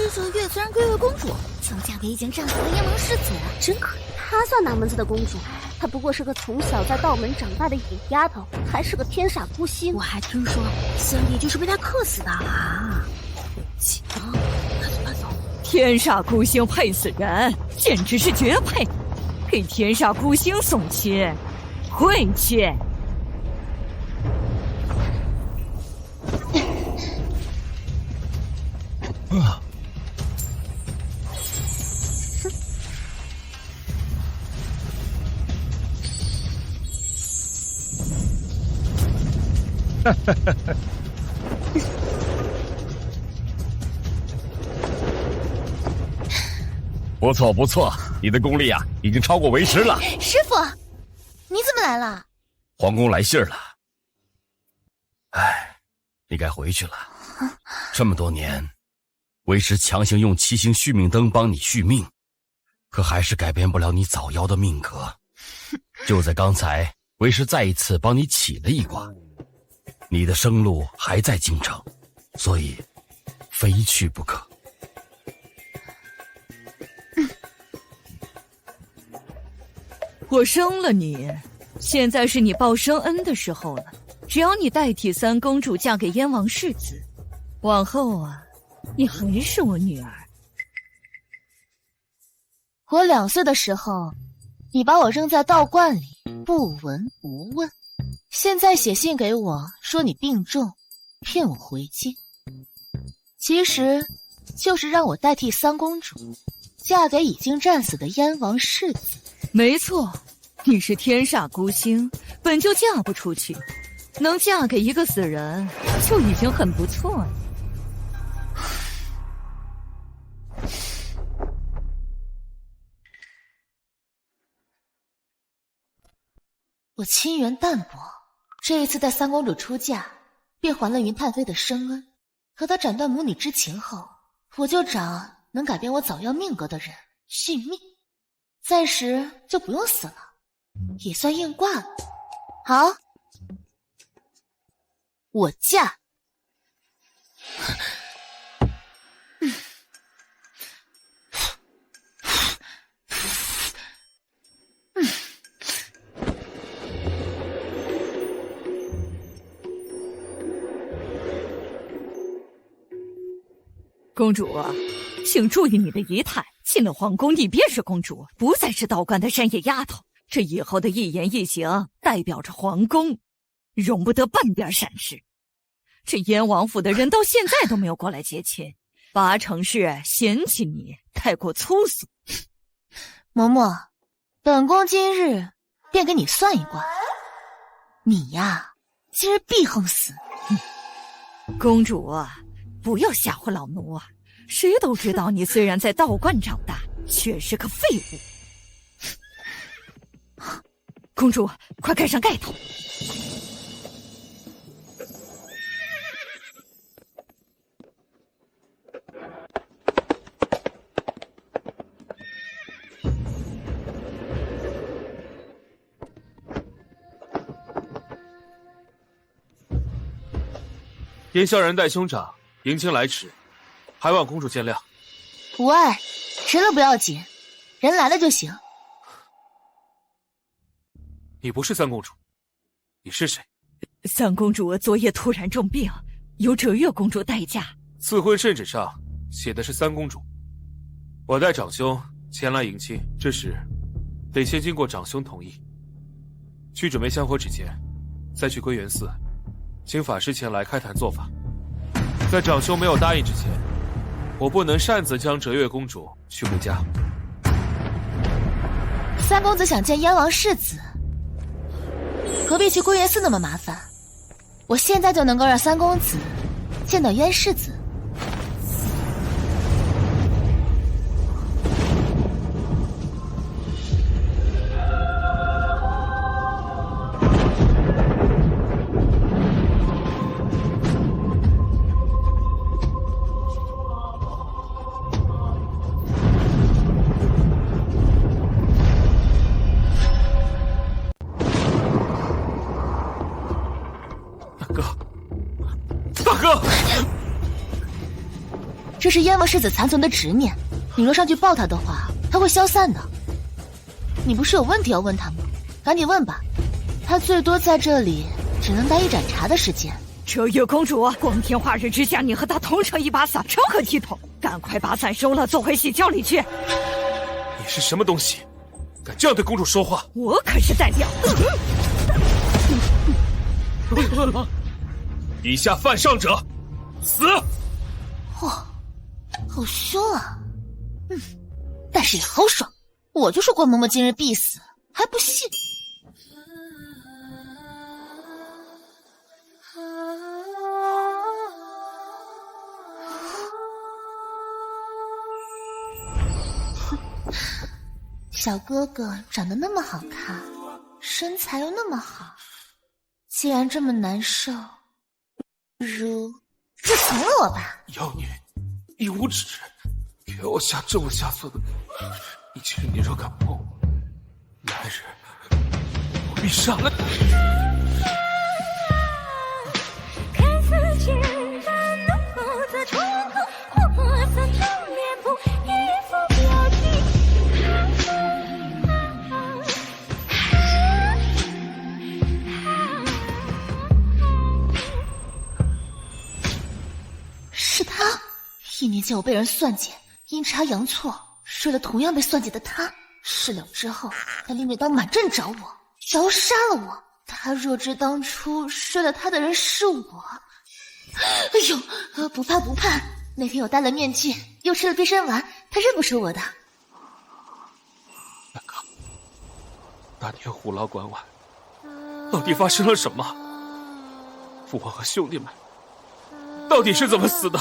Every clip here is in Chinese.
这泽月虽然贵为公主，就嫁给已经战死的燕王世子，真可怜。她算哪门子的公主？她不过是个从小在道门长大的野丫头，还是个天煞孤星。我还听说先帝就是被她克死的啊！快走！天煞孤星配死人，简直是绝配！给天煞孤星送亲，晦气！不错不错，你的功力啊，已经超过为师了。师傅，你怎么来了？皇宫来信儿了。哎，你该回去了。这么多年，为师强行用7星续命灯帮你续命，可还是改变不了你早夭的命格。就在刚才，为师再一次帮你起了一卦，你的生路还在京城，所以非去不可。我生了你，现在是你报生恩的时候了。只要你代替三公主嫁给燕王世子，往后啊，你还是我女儿。我2岁的时候，你把我扔在道观里，不闻不问。现在写信给我说你病重，骗我回京，其实就是让我代替三公主嫁给已经战死的燕王世子。没错，你是天煞孤星，本就嫁不出去，能嫁给一个死人就已经很不错了。我亲缘淡薄，这一次带三公主出嫁，便还了云太妃的生恩。可她斩断母女之情后，我就找能改变我早夭命格的人续命，暂时就不用死了，也算应卦了。好，我嫁。公主啊，请注意你的仪态，进了皇宫你便是公主，不再是道观的山野丫头。这以后的一言一行代表着皇宫，容不得半点闪失。这燕王府的人到现在都没有过来接亲，8成是嫌弃你太过粗俗。嬷嬷，本宫今日便给你算一卦，你呀，今日必横死。公主啊，不要吓唬老奴啊！谁都知道你虽然在道观长大，却是个废物。公主，快盖上盖头！燕萧然代兄长迎亲来迟，还望公主见谅。无碍，迟了不要紧，人来了就行。你不是三公主，你是谁？三公主昨夜突然重病，由折月公主代驾。赐婚圣旨上写的是三公主，我带长兄前来迎亲，这时得先经过长兄同意。去准备香火纸钱，再去归元寺，请法师前来开坛做法。在长兄没有答应之前，我不能擅自将折月公主娶回家。三公子想见燕王世子，何必去归元寺那么麻烦？我现在就能够让三公子见到燕世子。大哥！这是燕王世子残存的执念，你若上去抱他的话，他会消散的。你不是有问题要问他吗？赶紧问吧，他最多在这里只能待一盏茶的时间。麝月公主，光天化日之下，你和她同撑一把伞，成何体统？赶快把伞收了，坐回喜轿里去。你是什么东西，敢这样对公主说话？我可是代表。以下犯上者，死！哇，好凶啊！但是也好爽，我就说关嬷嬷今日必死，还不信。小哥哥长得那么好看，身材又那么好，既然这么难受，不如就从了我吧。妖女，你无耻，给我下这么下作的！你若敢碰我，来人，我必杀了你！是他，1年前我被人算计，阴差阳错睡了同样被算计的他，事了之后，他拎着刀满镇找我，要杀了我。他若知当初睡了他的人是我，哎呦，不怕不怕，那天我戴了面具，又吃了变身丸，他认不出我的。大哥，那天虎牢关外到底发生了什么？父王和兄弟们到底是怎么死的？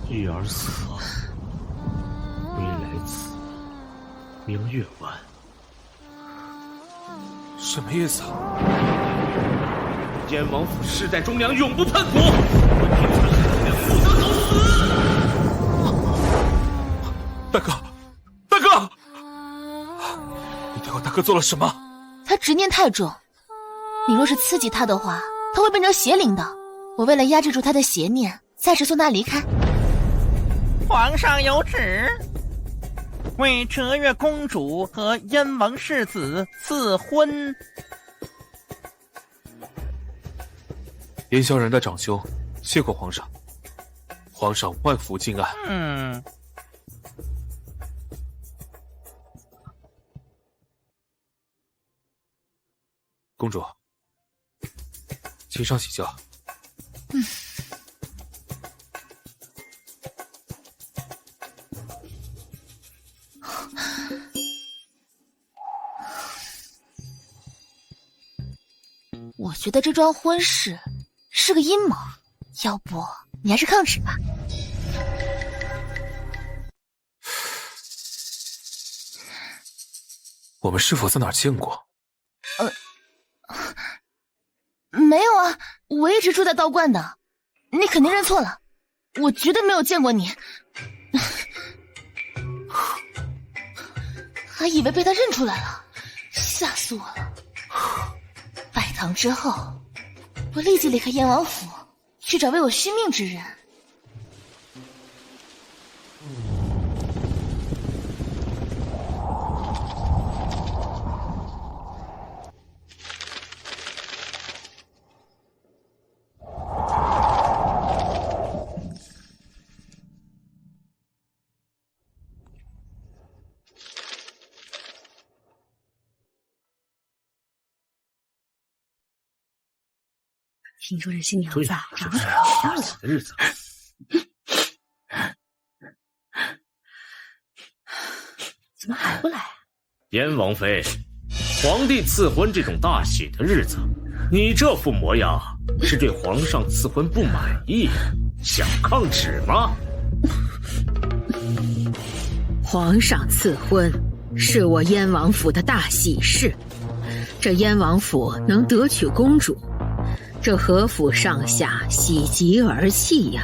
玉儿死，归来此，明月湾。什么意思啊？燕王府世代忠良，永不叛国，不得早死！大哥，大哥，你对我大哥做了什么？他执念太重，你若是刺激他的话，他会变成邪灵的。我为了压制住他的邪念，暂时送他离开。皇上有旨，为麝月公主和燕王世子赐婚。燕萧然的长兄，谢过皇上。皇上万福金安。公主，请上喜轿。我觉得这桩婚事是个阴谋，要不你还是抗旨吧。我们是否在哪儿见过？没有啊，我一直住在道观的，你肯定认错了，我绝对没有见过你。还以为被他认出来了，吓死我了。拜堂之后，我立即离开燕王府，去找为我续命之人。听说这新娘子长得大漂亮喜的日子，怎么还不来啊？燕王妃，皇帝赐婚这种大喜的日子，你这副模样是对皇上赐婚不满意，想抗旨吗？皇上赐婚是我燕王府的大喜事，这燕王府能得娶公主，这何府上下喜极而泣呀！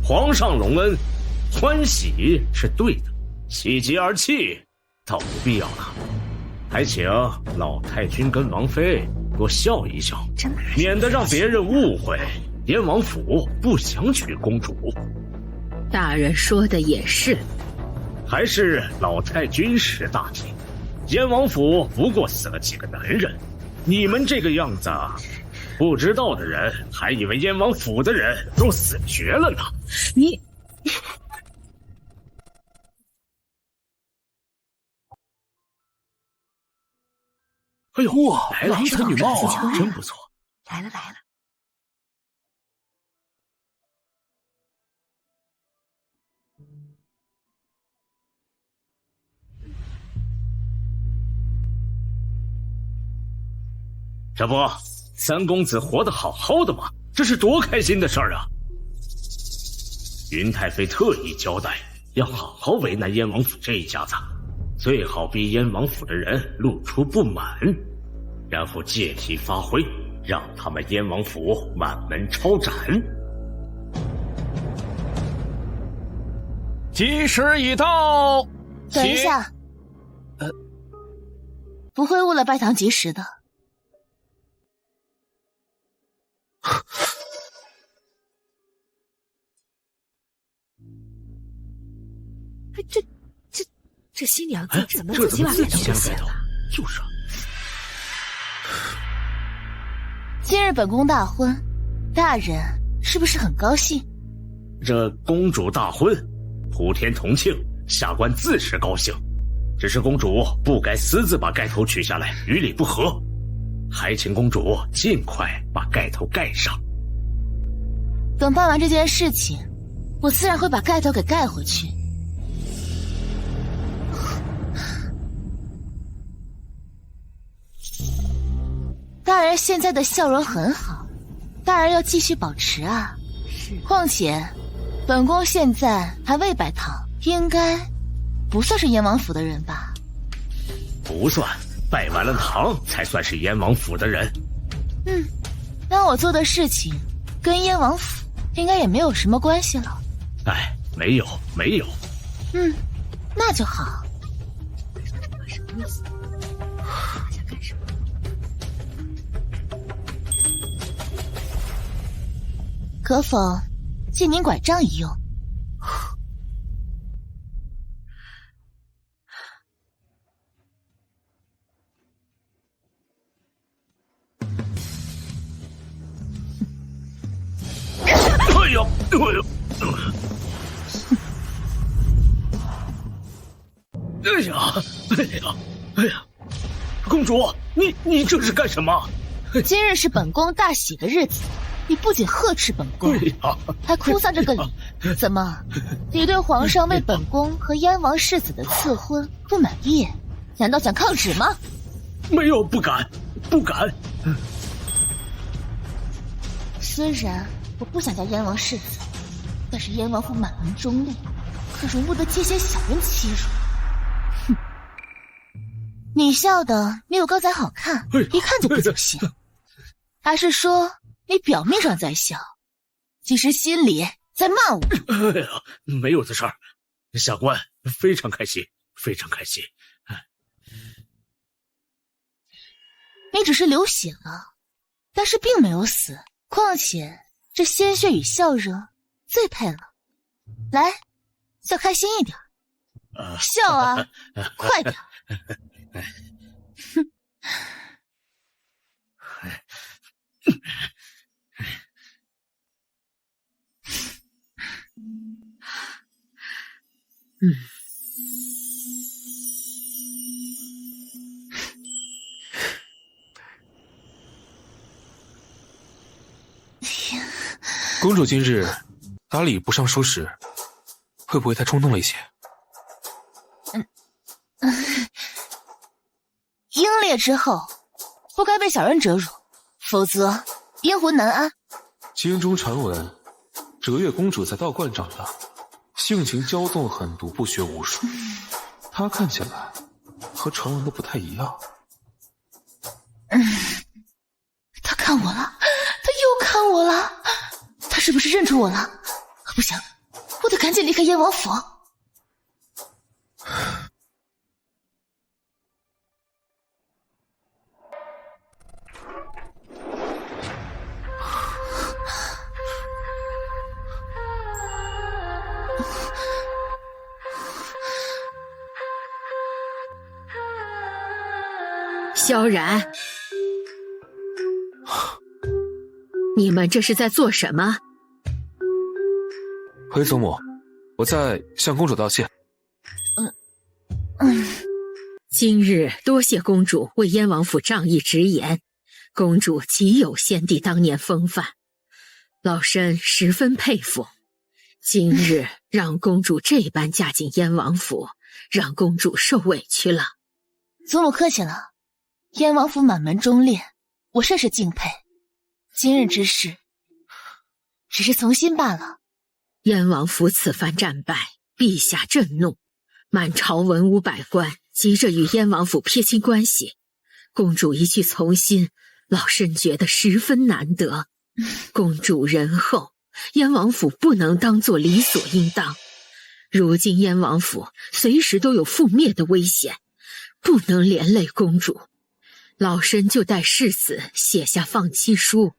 皇上隆恩，欢喜是对的，喜极而泣倒不必要了。还请老太君跟王妃多笑一笑，免得让别人误会燕王府不想娶公主。大人说的也是，还是老太君识大体。燕王府不过死了几个男人，你们这个样子，不知道的人还以为燕王府的人都死绝了呢。你哎呦，哇，来了，郎才女貌啊，真不错。来了来了。这不，三公子活得好好的嘛，这是多开心的事儿啊！云太妃特意交代，要好好为难燕王府这一家子，最好逼燕王府的人露出不满，然后借题发挥，让他们燕王府满门抄斩。吉时已到。等一下，不会误了拜堂吉时的。这新娘哎，子怎么这自己把自己盖头先盖头给掀了？？就是啊。今日本宫大婚，大人是不是很高兴？这公主大婚，普天同庆，下官自是高兴。只是公主不该私自把盖头取下来，与理不合，还请公主尽快把盖头盖上。等办完这件事情，我自然会把盖头给盖回去。大人现在的笑容很好，大人要继续保持啊。是。况且，本宫现在还未拜堂，应该不算是燕王府的人吧？不算，拜完了堂才算是燕王府的人。那我做的事情跟燕王府应该也没有什么关系了。哎，没有，没有。那就好。什么意思？他想干什么？可否借您拐杖一用？哎呦，哎呦！哎呀，哎呀，哎呀！公主，你这是干什么？今日是本宫大喜的日子，你不仅呵斥本宫，哎呀，还哭丧着个脸。怎么，你对皇上为本宫和燕王世子的赐婚不满意？难道想抗旨吗？没有，不敢，不敢。虽然我不想嫁燕王世子，但是燕王府满门忠烈，可容不得这些小人欺辱。哼，你笑的没有刚才好看，一看就不走心。还是说你表面上在笑，其实心里在骂我？哎呀，没有的事儿，下官非常开心，非常开心。你只是流血了，但是并没有死。况且这鲜血与笑容最配了。来，笑开心一点，笑啊，快点！哼。公主今日打理不上收拾，会不会太冲动了一些？英烈之后，不该被小人折辱，否则阴魂难安。京中传闻，折月公主在道观长大，性情骄纵狠毒，不学无术。她看起来和传闻的不太一样。他看我了，他又看我了，他是不是认出我了？不行，我得赶紧离开燕王府。萧然，你们这是在做什么？回祖母，我在向公主道谢。今日多谢公主为燕王府仗义直言，公主极有先帝当年风范，老身十分佩服。今日让公主这般嫁进燕王府，让公主受委屈了。祖母客气了，燕王府满门忠烈，我甚是敬佩。今日之事，只是从心罢了。燕王府此番战败，陛下震怒，满朝文武百官急着与燕王府撇清关系。公主一句从心，老身觉得十分难得。公主仁厚，燕王府不能当作理所应当。如今燕王府随时都有覆灭的危险，不能连累公主。老身就代世子写下放弃书，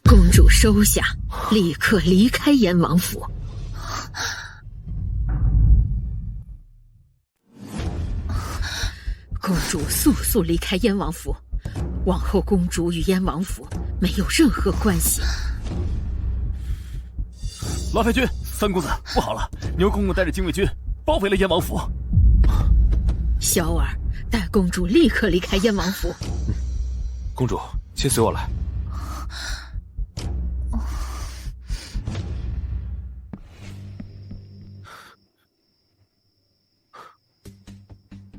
公主收下，立刻离开燕王府。公主速离开燕王府，往后公主与燕王府没有任何关系。老太君，三公子，不好了！牛公公带着禁卫军包围了燕王府。萧儿，带公主立刻离开燕王府。公主，请随我来。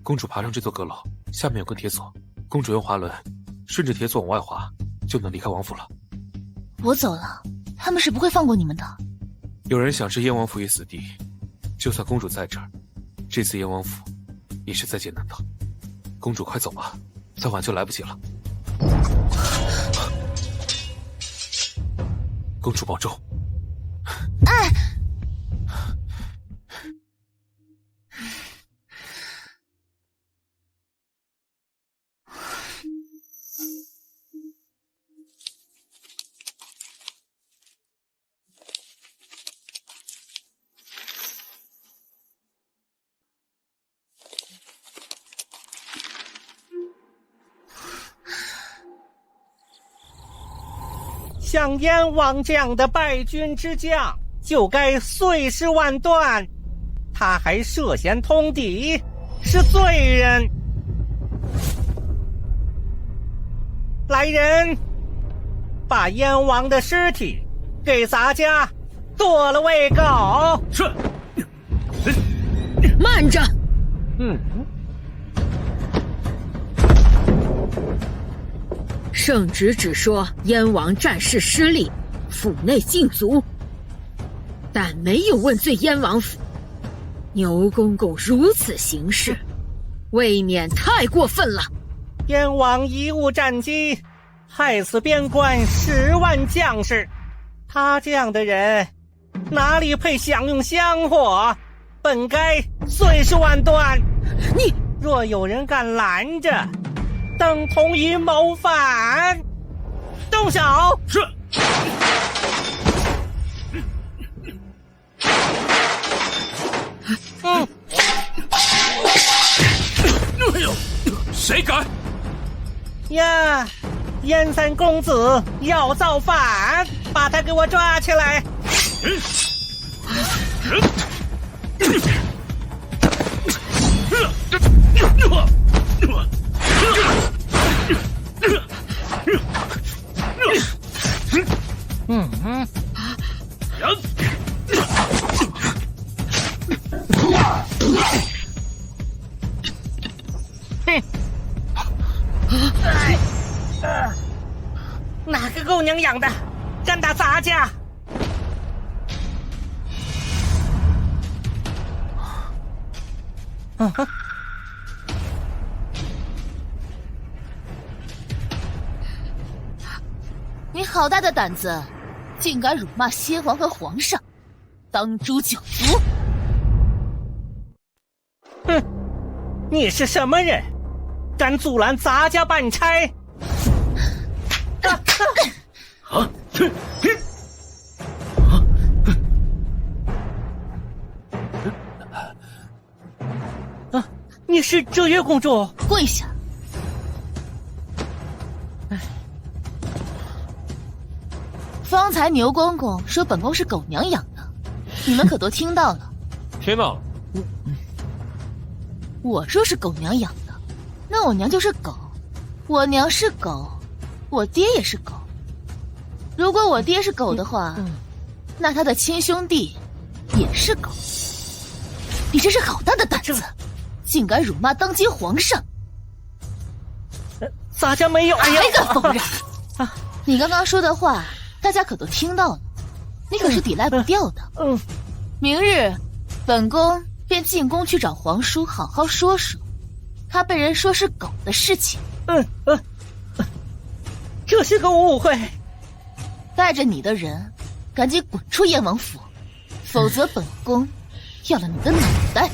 公主爬上这座阁楼，下面有个铁索，公主用滑轮顺着铁索往外滑，就能离开王府了。我走了，他们是不会放过你们的。有人想置燕王府于死地，就算公主在这儿，这次燕王府也是在劫难逃。公主快走吧，再晚就来不及了。公主保重。哎，像燕王这样的败军之将，就该碎尸万段。他还涉嫌通敌，是罪人。来人，把燕王的尸体给咱家剁了喂狗。是。慢着。圣旨只说燕王战事失利，府内禁足，但没有问罪燕王府。牛公公如此行事，未免太过分了。燕王贻误战机，害死边关10万将士，他这样的人哪里配享用香火？本该碎尸万段。你若有人敢拦着，等同于谋反。动手！是。哎呦，谁敢？呀，燕三公子要造反，把他给我抓起来！哪个狗娘养的，敢打咱家？你好大的胆子，竟敢辱骂先皇和皇上，当诛九族！哼，你是什么人？敢阻拦咱家办差？你是鹧鸪公主？跪下！刚才牛公公说本宫是狗娘养的，你们可都听到了？听到了。我说是狗娘养的，那我娘就是狗。我娘是狗，我爹也是狗。如果我爹是狗的话，那他的亲兄弟也是狗。你真是好大的胆子，竟敢辱骂当今皇上！洒家没有，还敢否认？你刚刚说的话，大家可都听到了，你可是抵赖不掉的。明日，本宫便进宫去找皇叔，好好说说他被人说是狗的事情。这是个误会。带着你的人，赶紧滚出燕王府，否则本宫要了你的脑袋。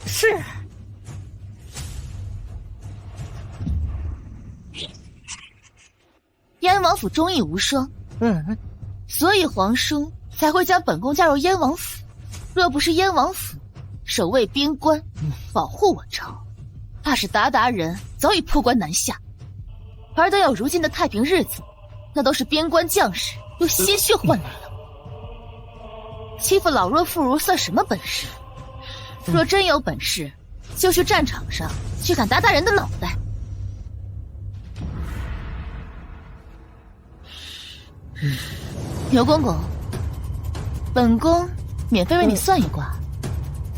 是。燕王府忠义无双，所以皇叔才会将本宫加入燕王府。若不是燕王府守卫边关，保护我朝，怕是鞑人早已破关南下。而等有如今的太平日子，那都是边关将士用鲜血换来的。欺负老弱妇孺算什么本事？若真有本事，就去战场上去砍鞑人的脑袋。牛公公，本宫免费为你算一卦，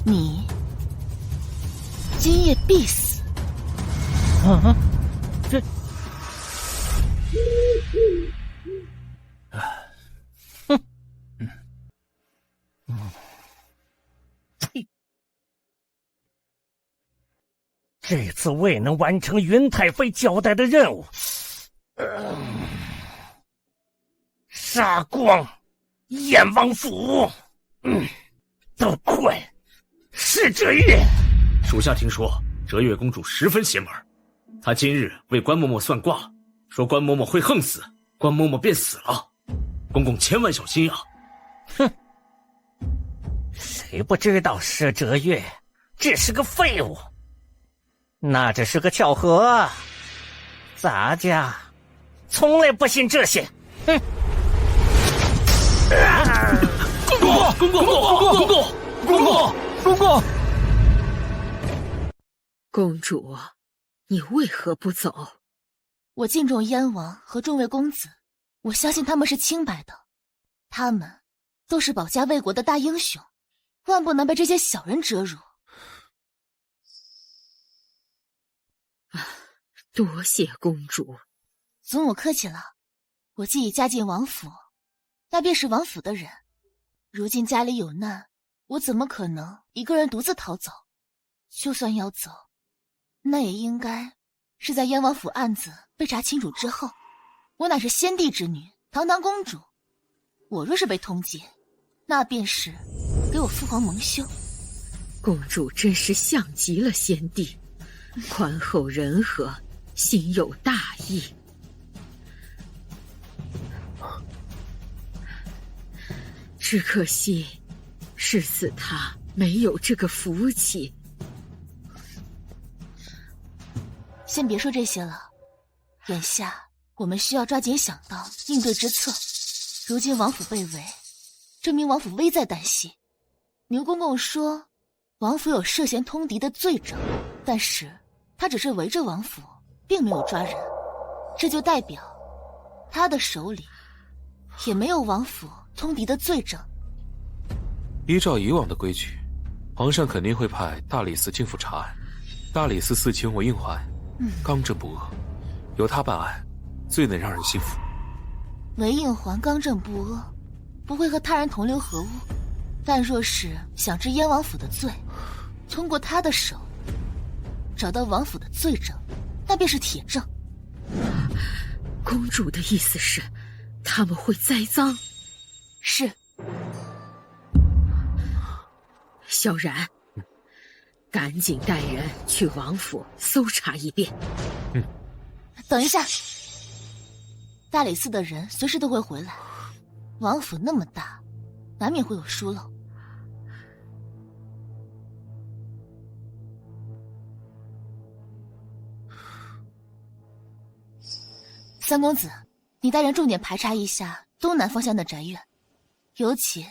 你今夜必死。这，呸！这次未能完成云太妃交代的任务。杀光燕王府，都快是哲月。属下听说哲月公主十分邪门，她今日为关嬷嬷算卦，说关嬷嬷会横死，关嬷嬷便死了。公公千万小心呀！谁不知道佘哲月只是个废物？那只是个巧合，咱家从来不信这些。公公！公主，你为何不走？我敬重燕王和众位公子，我相信他们是清白的，他们都是保家卫国的大英雄，万不能被这些小人折辱。多谢公主。祖母客气了，我既已嫁进王府，那便是王府的人。如今家里有难，我怎么可能一个人独自逃走？就算要走，那也应该是在燕王府案子被查清楚之后。我乃是先帝之女，堂堂公主，我若是被通缉，那便是给我父皇蒙羞。公主真是像极了先帝，宽厚仁和，心有大义。只可惜世子他没有这个福气。先别说这些了，眼下我们需要抓紧想到应对之策。如今王府被围，证明王府危在旦夕。牛公公说王府有涉嫌通敌的罪证，但是他只是围着王府，并没有抓人，这就代表他的手里也没有王府通敌的罪证。依照以往的规矩，皇上肯定会派大理寺进府查案。大理寺寺卿韦应环刚正不阿，由他办案最能让人信服。韦应环刚正不阿，不会和他人同流合污，但若是想治燕王府的罪，通过他的手找到王府的罪证，那便是铁证。公主的意思是他们会栽赃？是。萧然，赶紧带人去王府搜查一遍。等一下，大理寺的人随时都会回来，王府那么大，难免会有疏漏。三公子，你带人重点排查一下东南方向的宅院，尤其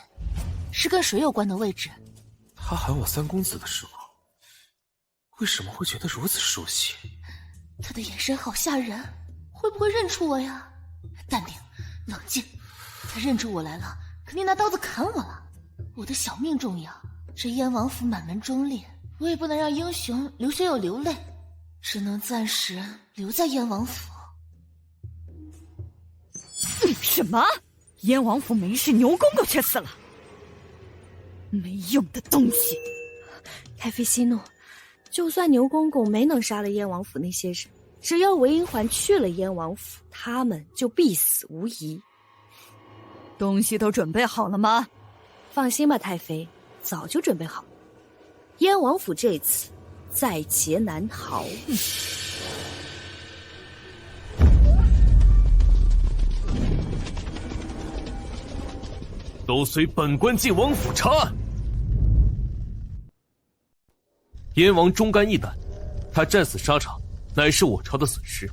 是跟水有关的位置。他喊我三公子的时候，为什么会觉得如此熟悉？他的眼神好吓人，会不会认出我呀？淡定，冷静。他认出我来了，肯定拿刀子砍我了。我的小命重要，这燕王府满门忠烈，我也不能让英雄流血又流泪，只能暂时留在燕王府。什么？燕王府没事，牛公公却死了？没用的东西！太妃息怒，就算牛公公没能杀了燕王府那些人，只要韦银环去了燕王府，他们就必死无疑。东西都准备好了吗？放心吧，太妃，早就准备好了。燕王府这次在劫难逃。都随本官进王府查案。燕王忠肝义胆，他战死沙场，乃是我朝的损失。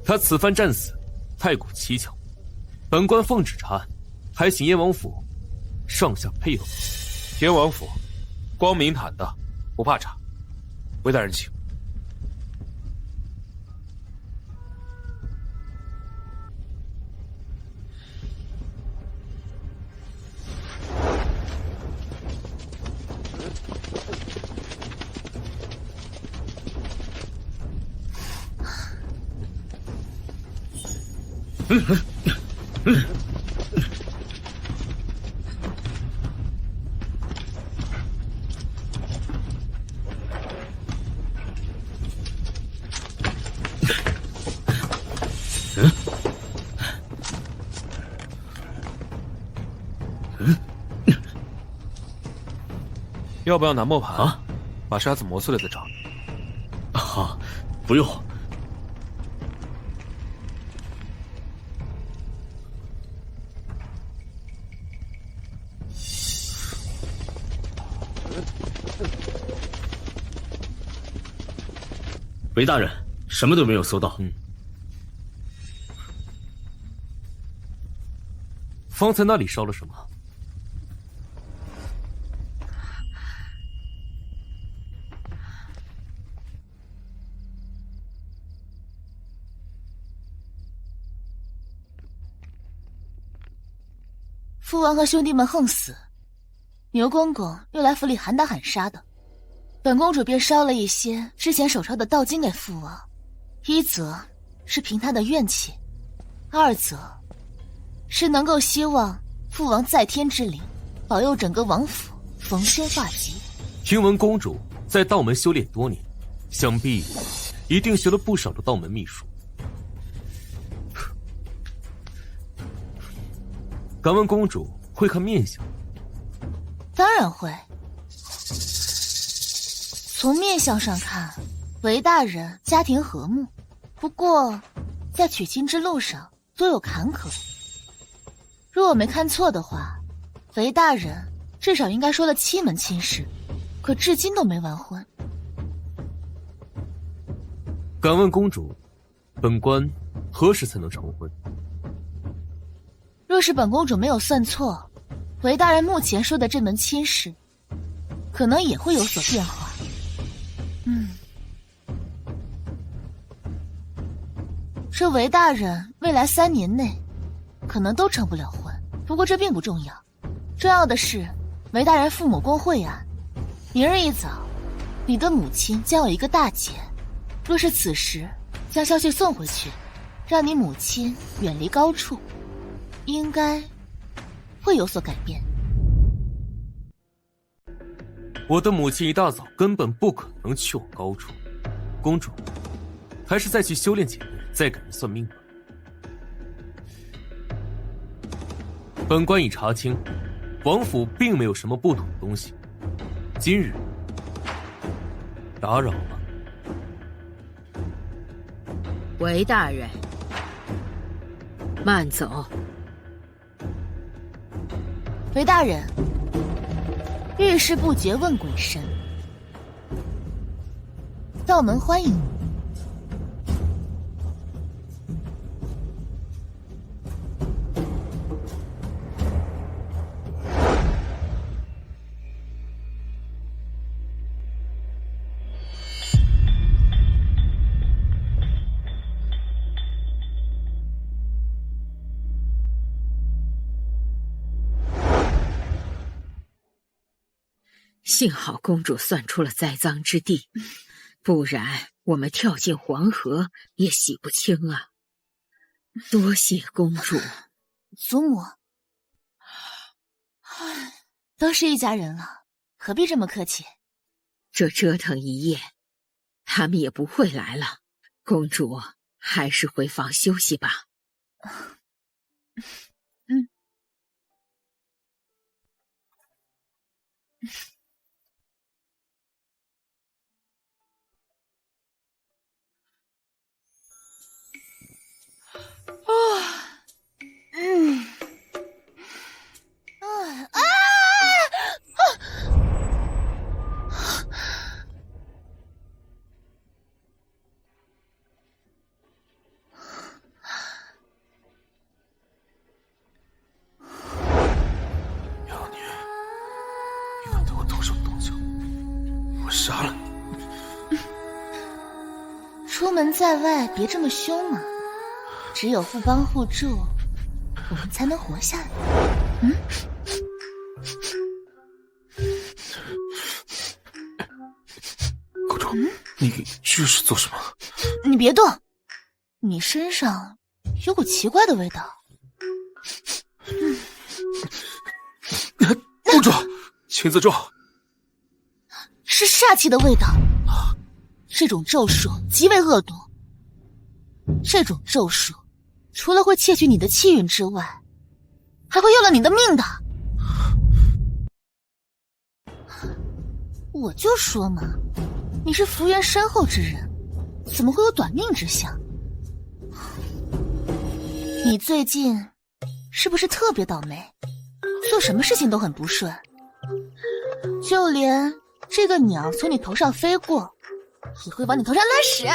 他此番战死，太过蹊跷。本官奉旨查案，还请燕王府上下配合。燕王府光明坦荡，不怕查。韦大人请。要不要拿磨盘啊？把沙子磨碎了再找。好，不用。韦大人，什么都没有搜到。方才那里烧了什么？父王和兄弟们横死，牛公公又来府里喊打喊杀的，本公主便烧了一些之前手抄的道经给父王，一则是平他的怨气，二则是能够希望父王在天之灵保佑整个王府逢凶化吉。听闻公主在道门修炼多年，想必一定学了不少的道门秘术。敢问公主会看面相？当然会。从面相上看，韦大人家庭和睦，不过在娶亲之路上多有坎坷。若我没看错的话，韦大人至少应该说了7门亲事，可至今都没完婚。敢问公主，本官何时才能成婚？若是本公主没有算错，韦大人目前说的这门亲事，可能也会有所变化。这韦大人未来3年内，可能都成不了婚。不过这并不重要，重要的是韦大人父母公会案，明日一早，你的母亲将有一个大劫。若是此时将消息送回去，让你母亲远离高处，应该会有所改变。我的母亲一大早根本不可能去往高处，公主，还是再去修炼几年，再给人算命吧。本官已查清，王府并没有什么不妥的东西。今日打扰了。韦大人，慢走。韦大人，遇事不决问鬼神，道门欢迎你。幸好公主算出了栽赃之地，不然我们跳进黄河也洗不清啊。多谢公主。祖母，都是一家人了，何必这么客气？这折腾一夜，他们也不会来了。公主还是回房休息吧。妖孽，你敢对我动手动脚，我杀了你！出门在外别这么凶嘛，只有互帮互助，我们才能活下来。公主，你这是做什么？你别动，你身上有股奇怪的味道。公主，青字咒是煞气的味道。这种咒术极为恶毒，这种咒术除了会窃取你的气运之外，还会要了你的命的。我就说嘛，你是福缘深厚之人，怎么会有短命之相？你最近是不是特别倒霉，做什么事情都很不顺？就连这个鸟从你头上飞过，也会往你头上拉屎。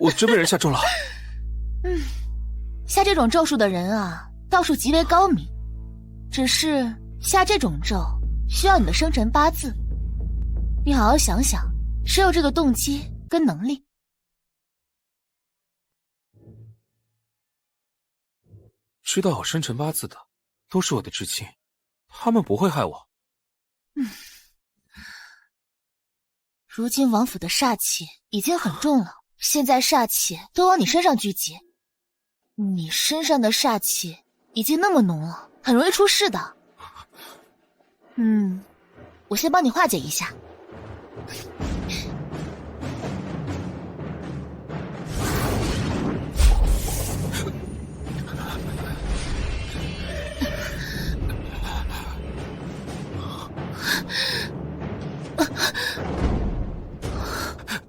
我真被人下咒了。下这种咒术的人啊，道术极为高明，只是下这种咒需要你的生辰八字。你好好想想，谁有这个动机跟能力？知道我生辰八字的都是我的至亲，他们不会害我。如今王府的煞气已经很重了，现在煞气都往你身上聚集，你身上的煞气已经那么浓了，很容易出事的。我先帮你化解一下。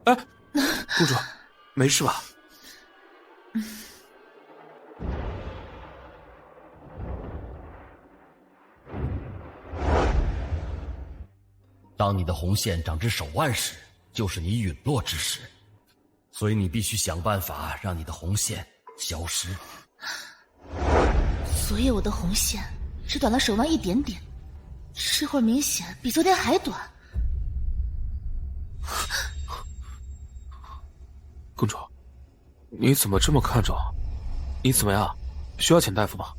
哎，公主，没事吧？当你的红线长至手腕时，就是你陨落之时，所以你必须想办法让你的红线消失。所以我的红线只短了手腕一点点，这会儿明显比昨天还短。公主，你怎么这么看着我？你怎么样？需要请大夫吗？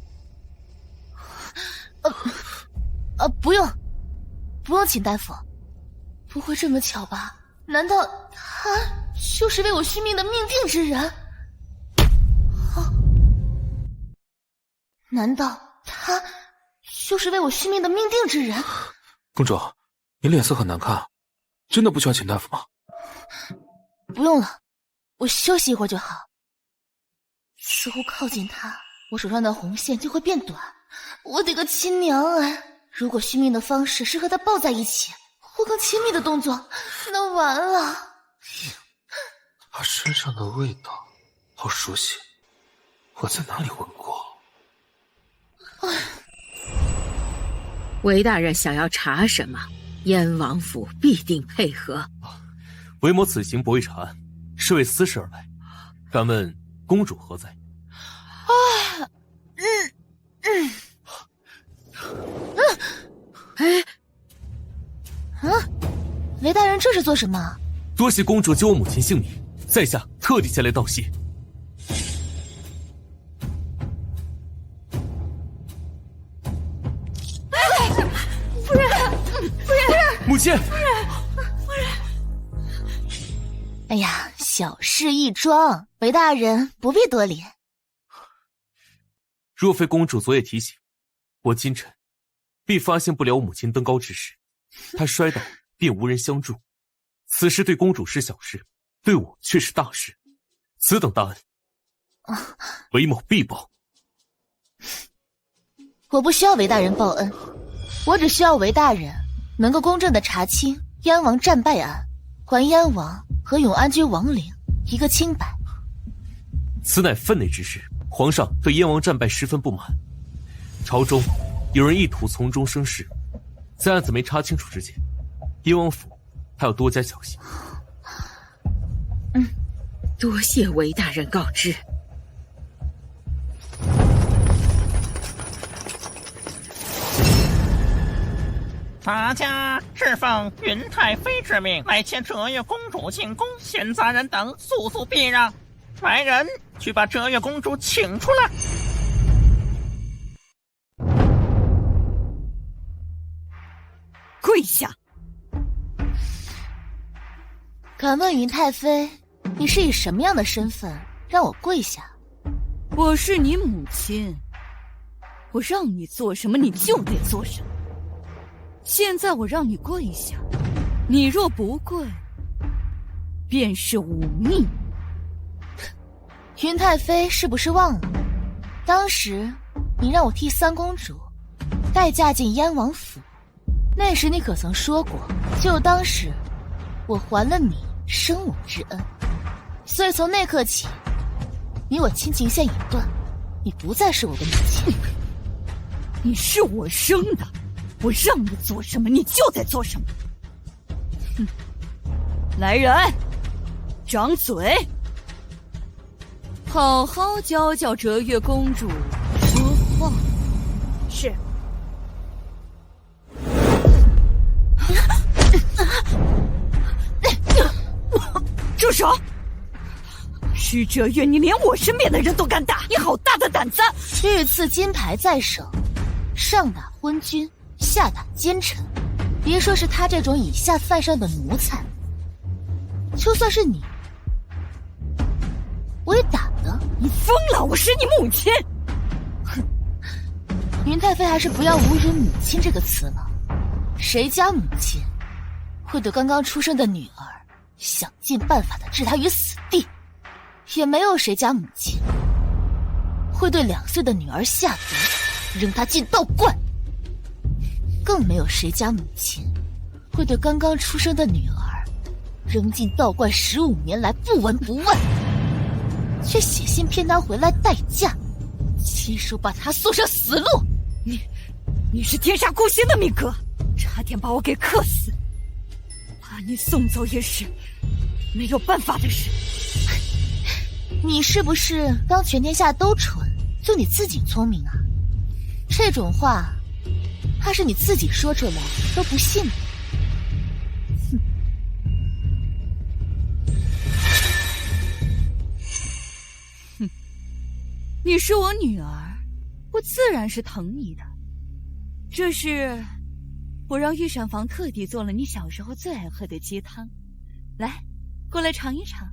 不用请大夫。不会这么巧吧？难道他就是为我续命的命定之人？难道他就是为我续命的命定之人？公主，你脸色很难看，真的不需要请大夫吗？不用了，我休息一会儿就好。似乎靠近他，我手上的红线就会变短。我的个亲娘啊！如果续命的方式是和他抱在一起，或更亲密的动作，那完了。他身上的味道好熟悉，我在哪里闻过？韦大人想要查什么，燕王府必定配合。韦某此行不为查案，是为私事而来。敢问公主何在？韦大人这是做什么？多谢公主救我母亲性命，在下特地前来道谢。亲，哎呀，小事一桩，韦大人不必多礼。若非公主昨夜提醒，我今晨必发现不了我母亲登高之事。她摔倒便无人相助，此事对公主是小事，对我却是大事。此等大恩，韦某必报。我不需要韦大人报恩，我只需要韦大人能够公正地查清燕王战败案，还燕王和永安居亡灵一个清白。此乃分内之事，皇上对燕王战败十分不满，朝中有人意图从中生事，在案子没查清楚之前，燕王府还要多加小心。多谢韦大人告知。大家是奉云太妃之命来前哲月公主进宫，闲杂人等速速避让，来人去把哲月公主请出来。跪下！敢问云太妃，你是以什么样的身份让我跪下？我是你母亲，我让你做什么你就得做什么。现在我让你跪下，你若不跪，便是忤逆。云太妃是不是忘了，当时你让我替三公主带嫁进燕王府，那时你可曾说过，就当时我还了你生我之恩，所以从那刻起，你我亲情线已断，你不再是我的母亲。你是我生的，我让你做什么你就得做什么。哼！来人，张嘴，好好教教哲月公主说话。是。住手！徐哲月，你连我身边的人都敢打，你好大的胆子！御赐金牌在手，上打昏君，下打奸臣，别说是他这种以下犯上的奴才，就算是你，我也打的。你疯了！我是你母亲！哼，云太妃还是不要侮辱母亲这个词了。谁家母亲会对刚刚出生的女儿想尽办法的置她于死地？也没有谁家母亲会对2岁的女儿下毒，扔她进道观。更没有谁家母亲会对刚刚出生的女儿扔进道观15年来不闻不问，却写信骗她回来待嫁，亲手把她送上死路。你是天煞孤星的命格，差点把我给克死，把你送走也是没有办法的事。你是不是当全天下都蠢，就你自己聪明啊？这种话怕是你自己说出来都不信。哼，你是我女儿，我自然是疼你的。这是我让御膳房特地做了你小时候最爱喝的鸡汤，来，过来尝一尝。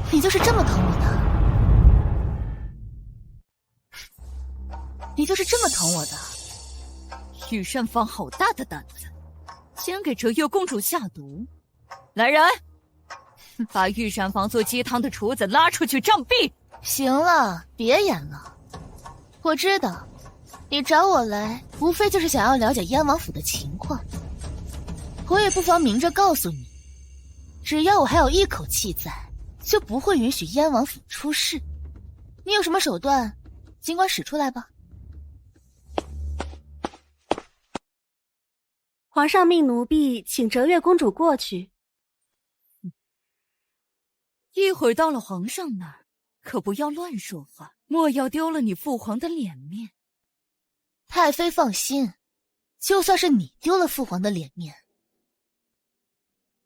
你就是这么疼我的？你就是这么疼我的？御膳房好大的胆子，竟然给哲月公主下毒！来人，把御膳房做鸡汤的厨子拉出去杖毙！行了，别演了。我知道，你找我来，无非就是想要了解燕王府的情况。我也不妨明着告诉你，只要我还有一口气在，就不会允许燕王府出事。你有什么手段，尽管使出来吧。皇上命奴婢请哲月公主过去。一会儿到了皇上那儿，可不要乱说话，莫要丢了你父皇的脸面。太妃放心，就算是你丢了父皇的脸面，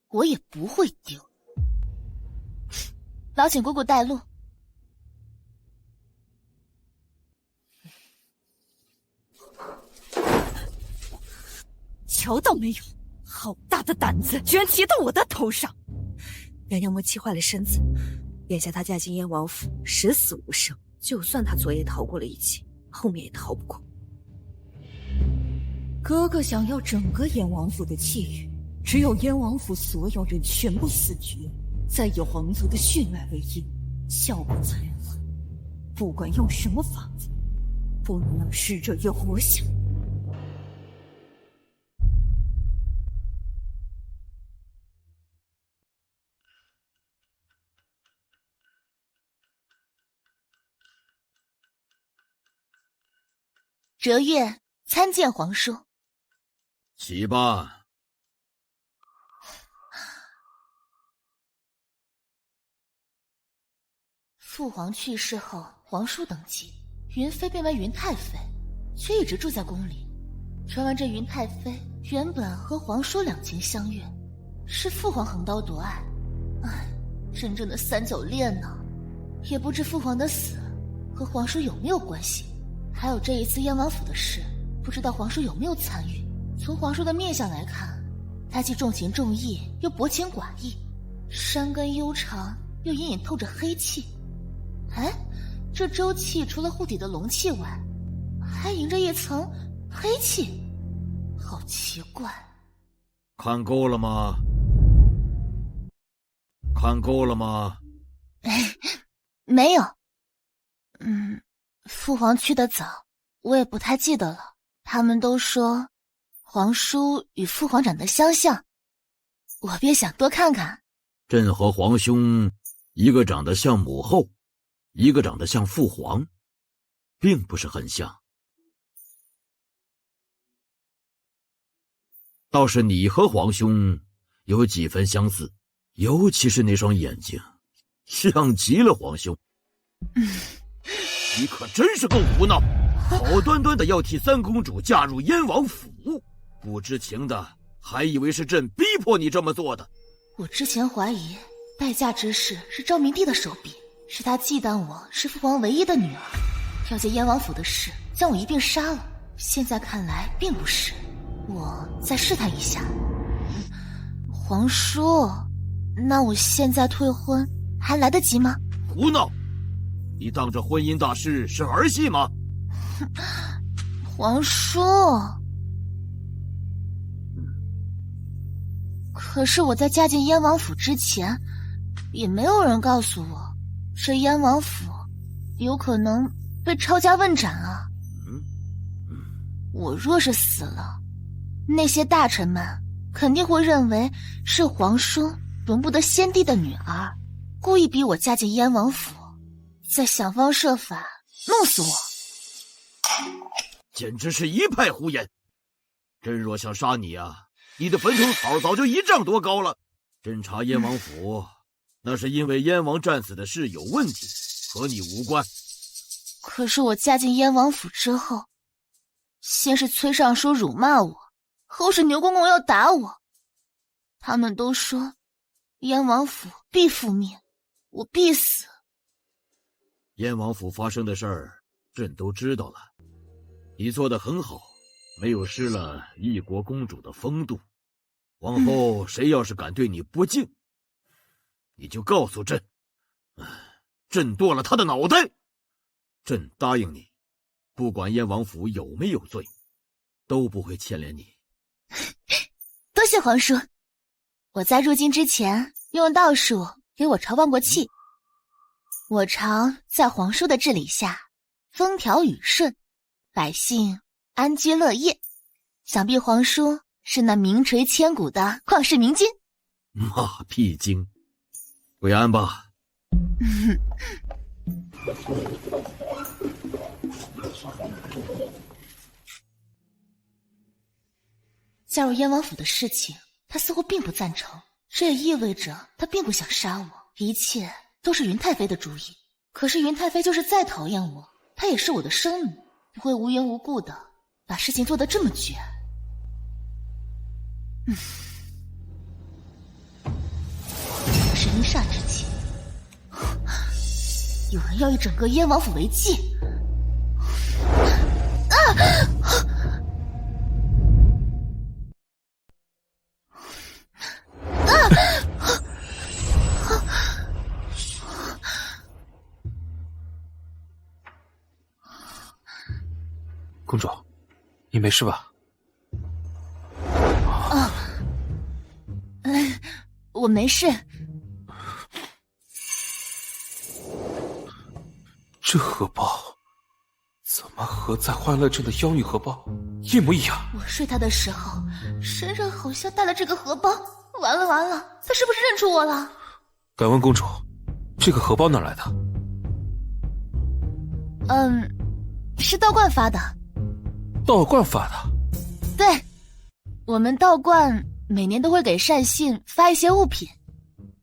我也不会丢。劳请姑姑带路。瞧到没有，好大的胆子，居然骑到我的头上！杨娘魔气坏了身子，眼下她嫁进燕王府，十死无生。就算她昨夜逃过了一劫，后面也逃不过。哥哥想要整个燕王府的气宇，只有燕王府所有人全部死绝，再以皇族的血脉为因，效果才好。不管用什么法子，不能让逝者也活下。折月参见皇叔。起吧。父皇去世后，皇叔登基，云妃变为云太妃，却一直住在宫里。传闻这云太妃原本和皇叔两情相悦，是父皇横刀夺爱。唉，真正的三角恋呢？也不知父皇的死和皇叔有没有关系。还有这一次燕王府的事，不知道皇叔有没有参与。从皇叔的面相来看，他既重情重义，又薄情寡义，山根悠长，又隐隐透着黑气。哎，这周气除了护体的龙气外，还迎着一层黑气，好奇怪。看够了吗？看够了吗？没有。父皇去得早，我也不太记得了。他们都说皇叔与父皇长得相像，我便想多看看。朕和皇兄，一个长得像母后，一个长得像父皇，并不是很像。倒是你和皇兄有几分相似，尤其是那双眼睛，像极了皇兄。你可真是够胡闹！好端端的要替三公主嫁入燕王府，不知情的还以为是朕逼迫你这么做的。我之前怀疑待嫁之事是昭明帝的手笔，是他忌惮我是父皇唯一的女儿，要借燕王府的事将我一并杀了。现在看来并不是，我再试探一下。皇叔，那我现在退婚还来得及吗？胡闹！你当这婚姻大事是儿戏吗？皇叔，可是我在嫁进燕王府之前，也没有人告诉我，这燕王府有可能被抄家问斩啊。我若是死了，那些大臣们肯定会认为是皇叔轮不得先帝的女儿，故意逼我嫁进燕王府，再想方设法弄死我。简直是一派胡言！朕若想杀你啊，你的坟头草早就1丈多高了。侦查燕王府，那是因为燕王战死的事有问题，和你无关。可是我嫁进燕王府之后，先是崔尚书辱骂我，后是牛公公要打我。他们都说燕王府必覆灭，我必死。燕王府发生的事儿，朕都知道了。你做得很好，没有失了一国公主的风度。往后谁要是敢对你不敬，你就告诉朕，朕剁了他的脑袋。朕答应你，不管燕王府有没有罪，都不会牵连你。多谢皇叔，我在入京之前用道术给我朝望过气，我朝在皇叔的治理下风调雨顺，百姓安居乐业，想必皇叔是那名垂千古的旷世明君。马屁精，归安吧。加入燕王府的事情，他似乎并不赞成，这也意味着他并不想杀我，一切都是云太妃的主意。可是云太妃就是再讨厌我，她也是我的生女，不会无缘无故的把事情做得这么绝。神煞之气，有人要以整个燕王府为祭。公主，你没事吧？我没事。这荷包怎么和在欢乐镇的妖女荷包一模一样？我睡他的时候，身上好像带了这个荷包。完了完了，他是不是认出我了？敢问公主，这个荷包哪来的？是道观发的。道观发的？对，我们道观每年都会给善信发一些物品。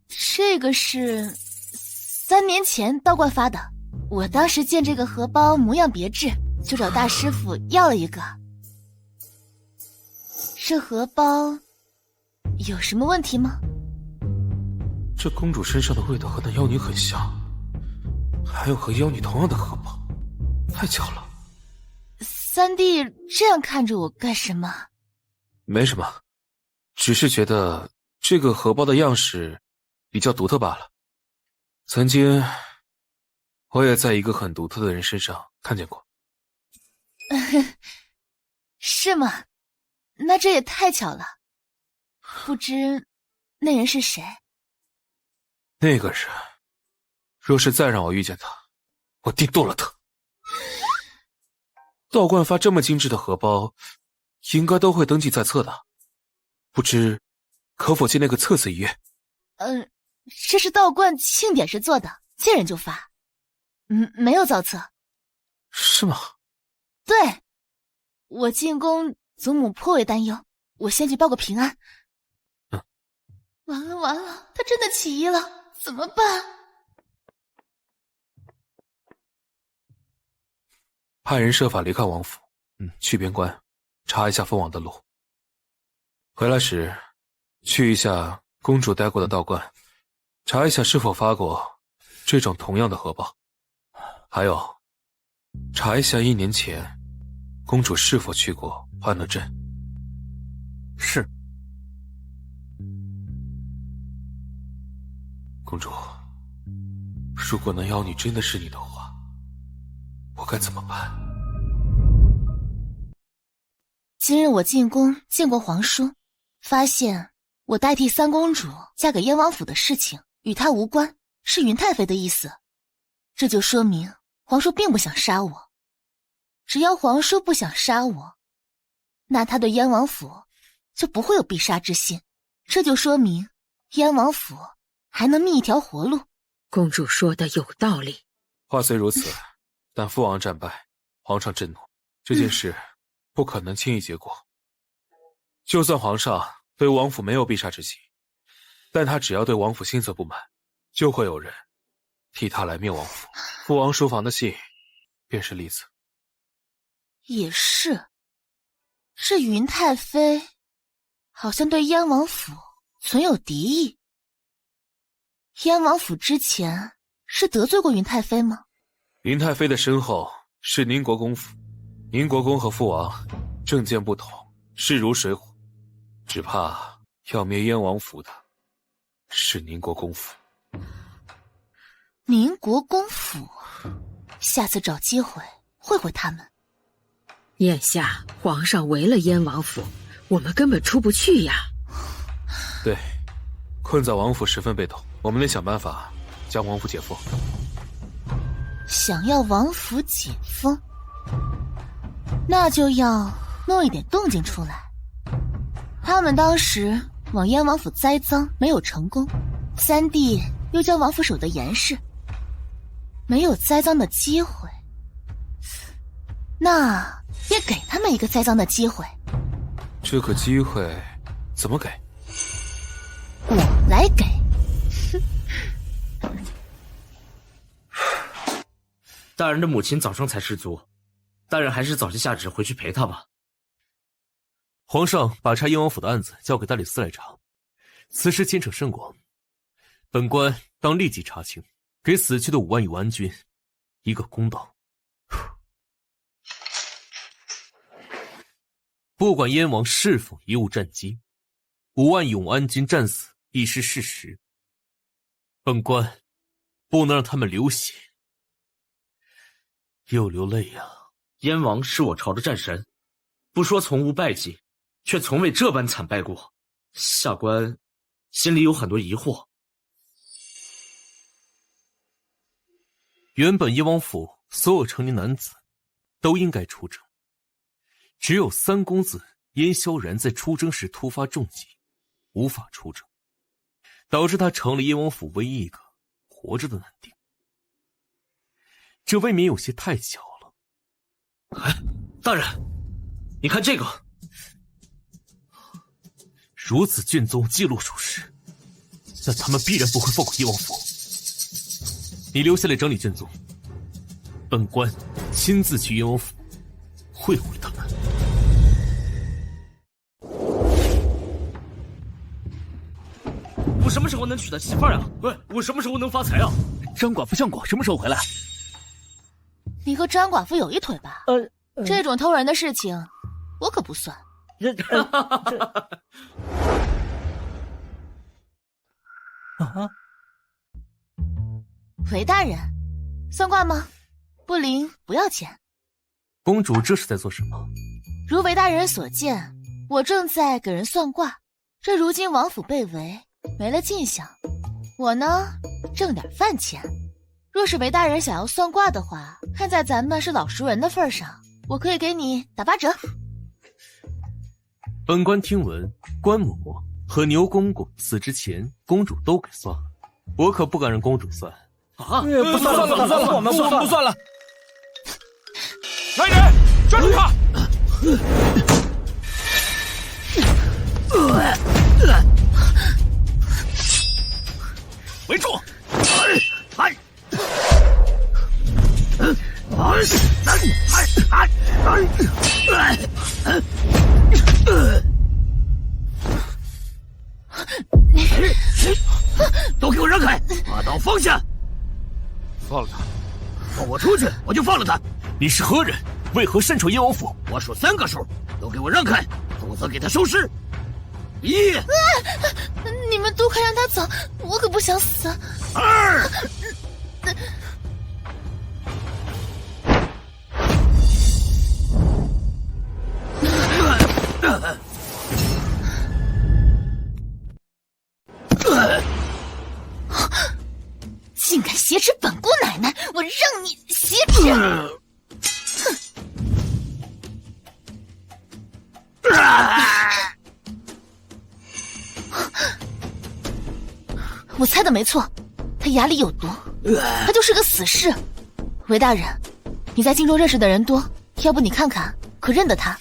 这个是3年前道观发的，我当时见这个荷包模样别致，就找大师傅要了一个。这荷包有什么问题吗？这公主身上的味道和那妖女很像，还有和妖女同样的荷包，太巧了。三弟这样看着我干什么？没什么，只是觉得这个荷包的样式比较独特罢了。曾经我也在一个很独特的人身上看见过。是吗？那这也太巧了。不知那人是谁？那个人若是再让我遇见他，我定剁了他。道观发这么精致的荷包，应该都会登记在册的，不知可否借那个册子一阅？这是道观庆典时做的，见人就发。没有造册。是吗？对，我进宫，祖母颇为担忧，我先去报个平安。完了完了，他真的起义了，怎么办？派人设法离开王府，去边关查一下封王的路。回来时去一下公主待过的道观，查一下是否发过这种同样的荷包。还有查一下1年前公主是否去过欢乐镇。是。公主，如果那妖女真的是你的话，我该怎么办？今日我进宫见过皇叔，发现我代替三公主嫁给燕王府的事情与她无关，是云太妃的意思。这就说明皇叔并不想杀我。只要皇叔不想杀我，那他对燕王府就不会有必杀之心。这就说明燕王府还能觅一条活路。公主说的有道理。话虽如此，但父王战败，皇上震怒，这件事不可能轻易结果。就算皇上对王府没有必杀之心，但他只要对王府心存不满，就会有人替他来灭王府。父王书房的信便是例子。也是，这云太妃好像对燕王府存有敌意。燕王府之前是得罪过云太妃吗？云太妃的身后是宁国公府，宁国公和父王政见不同，势如水火，只怕要灭燕王府的是宁国公府。宁国公府，下次找机会会会他们。眼下皇上围了燕王府，我们根本出不去呀。对，困在王府十分被动，我们得想办法将王府解封。想要王府解封，那就要弄一点动静出来。他们当时往燕王府栽赃没有成功，三弟又将王府守得严实，没有栽赃的机会，那便给他们一个栽赃的机会。这个机会怎么给？我来给。大人的母亲早上才失足，大人还是早些下旨回去陪她吧。皇上把查燕王府的案子交给大理寺来查，此事牵扯甚广，本官当立即查清，给死去的5万永安军一个公道。不管燕王是否贻误战机，5万永安军战死已是事实，本官不能让他们流血又流泪啊！燕王是我朝的战神，不说从无败绩，却从未这般惨败过。下官心里有很多疑惑。原本燕王府所有成年男子都应该出征，只有三公子燕萧然在出征时突发重疾，无法出征，导致他成了燕王府唯一一个活着的男丁。这未免有些太巧了。哎，大人，你看这个，如此卷宗记录属实，那他们必然不会放过燕王府。你留下来整理卷宗，本官亲自去燕王府会会他们。我什么时候能娶到媳妇儿啊？我什么时候能发财啊？张寡妇、相公什么时候回来？你和张寡妇有一腿吧？这种偷人的事情，我可不算。韦大人，算卦吗？不灵不要钱。公主这是在做什么？如韦大人所见，我正在给人算卦。这如今王府被围，没了进项，我呢挣点饭钱。若是韦大人想要算卦的话，看在咱们是老熟人的份上，我可以给你打8折。本官听闻关嬷嬷和牛公公死之前，公主都给算了，我可不敢让公主算。啊！不算了，我们不算了。来人，抓住他！围住！都给我让开，把刀放下！放了他！放我出去，我就放了他。你是何人？为何擅闯燕王府？我数3个数，都给我让开，否则给他收尸。1，你们都快让他走，我可不想死。2，竟敢挟持本姑奶奶，我让你挟持！我猜的没错，他牙里有毒，他就是个死士。韦大人，你在京中认识的人多，要不你看看，可认得他？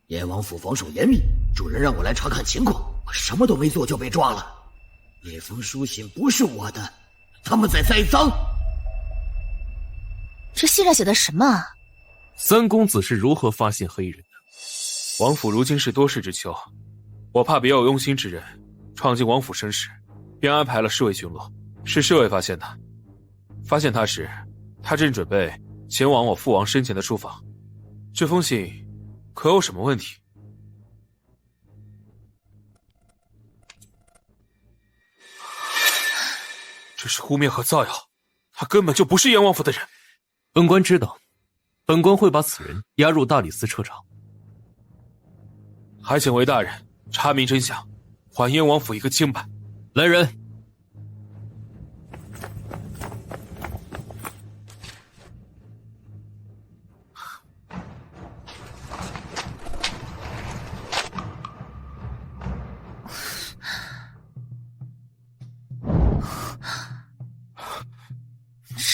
燕王府防守严密，主人让我来查看情况，我什么都没做就被抓了。那封书信不是我的，他们在栽赃。这信上写的什么啊？三公子是如何发现黑人的？王府如今是多事之秋，我怕别有用心之人闯进王府生事，便安排了侍卫巡逻。是侍卫发现他，发现他时，他正准备前往我父王生前的书房。这封信可有什么问题？这是污蔑和造谣，他根本就不是燕王府的人。本官知道，本官会把此人押入大理寺彻查。还请韦大人查明真相，还燕王府一个清白。来人！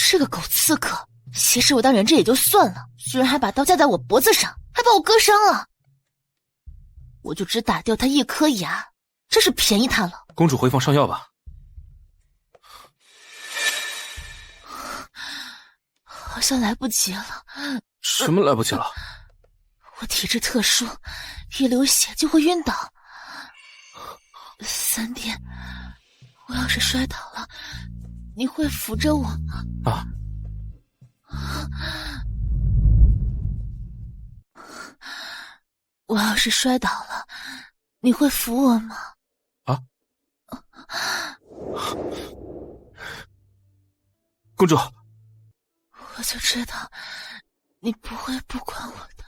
这个狗刺客挟持我当人质也就算了，居然还把刀架在我脖子上，还把我割伤了。我就只打掉他一颗牙，真是便宜他了。公主回房上药吧。好像来不及了。什么来不及了？我体质特殊，一流血就会晕倒。3点，我要是摔倒了，你会扶着我吗？啊。我要是摔倒了，你会扶我吗？啊！公主，我就知道你不会不管我的。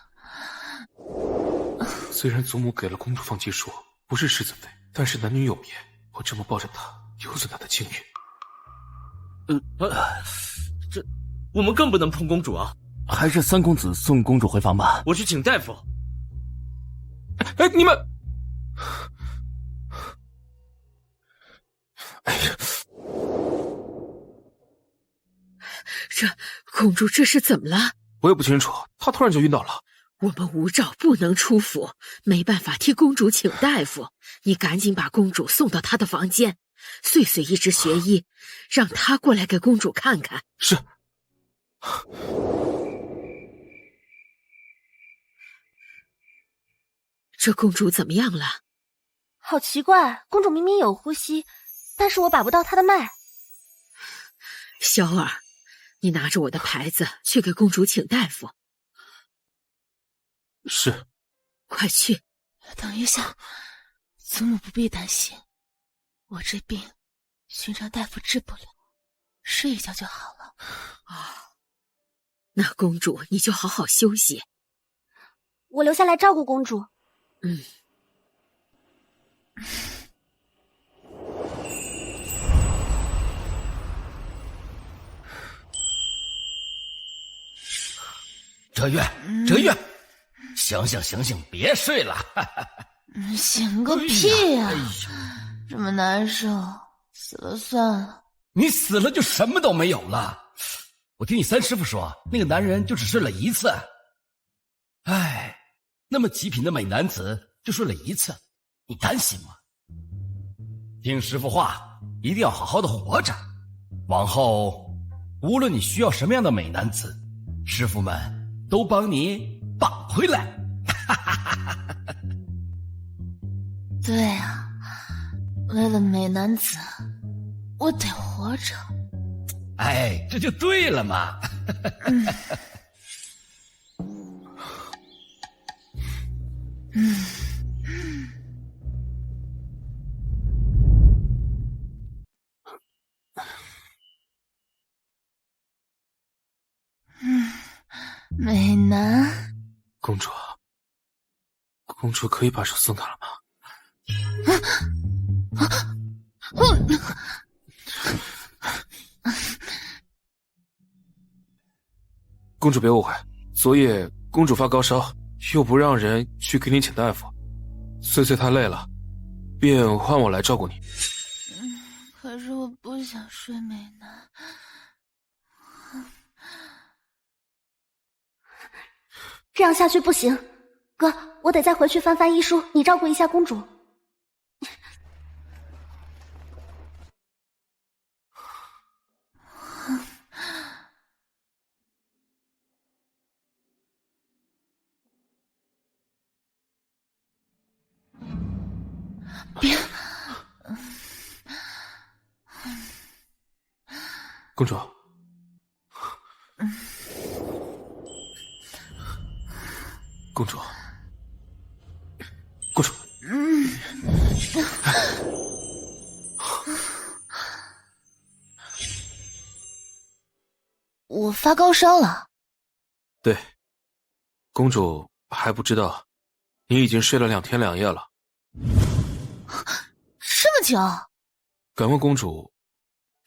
虽然祖母给了公主放弃术，不是世子妃，但是男女有别，我这么抱着她，有损她的清誉。这我们更不能碰公主啊！还是三公子送公主回房吧。我去请大夫。哎，你们！哎呀！这公主这是怎么了？我也不清楚，她突然就晕倒了。我们无诏不能出府，没办法替公主请大夫。你赶紧把公主送到她的房间，碎碎一直学医，让她过来给公主看看。是。这公主怎么样了？好奇怪，公主明明有呼吸，但是我把不到她的脉。小儿，你拿着我的牌子去给公主请大夫。是。快去。等一下，祖母不必担心，我这病寻常大夫治不了，睡一觉就好了。啊，那公主你就好好休息。我留下来照顾公主。嗯。哲月，哲月，醒醒醒醒，别睡了！醒个屁呀！这么难受，死了算了。你死了就什么都没有了。我听你三师傅说，那个男人就只睡了一次。哎，那么极品的美男子就睡了一次，你担心吗？听师傅话，一定要好好的活着。往后，无论你需要什么样的美男子，师傅们都帮你绑回来。对啊，为了美男子，我得活着。哎，这就对了嘛。美男。公主，公主可以把手松开了吗？公主别误会，昨夜公主发高烧，又不让人去给你请大夫，碎碎太累了，便换我来照顾你。可是我不想睡美男。这样下去不行，哥，我得再回去翻翻医书，你照顾一下公主。别，公主。公主，公主，我发高烧了。对，公主还不知道，你已经睡了2天2夜了。这么久？敢问公主，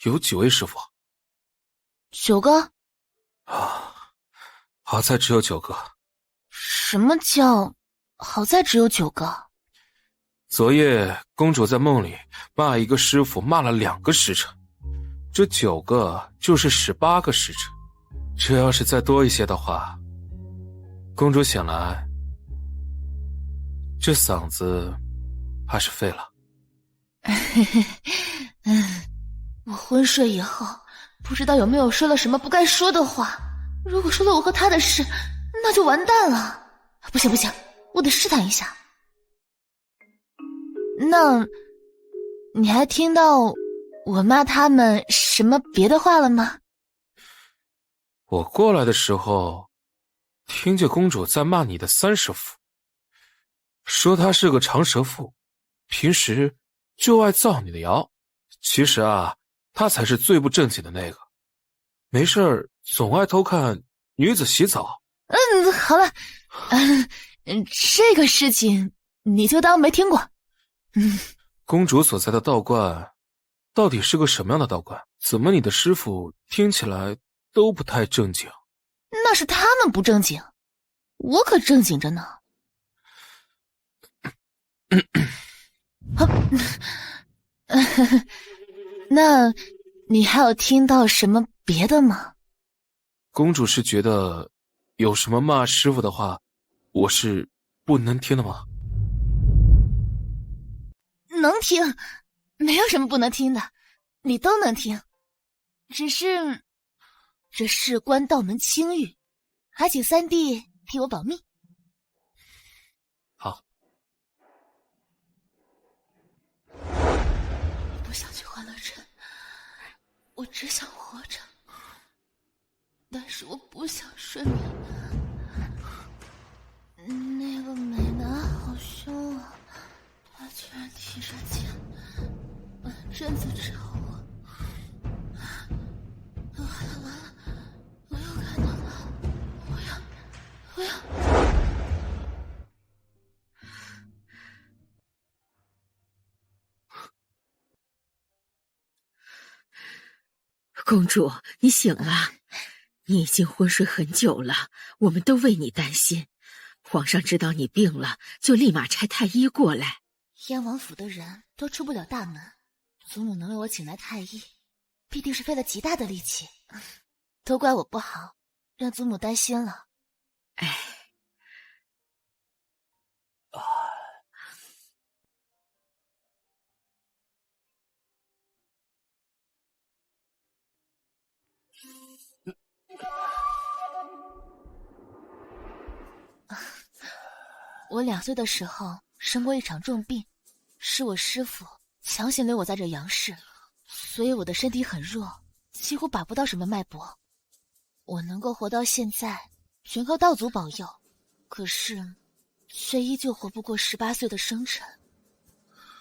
有几位师傅？9个。啊，好在只有9个。什么叫好在只有9个？昨夜公主在梦里骂一个师傅骂了2个时辰，这9个就是18个时辰。这要是再多一些的话，公主醒来这嗓子怕是废了。我昏睡以后，不知道有没有说了什么不该说的话。如果说了我和他的事，那就完蛋了。不行不行，我得试探一下。那，你还听到我骂他们什么别的话了吗？我过来的时候，听见公主在骂你的三师父，说他是个长舌妇，平时就爱造你的谣。其实啊，他才是最不正经的那个，没事儿总爱偷看女子洗澡。好了，这个事情你就当没听过。公主所在的道观，到底是个什么样的道观？怎么你的师父听起来都不太正经？那是他们不正经，我可正经着呢。那你还有听到什么别的吗？公主是觉得有什么骂师父的话，我是不能听的吗？能听，没有什么不能听的，你都能听。只是这事关道门清誉，还请三弟替我保密。好。我不想去欢乐镇，我只想活着。但是我不想睡眠。那个美男好凶啊，他居然提着剑满镇子找我。完了，我又看到了，我要。公主，你醒了，你已经昏睡很久了，我们都为你担心。皇上知道你病了，就立马差太医过来。燕王府的人都出不了大门，祖母能为我请来太医，必定是费了极大的力气。都怪我不好，让祖母担心了。我2岁的时候生过一场重病，是我师父强行留我在这杨氏，所以我的身体很弱，几乎把不到什么脉搏。我能够活到现在，全靠道祖保佑，可是却依旧活不过18岁的生辰。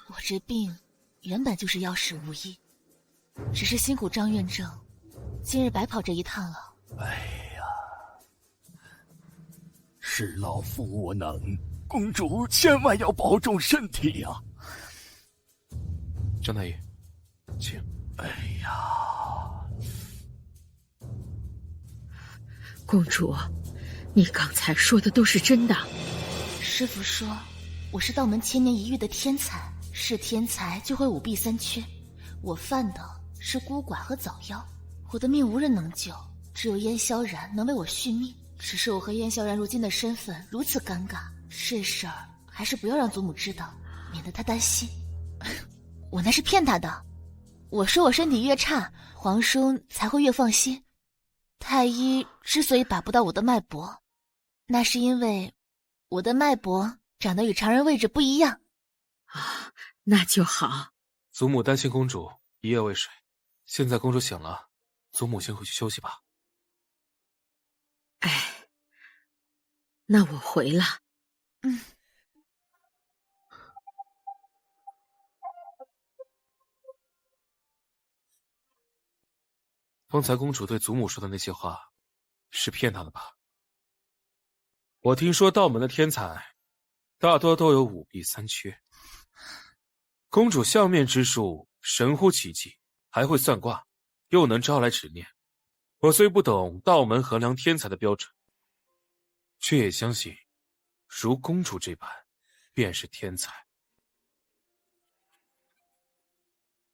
我这病原本就是药石无益，只是辛苦张院正，今日白跑这一趟了。是老夫无能，公主千万要保重身体呀。张太医，请。公主，你刚才说的都是真的？师父说我是道门千年一遇的天才，是天才就会5弊3缺。我犯的是孤寡和早夭，我的命无人能救，只有燕萧然能为我续命。只是我和燕萧然如今的身份如此尴尬，这事儿还是不要让祖母知道，免得她担心。我那是骗她的，我说我身体越差，皇叔才会越放心。太医之所以把不到我的脉搏，那是因为我的脉搏长得与常人位置不一样。那就好。祖母担心公主一夜未睡，现在公主醒了，祖母先回去休息吧。那我回了。方才公主对祖母说的那些话，是骗她的吧？我听说道门的天才，大多都有5弊3缺。公主相面之术神乎其技，还会算卦，又能招来执念。我虽不懂道门衡量天才的标准，却也相信，如公主这般，便是天才。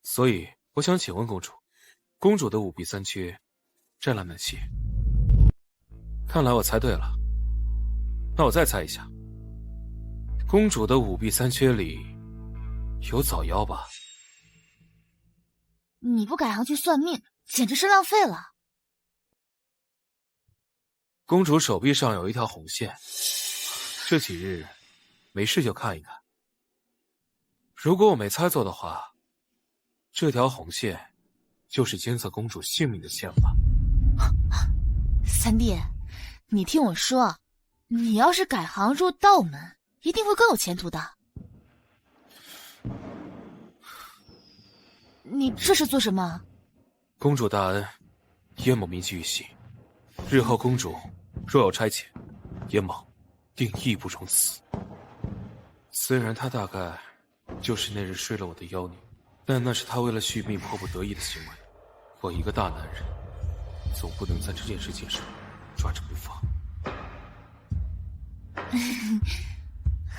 所以，我想请问公主，公主的5弊3缺占了哪些？看来我猜对了。那我再猜一下，公主的5弊3缺里有早夭吧？你不改行去算命，简直是浪费了。公主手臂上有一条红线，这几日没事就看一看。如果我没猜错的话，这条红线就是监测公主性命的线吧？三弟，你听我说，你要是改行入道门，一定会更有前途的。你这是做什么？公主大恩，燕某铭记于心。日后公主若有差遣，燕某定义不容辞。虽然她大概就是那日睡了我的妖女，但那是她为了续命迫不得已的行为。我一个大男人，总不能在这件事情上抓着不放。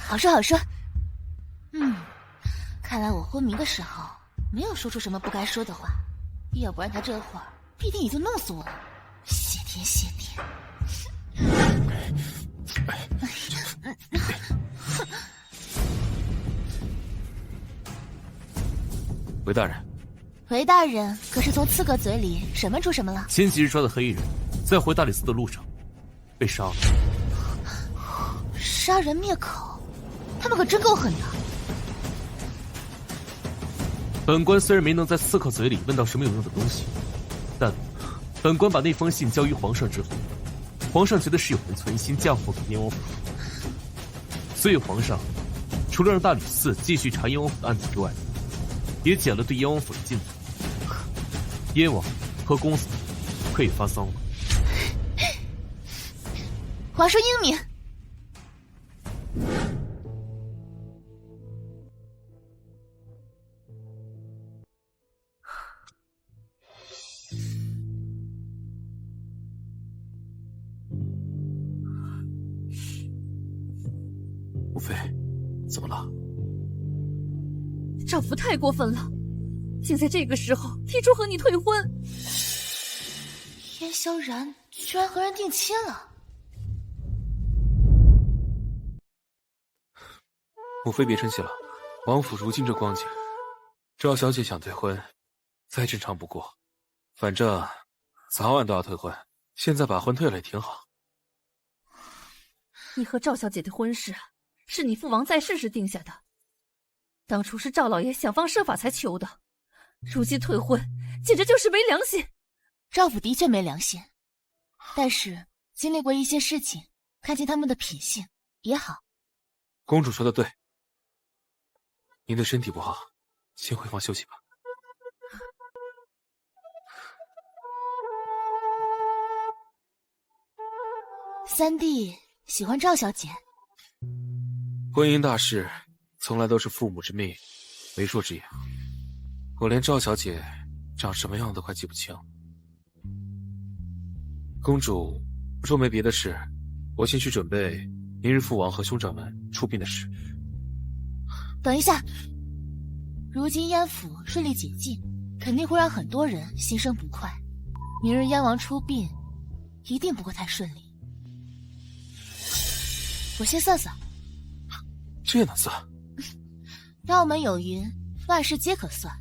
好说好说。看来我昏迷的时候没有说出什么不该说的话，要不然他这会儿必定已经弄死我了。谢天谢地。韦大人，韦大人可是从刺客嘴里审问出什么了？前几日抓的黑衣人，在回大理寺的路上被杀了。杀人灭口，他们可真够狠的。本官虽然没能在刺客嘴里问到什么有用的东西，但本官把那封信交于皇上之后，皇上觉得是有人存心嫁祸给燕王府，所以皇上除了让大理寺继续查燕王府的案子之外，也减了对燕王府的进度。燕王和公子可以发丧了。皇叔英明。无非，怎么了？丈夫太过分了，竟在这个时候提出和你退婚。燕萧然居然和人定亲了。母妃别生气了，王府如今这光景，赵小姐想退婚，再正常不过。反正早晚都要退婚，现在把婚退了也挺好。你和赵小姐的婚事是你父王在世时定下的，当初是赵老爷想方设法才求的，如今退婚简直就是没良心。赵府的确没良心，但是经历过一些事情，看见他们的品性也好。公主说的对，您的身体不好，先回房休息吧。三弟喜欢赵小姐。婚姻大事从来都是父母之命，媒妁之言。我连赵小姐长什么样都快记不清。公主若没别的事，我先去准备明日父王和兄长们出殡的事。等一下，如今燕府顺利解禁，肯定会让很多人心生不快。明日燕王出殡，一定不会太顺利。我先算算。这也能算？道门有云，万事皆可算。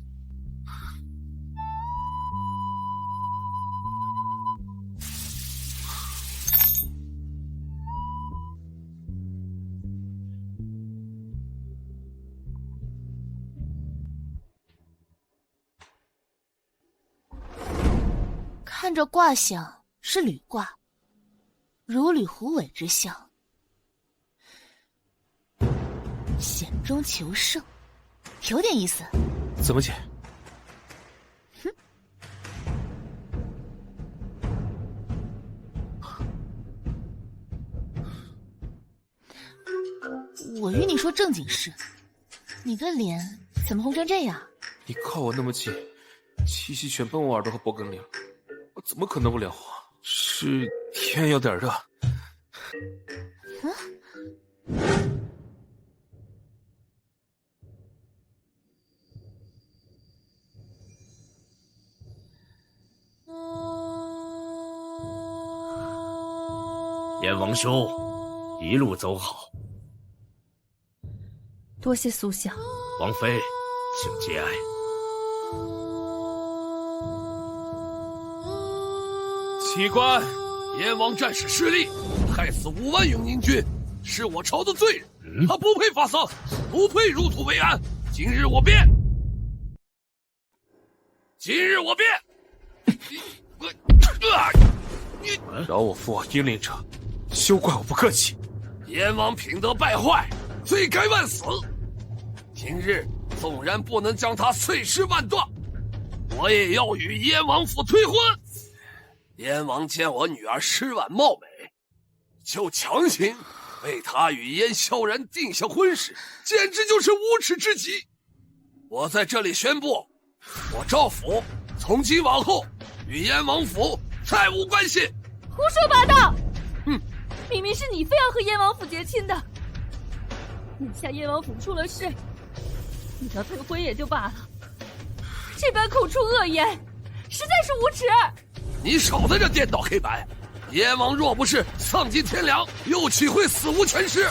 看这卦象是履卦，如履虎尾之象，险中求胜，有点意思。怎么解？我与你说正经事，你的脸怎么红成这样？你靠我那么近，气息全奔我耳朵和脖梗里了，我怎么可能不脸红？是天有点热。燕王兄，一路走好。多谢苏相。王妃，请节哀。奇观，燕王战士失利，害死5万永宁军，是我朝的罪人，他不配发丧，不配入土为安。今日我变，今日我变。饶我父王英灵者，休怪我不客气。燕王品德败坏，罪该万死。今日纵然不能将他碎尸万段，我也要与燕王府退婚。燕王见我女儿诗婉貌美，就强行为她与燕萧然定下婚事，简直就是无耻至极。我在这里宣布，我赵府从今往后与燕王府再无关系。胡说八道！哼，明明是你非要和燕王府结亲的，眼下燕王府出了事，你要退婚也就罢了，这般口出恶言，实在是无耻！你少在这颠倒黑白！燕王若不是丧尽天良，又岂会死无全尸？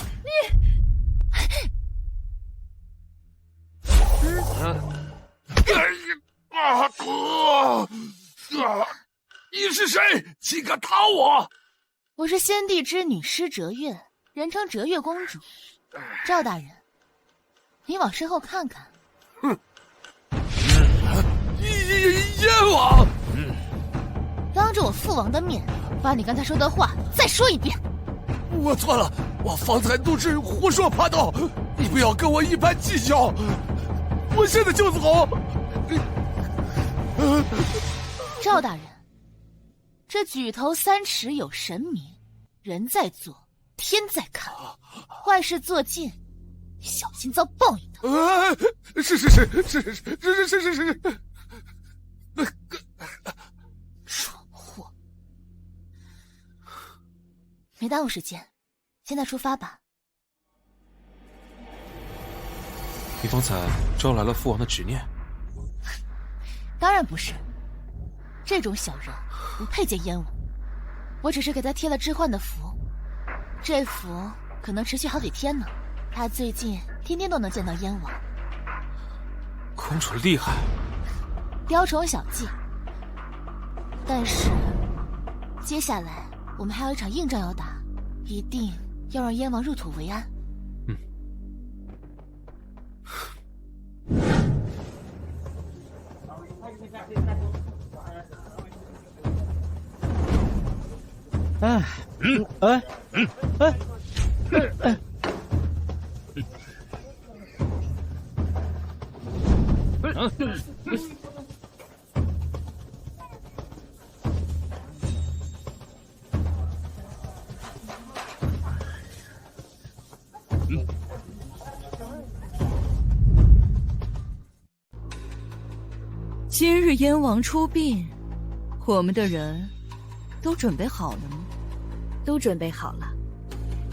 你是谁？岂敢打我？我是先帝之女施哲月，人称哲月公主。赵大人，你往身后看看。哼！燕王！当着我父王的面，把你刚才说的话再说一遍。我错了，我方才都是胡说八道，你不要跟我一般计较。我现在就走。赵大人，这举头3尺有神明，人在做，天在看，坏事做尽，小心遭报应的。是。蠢货！没耽误时间，现在出发吧。你方才招来了父王的执念？当然不是，这种小人不配见燕王。我只是给他贴了置换的符，这符可能持续好几天呢。他最近天天都能见到燕王。公主厉害，雕虫小技。但是接下来我们还有一场硬仗要打，一定要让燕王入土为安。今日燕王出殡，我们的人都准备好了吗？都准备好了。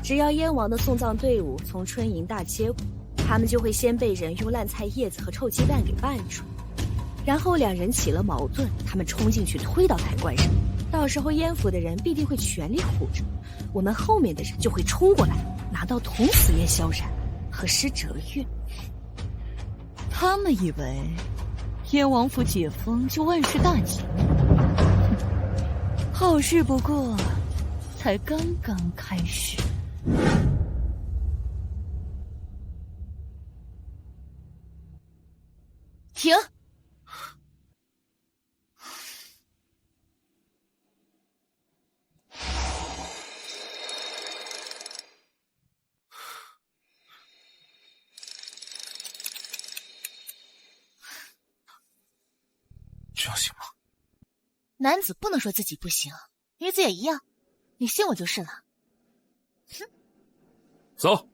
只要燕王的送葬队伍从春营大街过，他们就会先被人用烂菜叶子和臭鸡蛋给绊住，然后两人起了矛盾，他们冲进去推到抬棺上，到时候燕府的人必定会全力护着，我们后面的人就会冲过来，拿刀捅死燕萧然和施哲月。他们以为燕王府解封就万事大吉，好事不过才刚刚开始。停！这样行吗？男子不能说自己不行，女子也一样，你信我就是了。哼！走。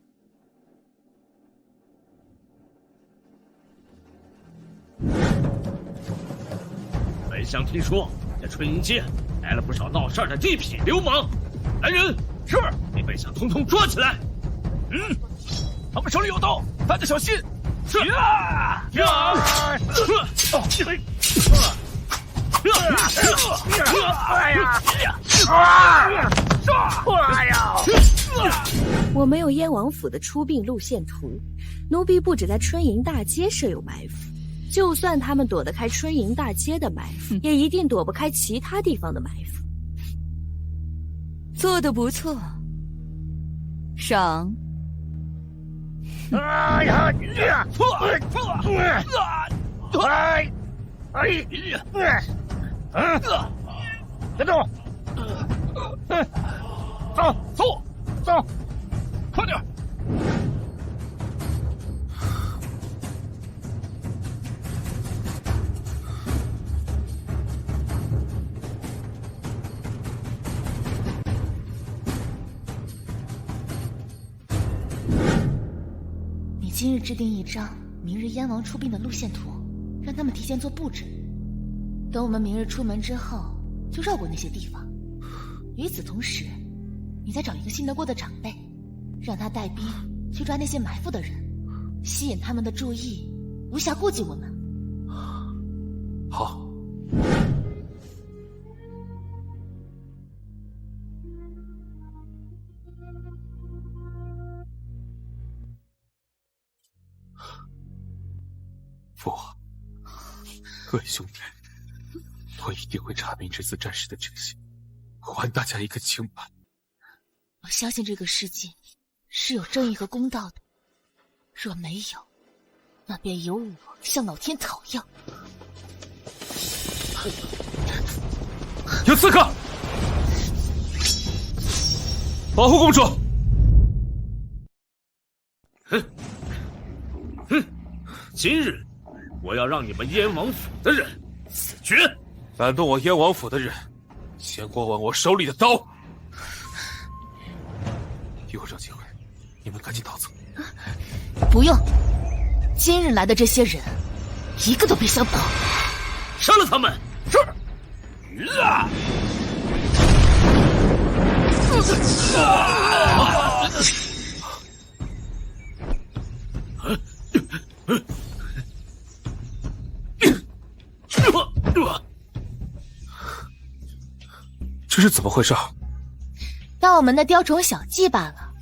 本乡听说，在春营街来了不少闹事的地痞流氓，来人，是给本乡统统抓起来。他们手里有刀，大家小心。是。我没有燕王府的出殡路线图，奴婢不止在春营大街设有埋伏，就算他们躲得开春营大街的埋伏，也一定躲不开其他地方的埋伏。做得不错，赏。哎呀！别动！走，快点！你今日制定一张明日燕王出殡的路线图，让他们提前做布置。等我们明日出门之后，就绕过那些地方。与此同时，你再找一个信得过的长辈，让他带兵去抓那些埋伏的人，吸引他们的注意，无暇顾及我们。好。父皇，各位兄弟，我一定会查明这次战事的真相，还大家一个清白。我相信这个世界是有正义和公道的，若没有，那便由我向老天讨要。有刺客，保护公主！今日我要让你们燕王府的人死绝！敢动我燕王府的人，先过问我手里的刀。一会儿找机会，你们赶紧逃走。不用，今日来的这些人，一个都别想跑。杀了他们！是。这是怎么回事？当我们的雕虫小技罢了。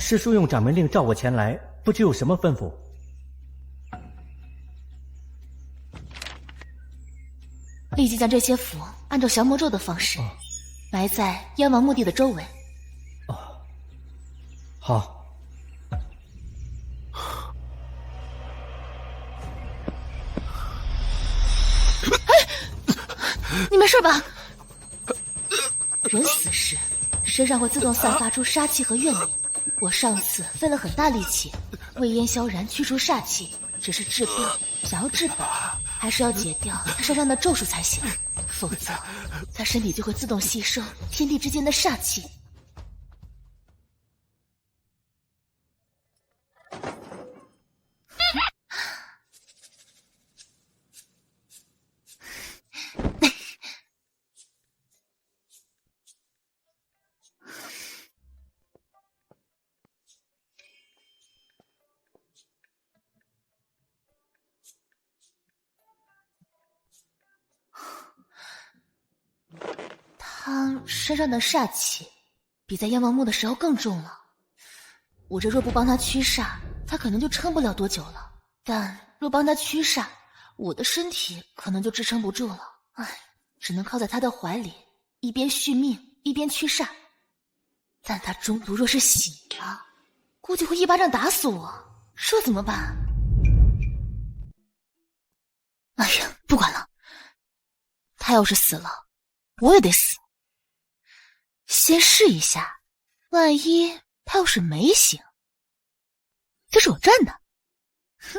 师叔用掌门令召我前来，不知有什么吩咐？立即将这些符按照降魔咒的方式，埋在燕王墓地的周围。好。你没事吧？人死时，身上会自动散发出杀气和怨念。我上次费了很大力气，为燕萧然驱除煞气，只是治病，想要治本，还是要解掉他身上的咒术才行，否则他身体就会自动吸收天地之间的煞气。他身上的煞气比在燕王墓的时候更重了，我这若不帮他驱煞，他可能就撑不了多久了。但若帮他驱煞，我的身体可能就支撑不住了。唉，只能靠在他的怀里，一边续命一边驱煞。但他中途若是醒了，估计会一巴掌打死我，这怎么办？哎呀，不管了，他要是死了，我也得死。先试一下，万一他要是没醒，就是我赚的。哼。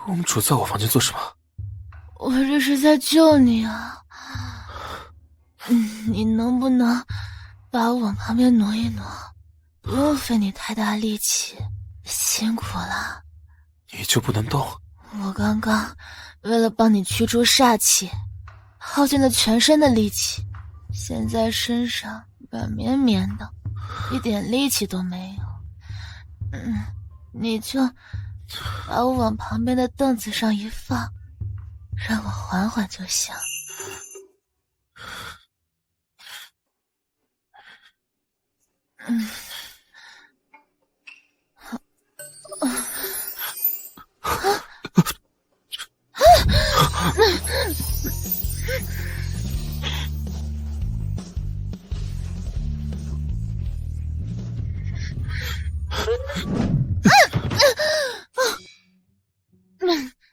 公主在我房间做什么？我这是在救你啊。你能不能把我往旁边挪一挪？不用费你太大力气，辛苦了。你就不能动？我刚刚为了帮你驱逐煞气，耗尽了全身的力气，现在身上软绵绵的，一点力气都没有。你就把我往旁边的凳子上一放，让我缓缓就行。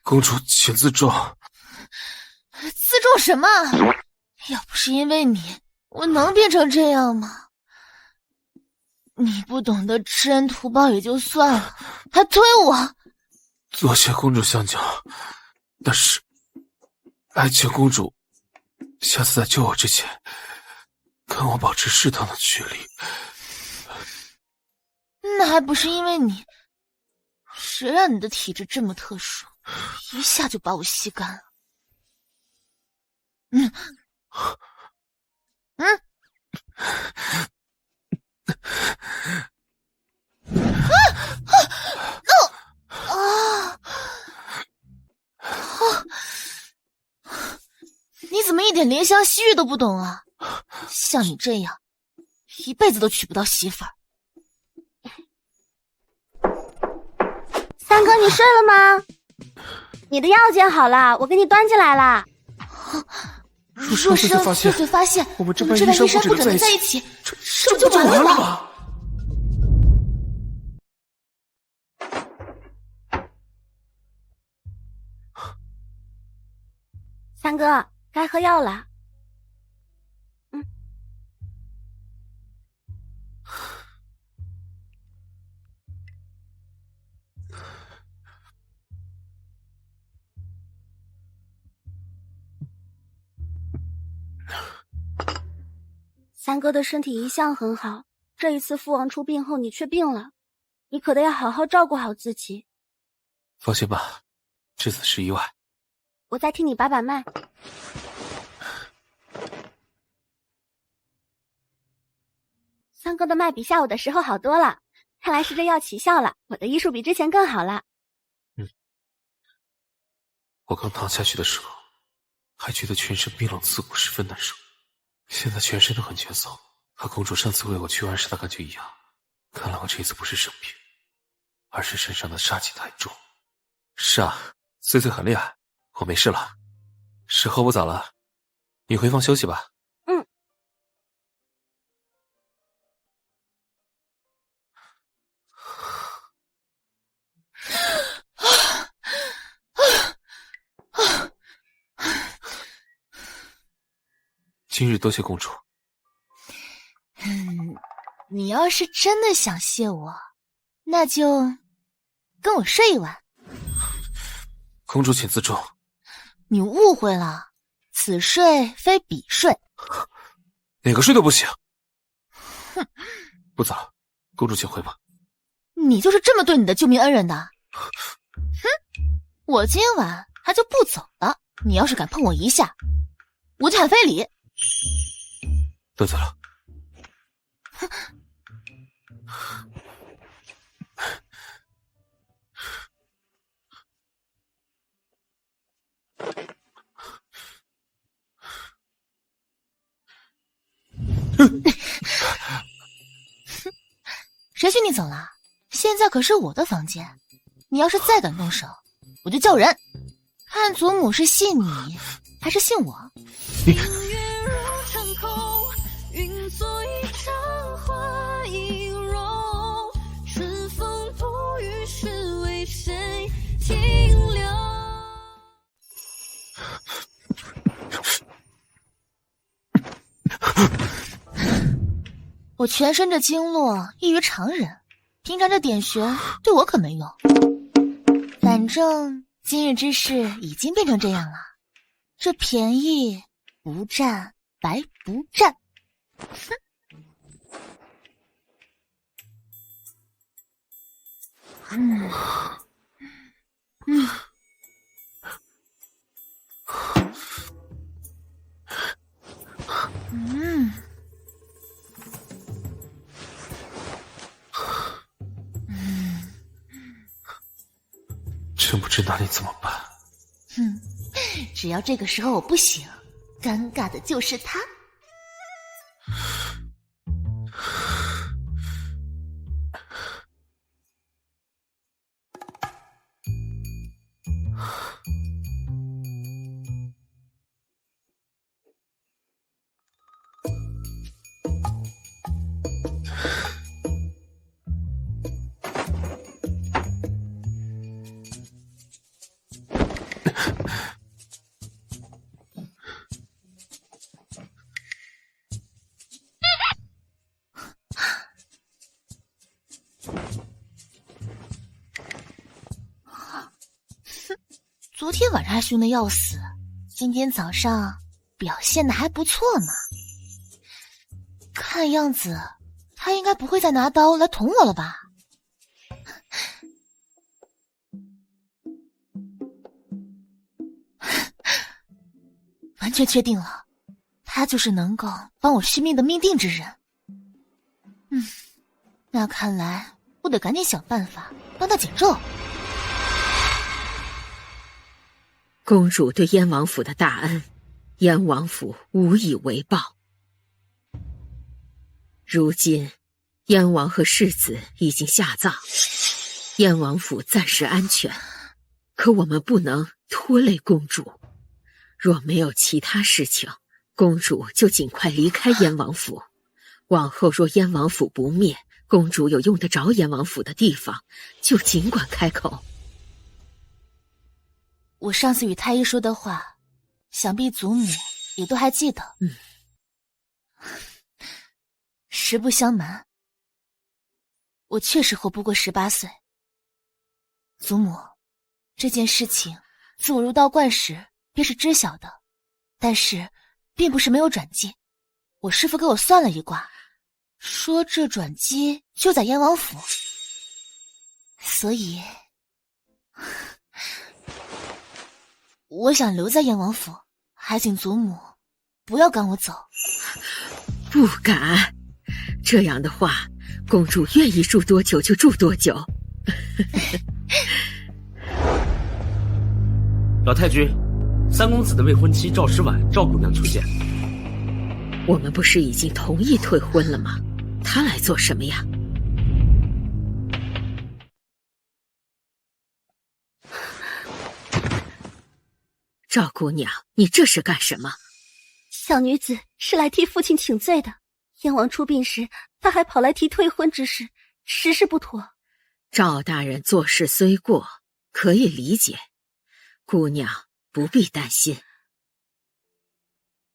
公主，请自重。自重什么？要不是因为你，我能变成这样吗？你不懂得知恩图报也就算了，还推我。多谢公主相救，但是还请公主下次在救我之前，跟我保持适当的距离。那还不是因为你？谁让你的体质这么特殊，一下就把我吸干了。你怎么一点怜香惜玉都不懂啊？像你这样，一辈子都娶不到媳妇儿。三哥，你睡了吗？你的药煎好了，我给你端进来了。若是让翠翠发现我们这般衣衫不整的在一起，这不就完了吗？三哥，该喝药了。三哥的身体一向很好，这一次父王出殡后你却病了，你可得要好好照顾好自己。放心吧，这次是意外。我再替你把把脉。三哥的脉比下午的时候好多了，看来是这药起效了，我的医术比之前更好了。我刚躺下去的时候，还觉得全身冰冷刺骨，十分难受。现在全身都很蜷缩，和公主上次为我驱完时的感觉一样。看来我这一次不是生病，而是身上的煞气太重。是啊，翠翠很厉害，我没事了。时候不早了，你回房休息吧。今日多谢公主。你要是真的想谢我，那就跟我睡一晚。公主请自重。你误会了，此睡非彼睡。哪个睡都不行。不早了，公主请回吧。你就是这么对你的救命恩人的？我今晚还就不走了。你要是敢碰我一下，我就喊非礼。得罪了。谁许你走了？现在可是我的房间，你要是再敢动手，我就叫人。看祖母是信你，还是信我？你。我全身这经络异于常人，平常这点穴对我可没用。反正今日之事已经变成这样了，这便宜不占白不占。哼！真不知拿你怎么办。只要这个时候我不醒，尴尬的就是他。昨天晚上还凶得要死，今天早上表现的还不错嘛。看样子他应该不会再拿刀来捅我了吧？完全确定了，他就是能够帮我续命的命定之人。那看来我得赶紧想办法帮他减咒。公主对燕王府的大恩，燕王府无以为报。如今，燕王和世子已经下葬，燕王府暂时安全，可我们不能拖累公主。若没有其他事情，公主就尽快离开燕王府。往后若燕王府不灭，公主有用得着燕王府的地方，就尽管开口。我上次与太医说的话，想必祖母也都还记得。实不相瞒，我确实活不过18岁。祖母，这件事情自我入道观时便是知晓的，但是并不是没有转机。我师父给我算了一卦，说这转机就在燕王府，所以我想留在燕王府，还请祖母不要赶我走。不敢，这样的话，公主愿意住多久就住多久。老太君，三公子的未婚妻赵诗婉、赵姑娘求见。我们不是已经同意退婚了吗？她来做什么呀？赵姑娘，你这是干什么？小女子是来替父亲请罪的。燕王出殡时，他还跑来提退婚之事，实是不妥。赵大人做事虽过，可以理解，姑娘不必担心。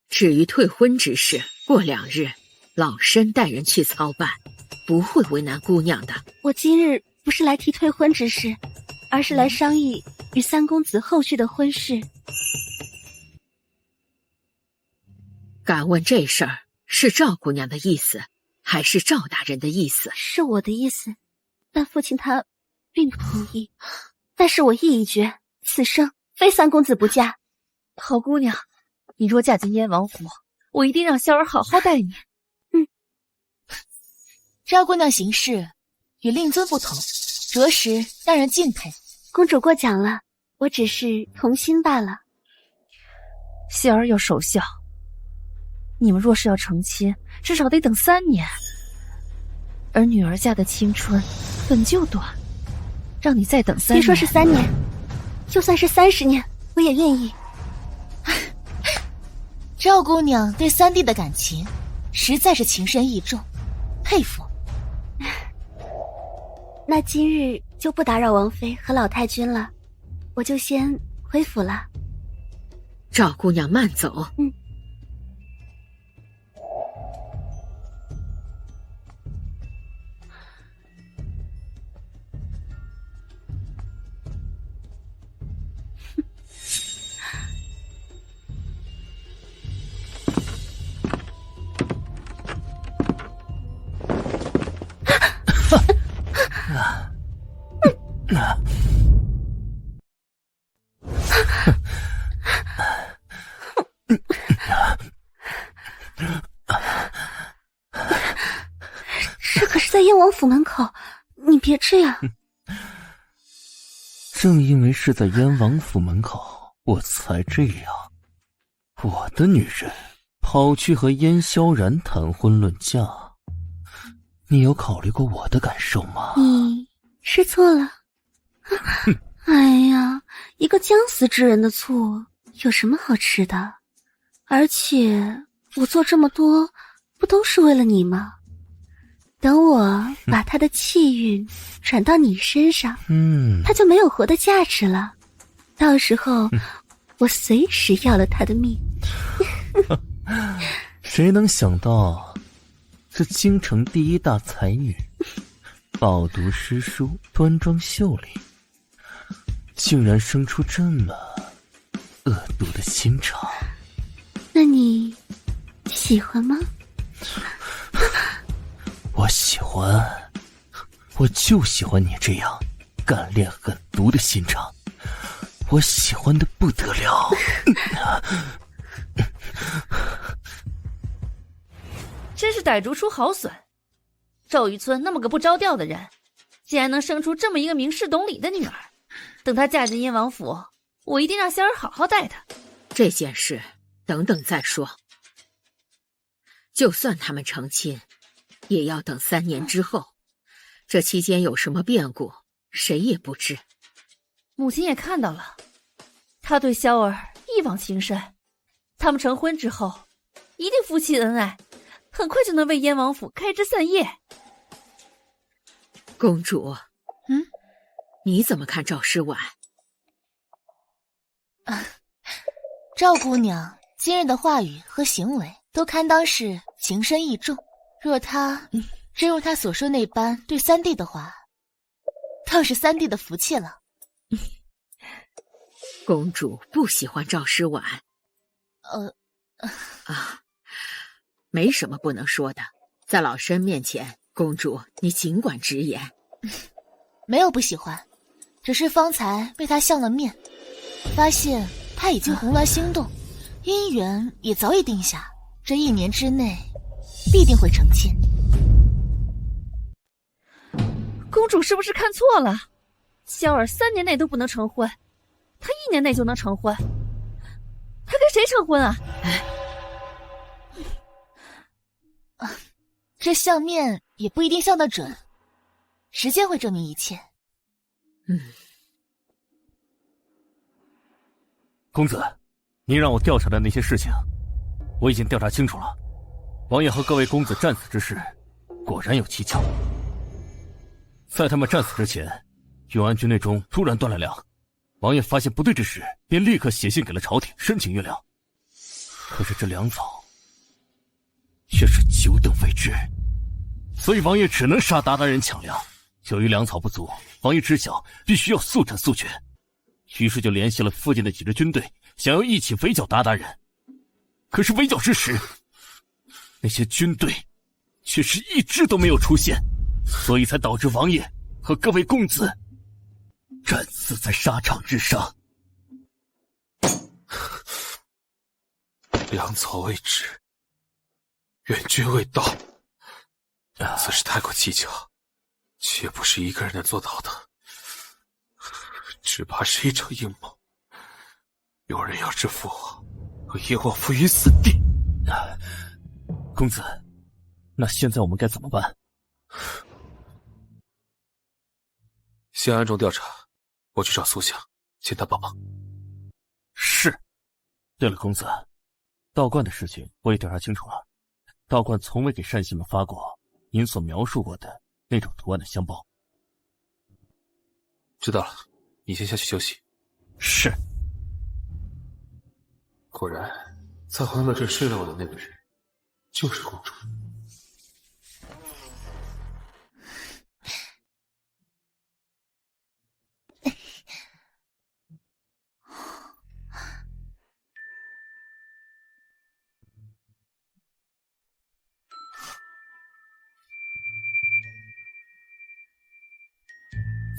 至于退婚之事，过2日，老身带人去操办，不会为难姑娘的。我今日不是来提退婚之事，而是来商议与三公子后续的婚事。敢问这事儿是赵姑娘的意思，还是赵大人的意思？是我的意思，但父亲他并不同意。但是我意已决，此生非三公子不嫁。好姑娘，你若嫁进燕王府，我一定让萧儿好好待你。赵姑娘行事与令尊不同，着实让人敬佩。公主过奖了，我只是童心罢了。萧儿要守孝，你们若是要成亲，至少得等3年。而女儿家的青春本就短，让你再等3年。别说是3年，就算是30年，我也愿意。赵姑娘对三弟的感情实在是情深意重，佩服。那今日就不打扰王妃和老太君了，我就先回府了。赵姑娘慢走。这可是在燕王府门口，你别这样。正因为是在燕王府门口，我才这样。我的女人跑去和燕萧然谈婚论嫁，你有考虑过我的感受吗？你吃错了。哎呀，一个将死之人的醋有什么好吃的？而且我做这么多不都是为了你吗？等我把他的气运转到你身上，他就没有活的价值了。到时候我随时要了他的命。谁能想到这京城第一大才女，饱读诗书，端庄秀丽，竟然生出这么恶毒的心肠。那你喜欢吗？我喜欢，我就喜欢你这样干练狠毒的心肠，我喜欢的不得了。真是歹竹出好笋，赵渔村那么个不着调的人，竟然能生出这么一个明事懂礼的女儿。等她嫁进燕王府，我一定让香儿好好待她。这件事等等再说，就算他们成亲，也要等3年之后。这期间有什么变故，谁也不知。母亲也看到了，她对萧儿一往情深，他们成婚之后，一定夫妻恩爱，很快就能为燕王府开枝散叶。公主，你怎么看赵诗婉？赵姑娘今日的话语和行为都堪当是情深意重，若她真如她所说那般对三弟的话，倒是三弟的福气了。公主不喜欢赵诗婉。没什么不能说的，在老身面前，公主你尽管直言。没有不喜欢，只是方才被他相了面，发现他已经红鸾心动，姻缘也早已定下，这1年之内必定会成亲。公主是不是看错了？萧儿3年内都不能成婚，她1年内就能成婚，她跟谁成婚啊？这相面也不一定相得准，时间会证明一切。公子，您让我调查的那些事情，我已经调查清楚了。王爷和各位公子战死之事，果然有蹊跷。在他们战死之前，永安军内中突然断了粮，王爷发现不对之时，便立刻写信给了朝廷申请运粮。可是这粮草却是久等未至，所以王爷只能杀鞑靼人抢粮。由于粮草不足，王爷知晓必须要速战速决，于是就联系了附近的几支军队，想要一起围剿鞑靼人。可是围剿之时，那些军队却是一支都没有出现，所以才导致王爷和各位公子战死在沙场之上。粮草未至，援军未到，此事太过蹊跷，绝不是一个人能做到的，只怕是一场阴谋。有人要制服我，和燕王府于死地。公子，那现在我们该怎么办？先暗中调查，我去找苏夏，请他帮忙。是。对了，公子，道观的事情我也调查清楚了，道观从未给善信们发过您所描述过的那种图案的香包。知道了，你先下去休息。是。果然，在欢乐镇睡了我的那个人，就是公主。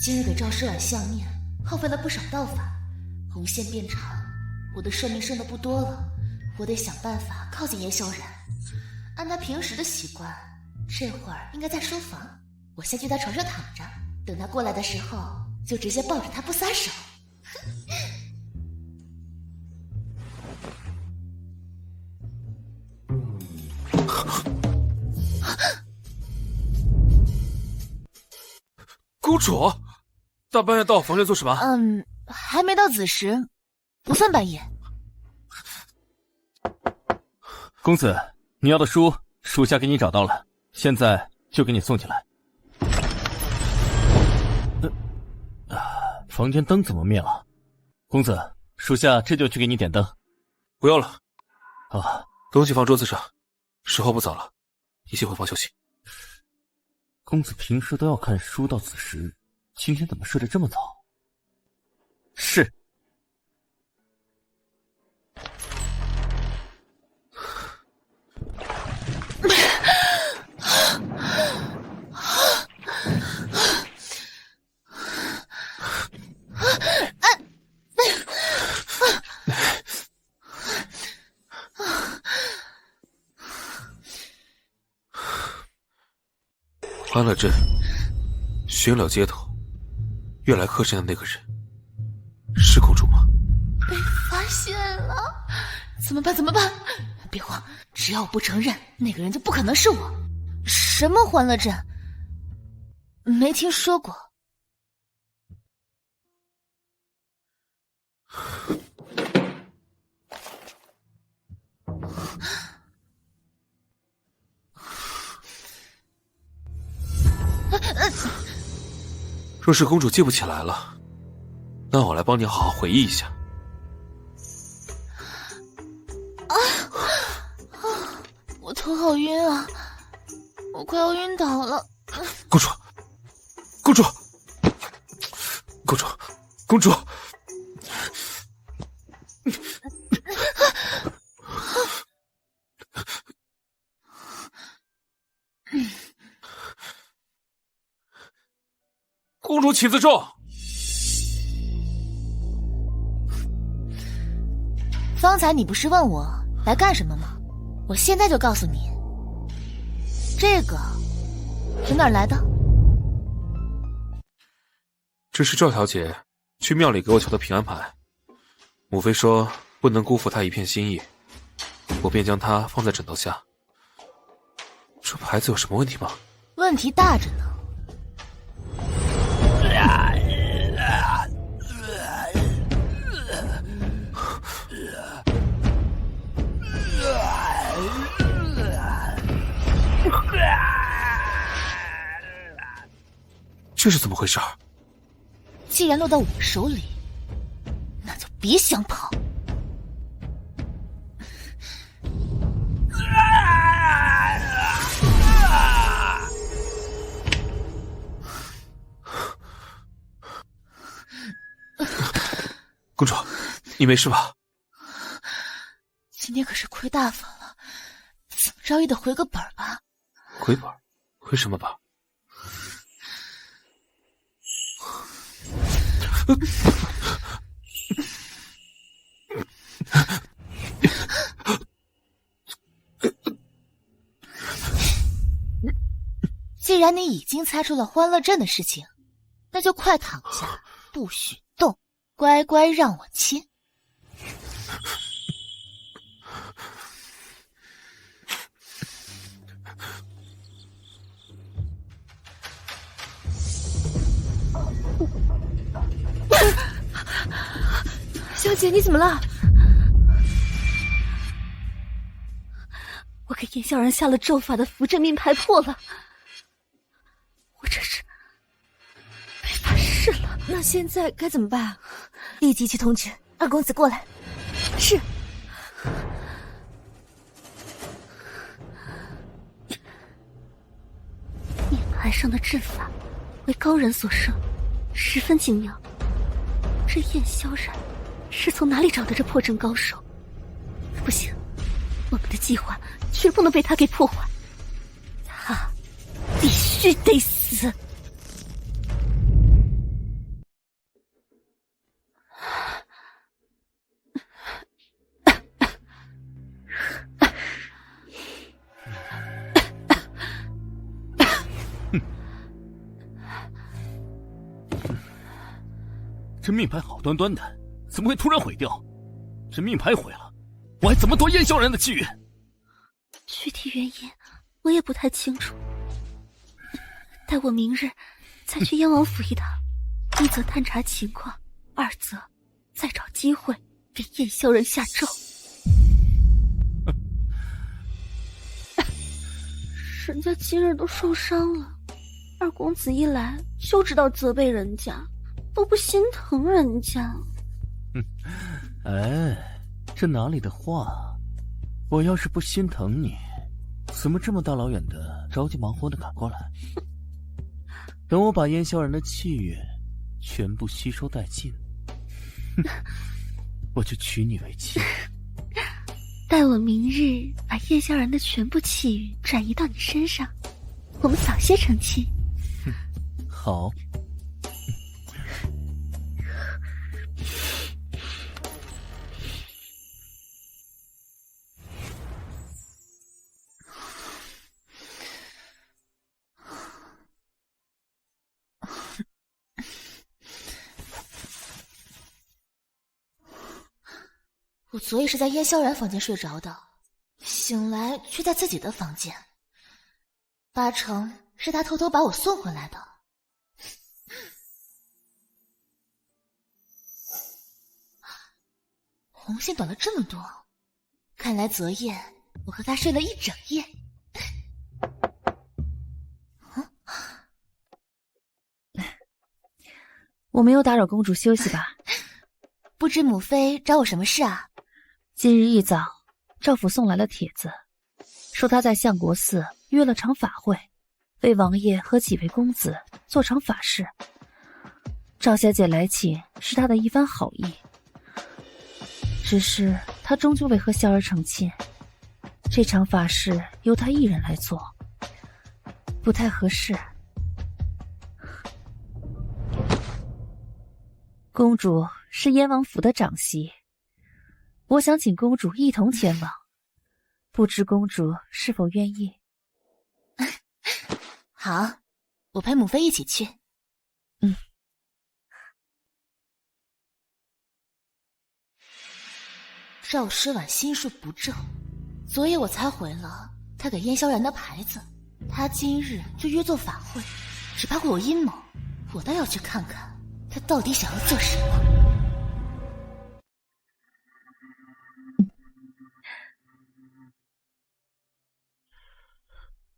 今日给赵诗婉相面，耗费了不少道法，红线变长，我的寿命剩的不多了，我得想办法靠近叶萧然。按他平时的习惯，这会儿应该在书房。我先去他床上躺着，等他过来的时候，就直接抱着他不撒手。公主，大半夜到我房间做什么？还没到子时，不算半夜。公子，你要的书，属下给你找到了，现在就给你送进来。房间灯怎么灭了？公子，属下这就去给你点灯。不要了。啊，东西放桌子上，时候不早了，一起回房休息。公子平时都要看书到此时，今天怎么睡得这么早？是。欢乐镇，巡逻街头，月来客栈的那个人，是公主吗？被发现了，怎么办？怎么办？别慌，只要我不承认，那个人就不可能是我。什么欢乐镇？没听说过。若是公主记不起来了，那我来帮你好好回忆一下。我头好晕啊，我快要晕倒了。公主，公主，公主，公主！公主起自重。方才你不是问我来干什么吗？我现在就告诉你，这个从哪儿来的？这是赵小姐去庙里给我求的平安牌，母妃说不能辜负她一片心意，我便将它放在枕头下。这牌子有什么问题吗？问题大着呢。这是怎么回事？既然落到我手里，那就别想跑。公主，你没事吧？今天可是亏大发了，怎么着也得回个本吧？回本？回什么本？既然你已经猜出了欢乐镇的事情，那就快躺下，不许动，乖乖让我亲。小姐，你怎么了？我给叶萧然下了咒法的符，这命牌破了，我这是被发誓了。那现在该怎么办？立即去通知二公子过来。是。命牌上的阵法为高人所生，十分精妙。这叶萧然是从哪里找的这破阵高手？不行，我们的计划绝不能被他给破坏，他必须得死。这命牌好端端的，怎么会突然毁掉？这命牌毁了，我还怎么夺燕萧然的契约？具体原因我也不太清楚。待我明日再去燕王府一趟，一则探查情况，二则再找机会给燕萧然下咒。人家今日都受伤了，二公子一来就知道责备人家，都不心疼人家。哎，这哪里的话？我要是不心疼你，怎么这么大老远的着急忙慌的赶过来？等我把燕萧然的契约全部吸收殆尽，我就娶你为妻。待我明日把燕萧然的全部气运转移到你身上，我们早些成亲。好。我昨夜是在燕萧然房间睡着的，醒来却在自己的房间，八成是他偷偷把我送回来的。红线短了这么多，看来昨夜我和他睡了一整夜。我没有打扰公主休息吧？不知母妃找我什么事啊？今日一早，赵府送来了帖子，说他在相国寺约了场法会，为王爷和几位公子做场法事。赵小姐来请是她的一番好意，只是她终究未和萧儿成亲，这场法事由她一人来做，不太合适。公主是燕王府的长媳，我想请公主一同前往，不知公主是否愿意？好，我陪母妃一起去。赵诗婉心术不正，昨夜我才毁了他给燕萧然的牌子，他今日就约做法会，只怕会有阴谋，我倒要去看看他到底想要做什么。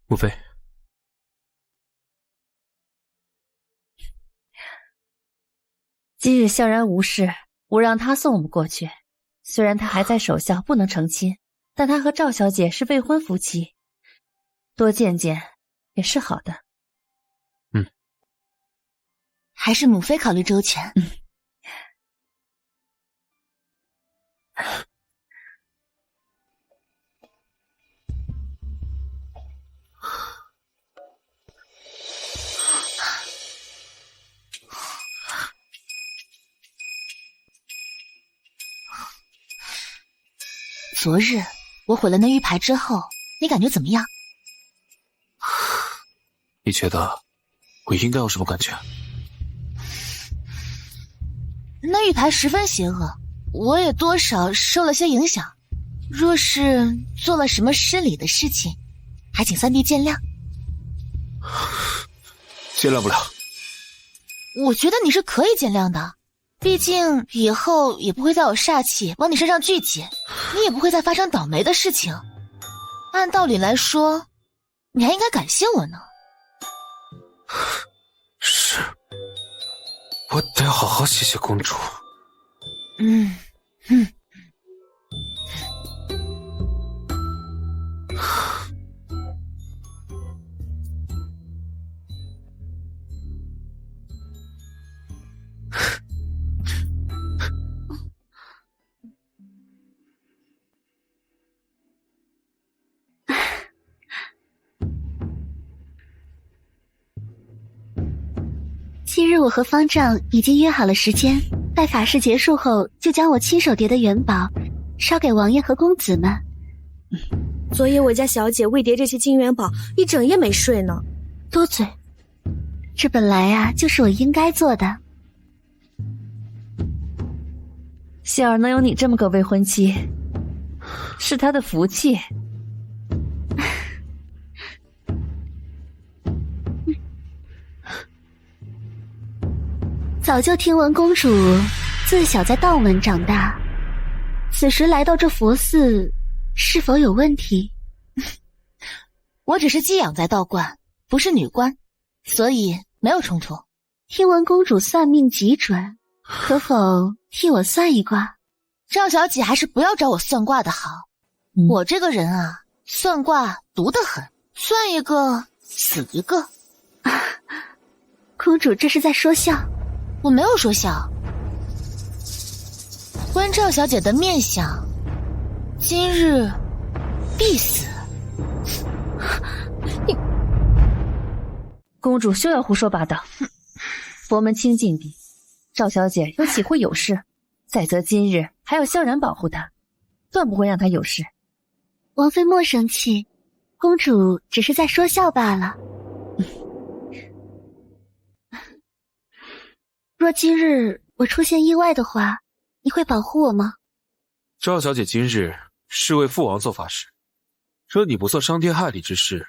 母妃，今日萧然无事，我让他送我们过去。虽然他还在守孝，不能成亲，但他和赵小姐是未婚夫妻，多见见也是好的。还是母妃考虑周全。昨日我毁了那玉牌之后，你感觉怎么样？你觉得我应该有什么感觉？那玉牌十分邪恶，我也多少受了些影响。若是做了什么失礼的事情，还请三弟见谅。见谅不了。我觉得你是可以见谅的，毕竟以后也不会再有煞气往你身上聚集，你也不会再发生倒霉的事情。按道理来说，你还应该感谢我呢。是，我得好好谢谢公主。今日我和方丈已经约好了时间，待法事结束后，就将我亲手叠的元宝烧给王爷和公子们。昨夜我家小姐为叠这些金元宝，一整夜没睡呢。多嘴，这本来啊就是我应该做的。希儿能有你这么个未婚妻，是他的福气。早就听闻公主自小在道门长大，此时来到这佛寺，是否有问题？我只是寄养在道观，不是女官，所以没有冲突。听闻公主算命极准，可否替我算一卦？赵小姐还是不要找我算卦的好。我这个人啊，算卦毒得很，算一个死一个。公主这是在说笑。我没有说笑。观赵小姐的面相，今日必死。你公主休要胡说八道。佛门清净地，赵小姐又岂会有事？再则今日还有萧然保护她，断不会让她有事。王妃莫生气，公主只是在说笑罢了。若今日我出现意外的话，你会保护我吗？赵小姐今日是为父王做法事，若你不做伤天害理之事，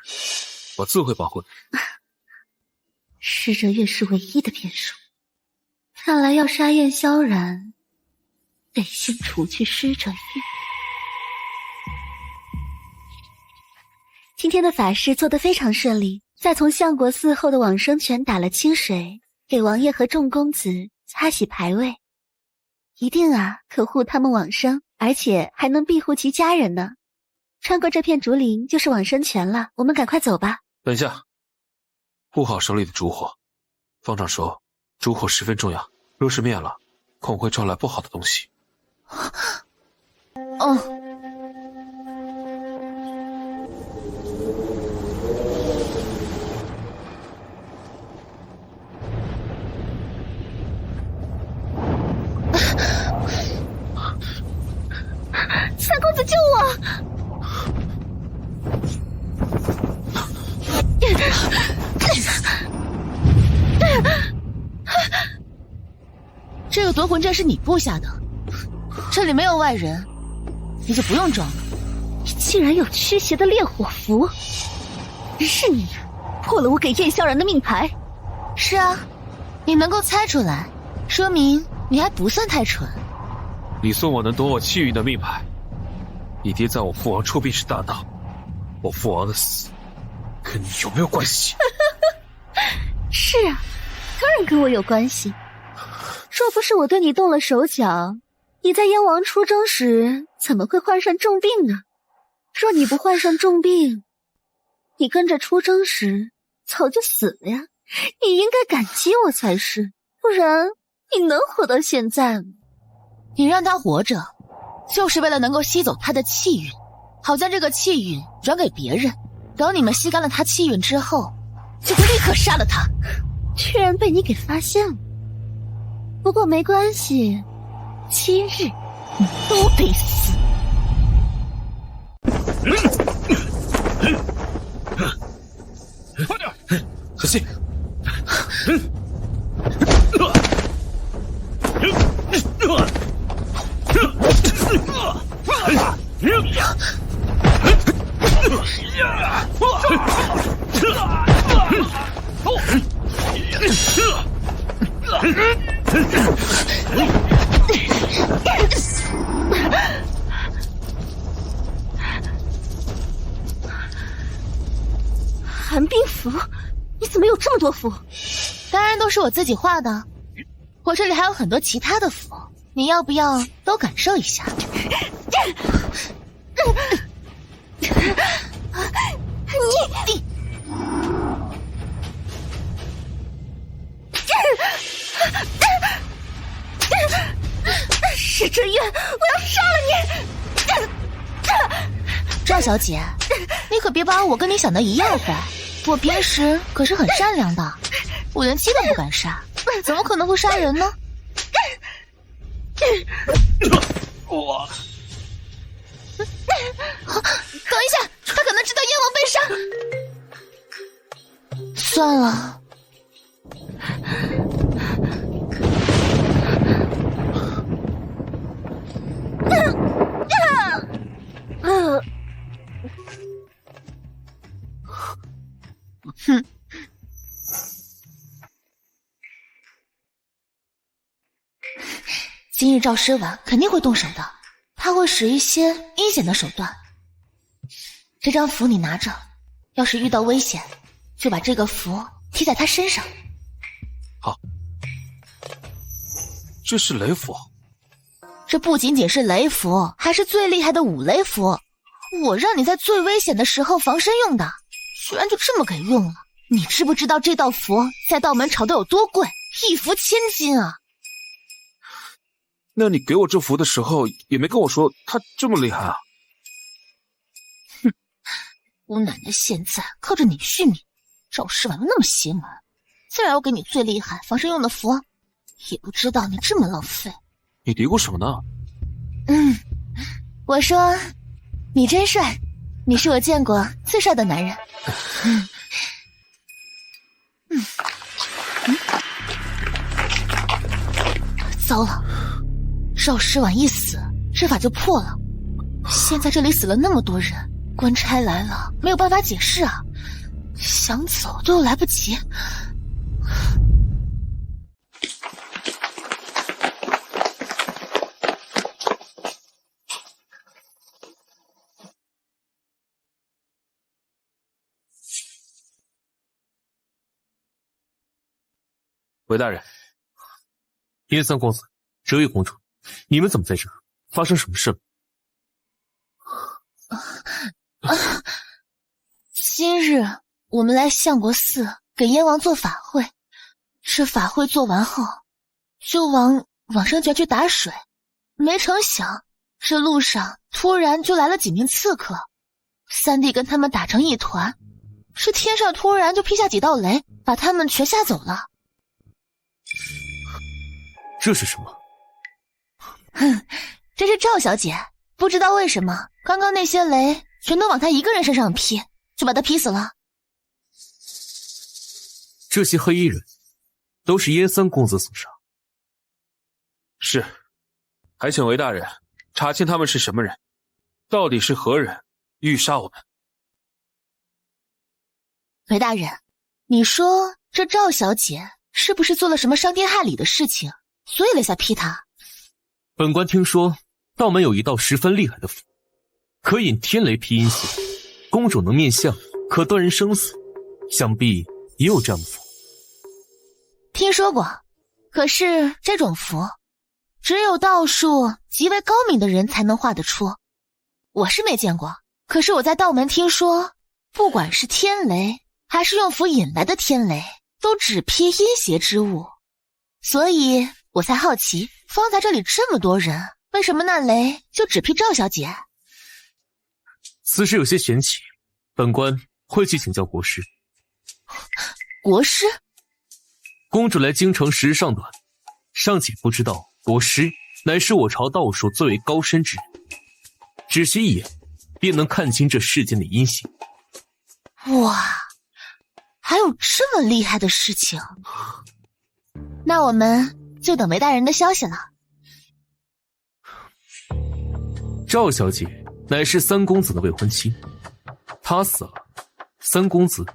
我自会保护你。逝者月是唯一的变数，看来要杀燕萧然，得先除去逝者月。今天的法事做得非常顺利，再从相国寺后的往生泉打了清水，给王爷和众公子擦洗牌位，一定啊可护他们往生，而且还能庇护其家人呢。穿过这片竹林就是往生泉了，我们赶快走吧。等一下，护好手里的烛火。方丈说烛火十分重要，若是灭了，恐会招来不好的东西。三公子救我！这个夺魂阵是你布下的，这里没有外人，你就不用装了。你竟然有驱邪的烈火符，是你破了我给燕萧然的命牌。是啊，你能够猜出来，说明你还不算太蠢。你送我能夺我气运的命牌，你爹在我父王出殡时大闹，我父王的死跟你有没有关系？是啊，当然跟我有关系。若不是我对你动了手脚，你在燕王出征时怎么会患上重病呢？若你不患上重病，你跟着出征时早就死了呀。你应该感激我才是，不然你能活到现在吗？你让他活着，就是为了能够吸走他的气运，好将这个气运转给别人。等你们吸干了他气运之后，就会立刻杀了他。居然被你给发现了。不过没关系，今日你都得死。快点，小心！寒冰符，你怎么有这么多符？当然都是我自己画的，我这里还有很多其他的符，你要不要都感受一下？你是这月，我要杀了你！赵小姐，你可别把我跟你想的一样坏，我平时可是很善良的，我连鸡都不敢杀，怎么可能会杀人呢？我等一下，他可能知道燕王被杀。算了，哼。今日赵诗婉肯定会动手的，他会使一些阴险的手段。这张符你拿着，要是遇到危险，就把这个符贴在他身上。好，这是雷符。这不仅仅是雷符，还是最厉害的五雷符。我让你在最危险的时候防身用的，居然就这么给用了。你知不知道这道符在道门炒的有多贵？一符1000金啊！那你给我这符的时候，也没跟我说他这么厉害啊？哼，我奶奶现在靠着你续命，赵诗婉又那么邪门，自然要给你最厉害防身用的符，也不知道你这么浪费。你嘀咕什么呢？我说你真帅，你是我见过最帅的男人。糟了，赵诗婉一死，这法就破了。现在这里死了那么多人，官差来了没有办法解释啊，想走都来不及。韦大人，燕三公子、折月公主，你们怎么在这儿？发生什么事了？今日我们来相国寺给燕王做法会，这法会做完后，就往生泉去打水。没成想，这路上突然就来了几名刺客，三弟跟他们打成一团，是天上突然就劈下几道雷，把他们全吓走了。这是什么？哼，这是赵小姐，不知道为什么，刚刚那些雷全都往她一个人身上劈，就把她劈死了。这些黑衣人都是燕三公子所杀。是，还请韦大人查清他们是什么人，到底是何人欲杀我们？韦大人，你说这赵小姐是不是做了什么伤天害理的事情，所以雷才劈她？本官听说道门有一道十分厉害的符，可引天雷劈阴邪，公主能面相，可断人生死，想必也有这样的符。听说过，可是这种符只有道术极为高明的人才能画得出，我是没见过。可是我在道门听说，不管是天雷还是用符引来的天雷，都只劈阴邪之物，所以我才好奇，方才这里这么多人，为什么那雷就只劈赵小姐？此事有些玄奇，本官会去请教国师。国师？公主来京城时日尚短，尚且不知道国师乃是我朝道术最为高深之人，只需一眼便能看清这世间的阴邪。哇，还有这么厉害的事情，那我们就等韦大人的消息了。赵小姐乃是三公子的未婚妻，她死了，三公子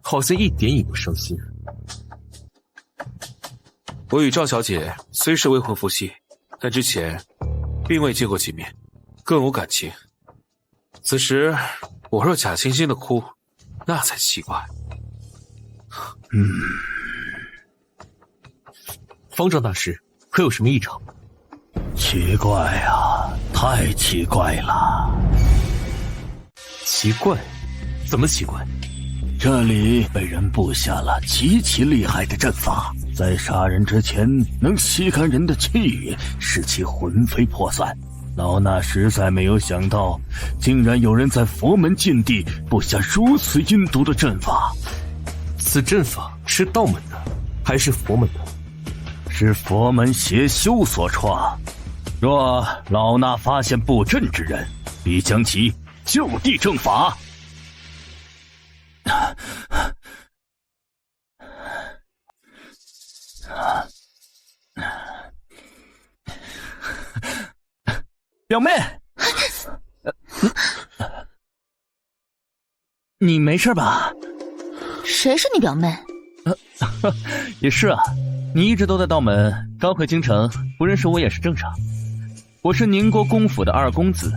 好像一点也不伤心。我与赵小姐虽是未婚夫妻，但之前并未见过几面，更无感情。此时我若假惺惺的哭，那才奇怪。方丈大师，可有什么异常？奇怪啊，太奇怪了。奇怪？怎么奇怪？这里被人布下了极其厉害的阵法，在杀人之前能吸干人的气，使其魂飞魄散。老衲实在没有想到，竟然有人在佛门禁地布下如此阴毒的阵法。此阵法是道门的，还是佛门的？是佛门邪修所创。若老衲发现布阵之人，必将其就地正法。表妹，你没事吧？谁是你表妹？也是啊，你一直都在道门，刚回京城，不认识我也是正常。我是宁国公府的二公子，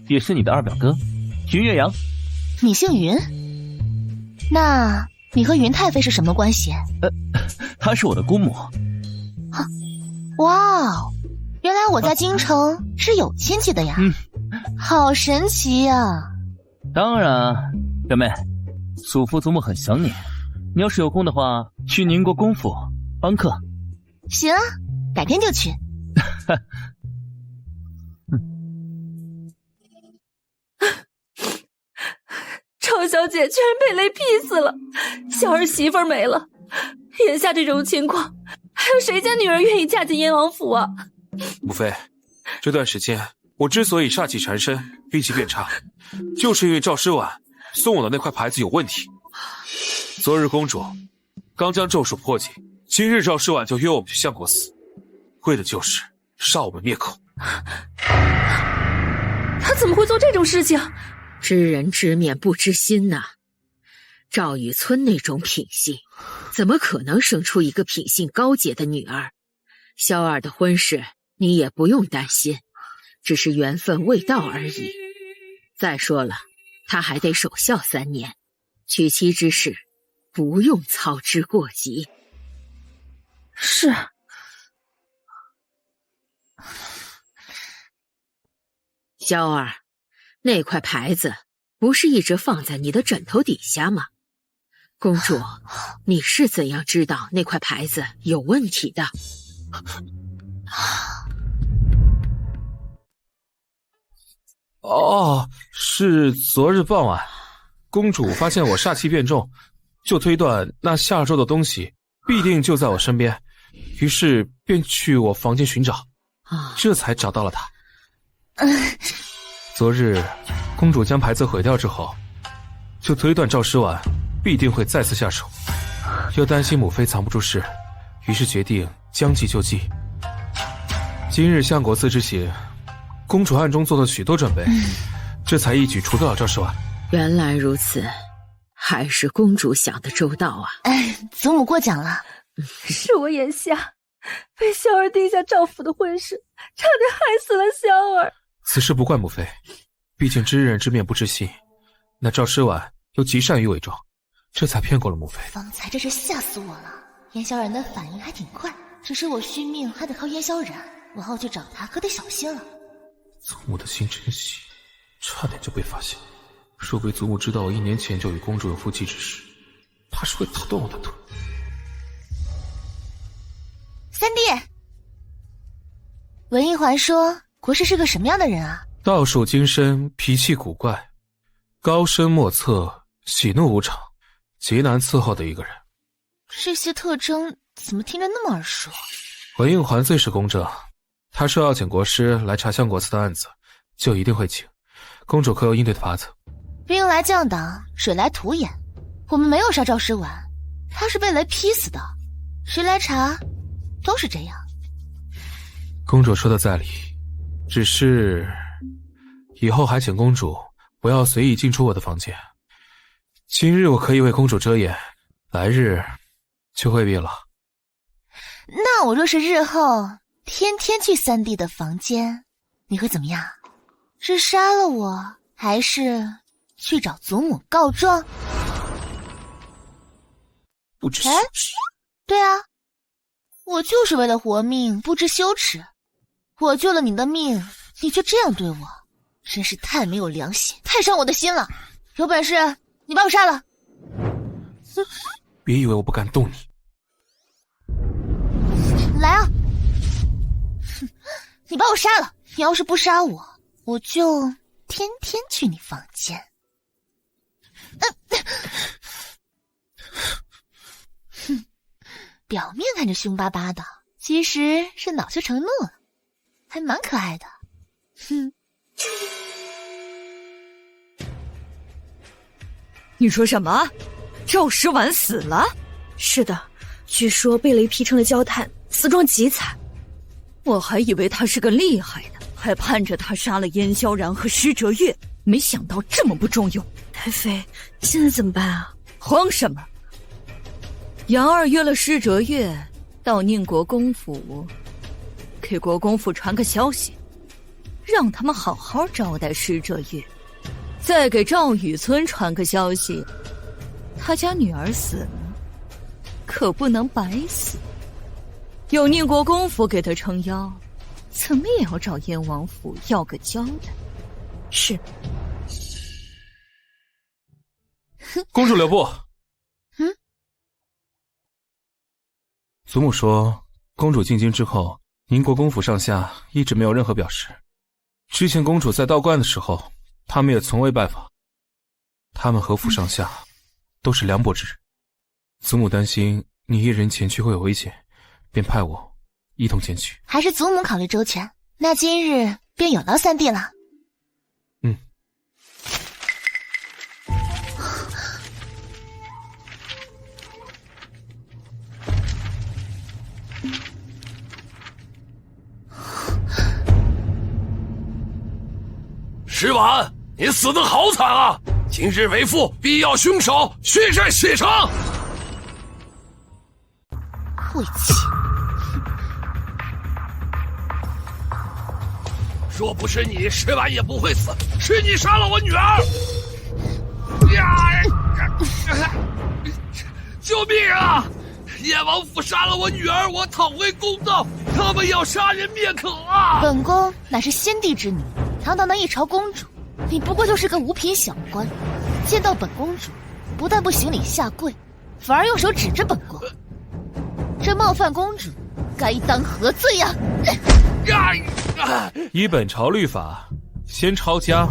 也是你的二表哥，云岳阳。你姓云？那你和云太妃是什么关系？她是我的姑母。哇哦，原来我在京城是有亲戚的呀，好神奇呀！当然啊，表妹，祖父祖母很想你，你要是有空的话，去宁国公府帮客。行啊，改天就去。赵小姐居然被雷劈死了，小儿媳妇没了。眼下这种情况，还有谁家女儿愿意嫁进燕王府啊？母妃，这段时间我之所以煞气缠身，运气变差，就是因为赵诗婉送我的那块牌子有问题。昨日公主刚将咒术破解，今日赵诗婉就约我们去相国寺，为的就是杀我们灭口。她怎么会做这种事情？知人知面不知心呐，赵雨村那种品性，怎么可能生出一个品性高洁的女儿？萧儿的婚事你也不用担心，只是缘分未到而已。再说了，她还得守孝3年，娶妻之事不用操之过急。是。萧儿，那块牌子不是一直放在你的枕头底下吗？公主，你是怎样知道那块牌子有问题的？哦，是昨日傍晚，公主发现我煞气变重，就推断那下咒的东西必定就在我身边，于是便去我房间寻找，这才找到了它。昨日公主将牌子毁掉之后，就推断赵诗婉必定会再次下手，又担心母妃藏不住事，于是决定将计就计。今日相国寺之行，公主暗中做了许多准备，这才一举除掉了赵诗婉。原来如此，还是公主想的周到啊！祖母过奖了。是我眼下被萧儿定下赵府的婚事，差点害死了萧儿。此事不怪母妃，毕竟知人知面不知心，那赵诗婉又极善于伪装，这才骗过了母妃。方才真是吓死我了，燕萧然的反应还挺快，只是我续命还得靠燕萧然，往后去找他可得小心了。祖母的心真细，差点就被发现。若被祖母知道我1年前就与公主有夫妻之事，怕是会打断我的腿。三弟，文一环说国师是个什么样的人啊？道术精深，脾气古怪，高深莫测，喜怒无常，极难伺候的一个人。这些特征怎么听着那么耳熟？文应环最是公正，他说要请国师来查相国寺的案子，就一定会请。公主可有应对的法子？兵来将挡，水来土掩。我们没有杀赵诗婉，他是被雷劈死的。谁来查，都是这样。公主说的在理，只是以后还请公主不要随意进出我的房间。今日我可以为公主遮掩，来日就未必了。那我若是日后天天去三弟的房间，你会怎么样？是杀了我，还是去找祖母告状？不知羞耻。对啊，我就是为了活命不知羞耻。我救了你的命，你却这样对我，真是太没有良心，太伤我的心了。有本事你把我杀了。别以为我不敢动你。来啊！你把我杀了，你要是不杀我，我就天天去你房间。表面看着凶巴巴的，其实是恼羞成怒了，还蛮可爱的。你说什么？赵诗婉死了？是的，据说被雷劈成了焦炭，死状极惨。我还以为他是个厉害的，还盼着他杀了燕萧然和施哲月，没想到这么不中用。太妃，现在怎么办啊？慌什么？杨二约了施哲月到宁国公府，给国公府传个消息，让他们好好招待施哲月，再给赵雨村传个消息，他家女儿死了，可不能白死。有宁国公府给他撑腰，怎么也要找燕王府要个交代。是。公主留步。祖母说，公主进京之后，宁国公府上下一直没有任何表示。之前公主在道观的时候，他们也从未拜访。他们和府上下都是凉薄之人。祖母担心你一人前去会有危险，便派我一同前去。还是祖母考虑周全，那今日便有劳三弟了。石婉，你死得好惨啊！今日为父必要凶手血债血偿。晦气！若不是你，石婉也不会死。是你杀了我女儿！救命啊！燕王府杀了我女儿，我讨回公道。他们要杀人灭口啊！本宫乃是先帝之女，堂堂的一朝公主，你不过就是个五品小官。见到本公主，不但不行礼下跪，反而用手指着本宫，这冒犯公主，该当何罪呀？以本朝律法，先抄家，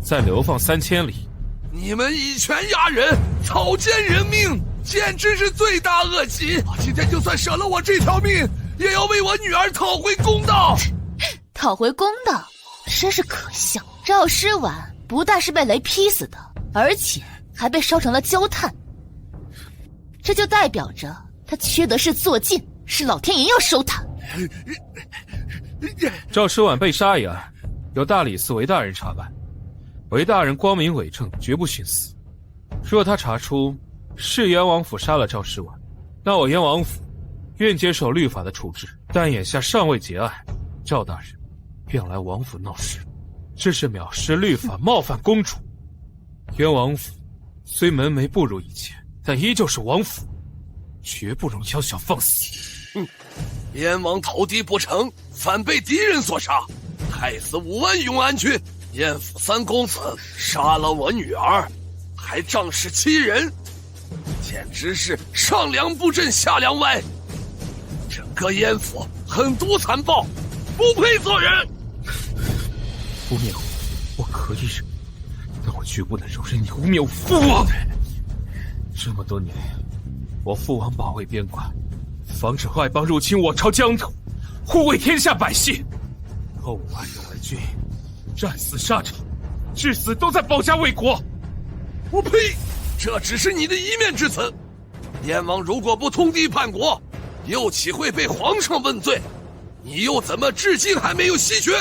再流放3000里。你们以权压人，草菅人命，简直是罪大恶极！今天就算舍了我这条命，也要为我女儿讨回公道。讨回公道，真是可笑！赵诗婉不但是被雷劈死的，而且还被烧成了焦炭，这就代表着他缺德是作贱，是老天爷要收他。赵诗婉被杀一案，由大理寺韦大人查办，韦大人光明伪正，绝不徇私。若他查出是燕王府杀了赵诗婉，那我燕王府愿接受律法的处置。但眼下尚未结案，赵大人便来王府闹事，这是藐视律法，冒犯公主。燕王府虽门楣不如以前，但依旧是王府，绝不容宵小放肆。燕王投敌不成，反被敌人所杀，害死5万永安军。燕府3公子杀了我女儿，还仗势欺人，简直是上梁不正下梁歪。整个燕府狠毒残暴，不配做人。污蔑我可以忍，但我绝不能容忍你污蔑我父王。这么多年，我父王保卫边关，防止外邦入侵我朝疆土，护卫天下百姓。后5万永安军战死沙场，至死都在保家卫国。我呸！这只是你的一面之词。燕王如果不通敌叛国，又岂会被皇上问罪？你又怎么至今还没有西决？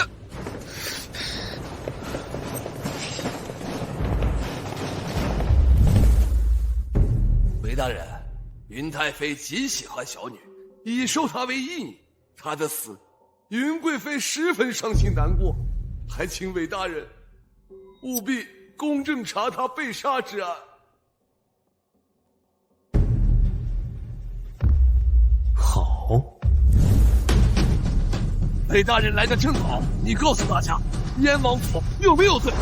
韦大人，云太妃极喜欢小女，已收她为义女。她的死，云贵妃十分伤心难过，还请韦大人务必公正查她被杀之案。好，韦大人来的正好，你告诉大家，燕王府有没有罪？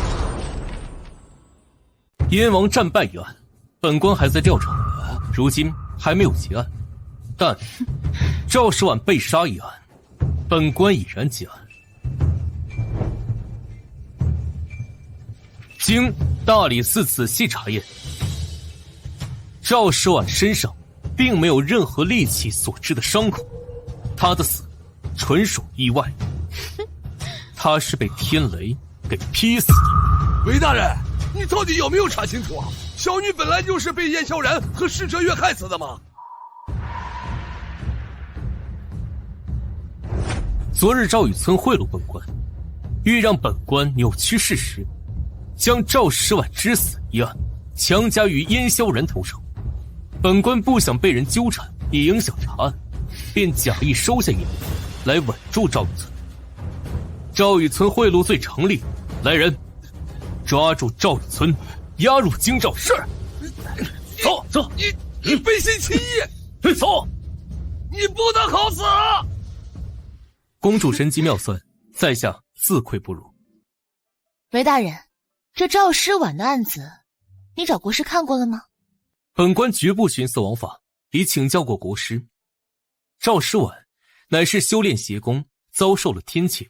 燕王战败一案，本官还在调查，如今还没有结案。但赵诗婉被杀一案，本官已然结案。经大理寺仔细查验，赵诗婉身上并没有任何利器所致的伤口，她的死纯属意外，她是被天雷给劈死的。韦大人，你到底有没有查清楚啊？小女本来就是被燕萧然和施哲月害死的吗？昨日赵雨村贿赂本官，欲让本官扭曲事实，将赵诗婉之死一案强加于燕萧然头上。本官不想被人纠缠，以影响查案，便假意收下一笔，来稳住赵雨村。赵雨村贿赂罪成立，来人，抓住赵雨村，押入京兆。是。走走，你背信弃义，走！你不得好死！公主神机妙算，在下自愧不如。韦大人，这赵诗婉的案子，你找国师看过了吗？本官绝不徇私枉法，已请教过国师。赵诗婉乃是修炼邪功，遭受了天谴。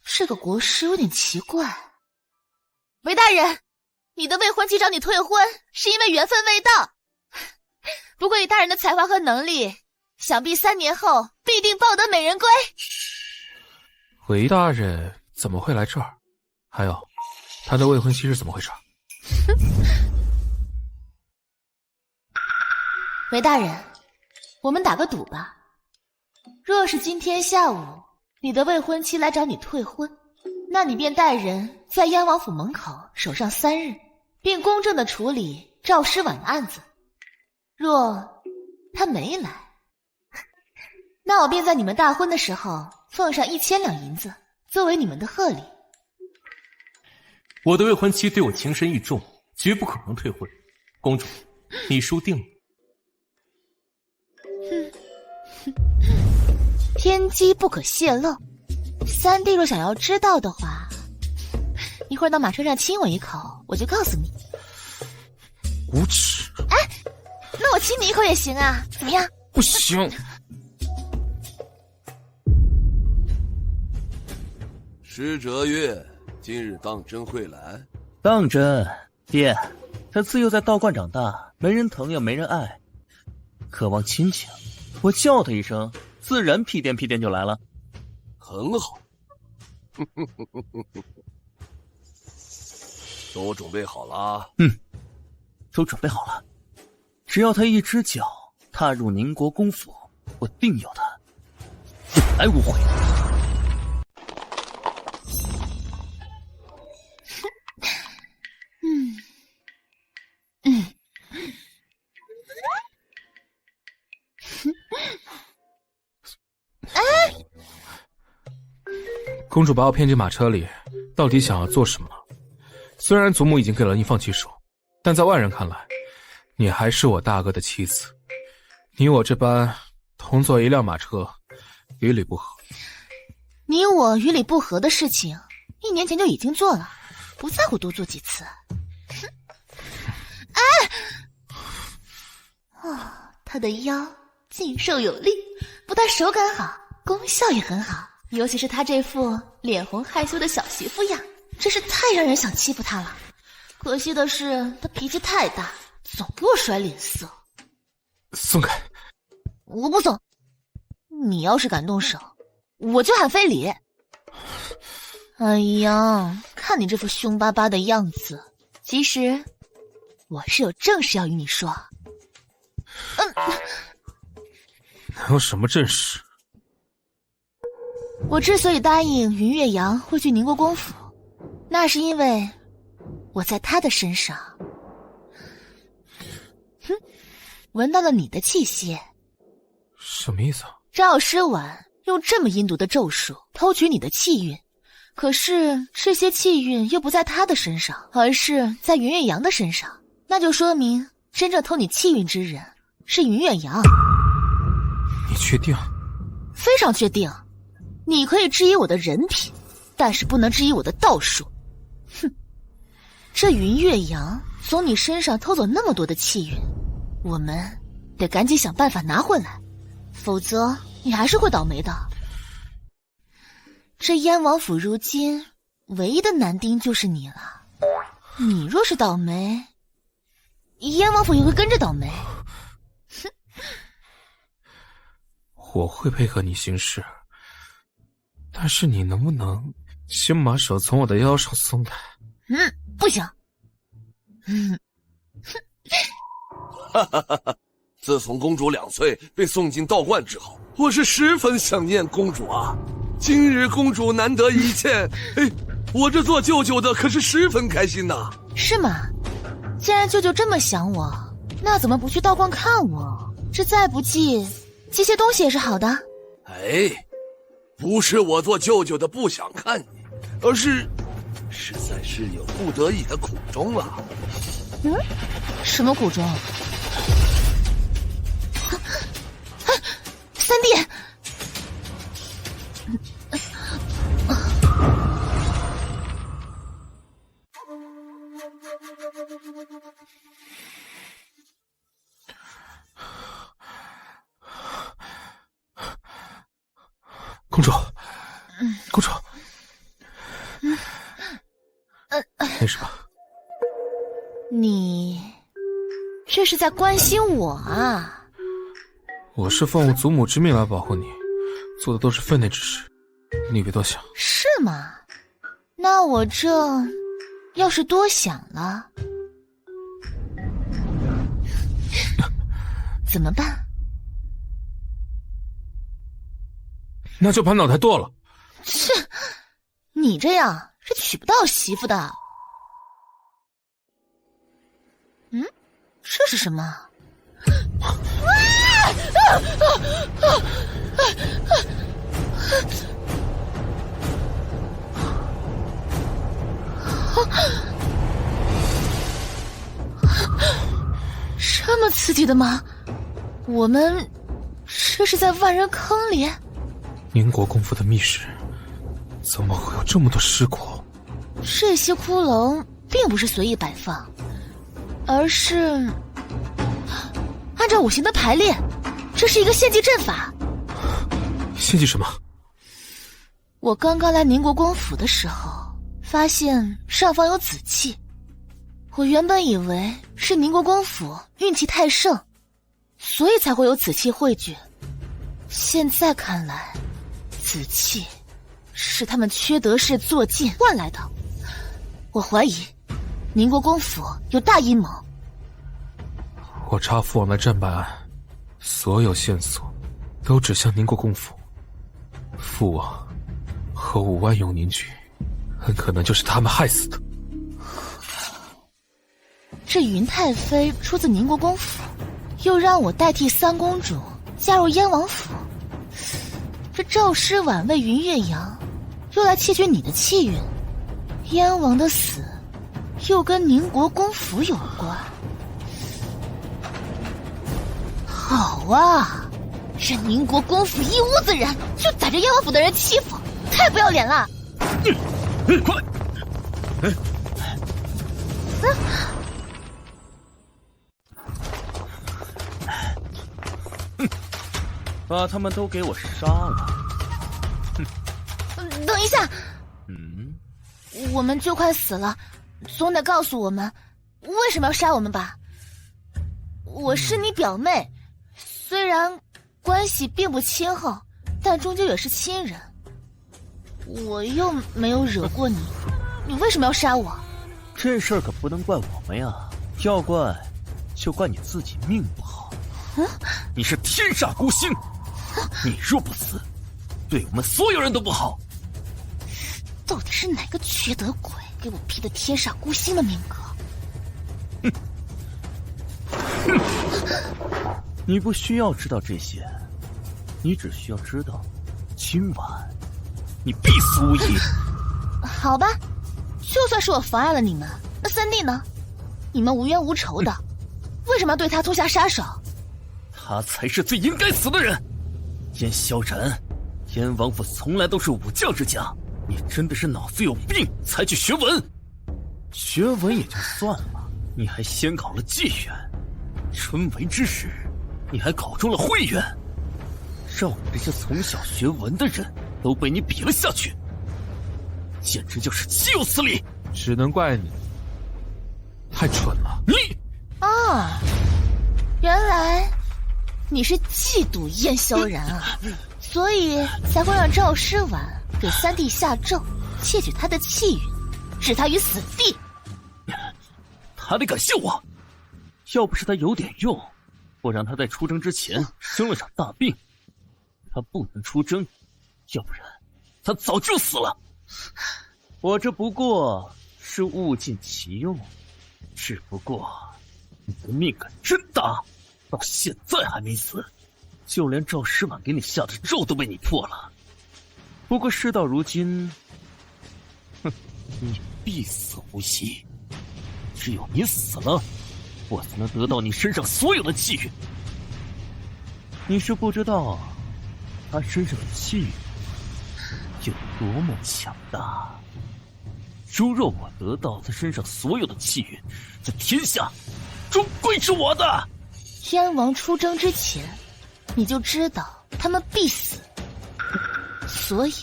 这个国师有点奇怪。韦大人，你的未婚妻找你退婚，是因为缘分未到。不过以大人的才华和能力，想必3年后必定抱得美人归。韦大人怎么会来这儿？还有，他的未婚妻是怎么回事？韦大人，我们打个赌吧。若是今天下午你的未婚妻来找你退婚，那你便带人在燕王府门口守上3日，并公正地处理赵诗婉的案子。若他没来，那我便在你们大婚的时候奉上1000两银子，作为你们的贺礼。我的未婚妻对我情深意重，绝不可能退婚。公主，你输定了。天机不可泄露，三弟若想要知道的话，一会儿到马车上亲我一口，我就告诉你。无耻！哎，那我亲你一口也行啊，怎么样？不行。施哲月今日当真会来？当真，爹，他自幼在道观长大，没人疼又没人爱，渴望亲情。我叫他一声，自然屁颠屁颠就来了。很好。都准备好了？都准备好了。只要他一只脚踏入宁国公府，我定有他死来无悔。公主把我骗进马车里，到底想要做什么？虽然祖母已经给了你放弃手，但在外人看来，你还是我大哥的妻子。你我这般同坐一辆马车，于理不合。你我于理不合的事情，1年前就已经做了，不在乎多做几次。他的腰劲瘦有力，不但手感好，功效也很好。尤其是他这副脸红害羞的小媳妇样，真是太让人想欺负他了。可惜的是，他脾气太大，总给我甩脸色。松开！我不松。你要是敢动手，我就喊非礼。哎呀，看你这副凶巴巴的样子，其实我是有正事要与你说。能有什么正事？我之所以答应云月阳会去宁国公府，那是因为我在他的身上，闻到了你的气息。什么意思啊？赵诗婉用这么阴毒的咒术偷取你的气运，可是这些气运又不在他的身上，而是在云月阳的身上，那就说明真正偷你气运之人是云月阳。你确定？非常确定。你可以质疑我的人品，但是不能质疑我的道术。这云月阳从你身上偷走那么多的气运，我们得赶紧想办法拿回来，否则你还是会倒霉的。这燕王府如今唯一的男丁就是你了，你若是倒霉，燕王府也会跟着倒霉。我会配合你行事，但是你能不能先把手从我的腰上松开？不行。自从公主2岁被送进道观之后，我是十分想念公主啊。今日公主难得一见，我这做舅舅的可是十分开心呐。是吗？既然舅舅这么想我，那怎么不去道观看我？这再不济，寄些东西也是好的。哎，不是我做舅舅的不想看你，而是实在是有不得已的苦衷了。什么苦衷？三弟，公主，公主，没事吧？你这是在关心我啊？我是奉我祖母之命来保护你，做的都是分内之事，你别多想。是吗？那我这要是多想了，怎么办？那就把脑袋剁了。切，你这样是娶不到媳妇的。这是什么？这么刺激的吗？我们这是在万人坑里？宁国公府的密室，怎么会有这么多尸骨？这些骷髅并不是随意摆放，而是按照五行的排列，这是一个献祭阵法。献祭什么？我刚刚来宁国公府的时候，发现上方有紫气，我原本以为是宁国公府运气太盛，所以才会有紫气汇聚。现在看来，紫气是他们缺德氏做尽换来的。我怀疑宁国公府有大阴谋。我查父王的战败案，所有线索都指向宁国公府。父王和5万永宁局，很可能就是他们害死的。这云太妃出自宁国公府，又让我代替三公主加入燕王府。这赵诗婉为云岳阳，又来窃取你的气运。燕王的死，又跟宁国公府有关。好啊，这宁国公府一屋子人就逮着燕王府的人欺负，太不要脸了！快！把他们都给我杀了！等一下，我们就快死了，总得告诉我们为什么要杀我们吧？我是你表妹，虽然关系并不亲厚，但终究也是亲人。我又没有惹过你，你为什么要杀我？这事儿可不能怪我们呀，要怪就怪你自己命不好。你是天煞孤星，你若不死，对我们所有人都不好。到底是哪个缺德鬼给我批的天煞孤星的命格？你不需要知道这些，你只需要知道，今晚你必死无疑。好吧，就算是我妨碍了你们，那三弟呢？你们无冤无仇的，为什么要对他痛下杀手？他才是最应该死的人。燕萧然，燕王府从来都是武将之家，你真的是脑子有病才去学文。学文也就算了，你还先考了妓院，春闱之时，你还考中了会员，让我们这些从小学文的人都被你比了下去，简直就是岂有此理！只能怪你太蠢了。你啊，原来你是嫉妒燕萧然啊，所以才会让赵诗婉给三弟下咒，窃取他的气运，置他于死地。他得感谢我，要不是他有点用，我让他在出征之前生了场大病，他不能出征，要不然他早就死了。我这不过是物尽其用，只不过你的命可真大，到现在还没死，就连赵诗婉给你下的咒都被你破了。不过事到如今，你必死无疑。只有你死了，我才能得到你身上所有的气运。你是不知道，他身上的气运有多么强大。如若我得到他身上所有的气运，这天下终归是我的。燕王出征之前，你就知道他们必死，所以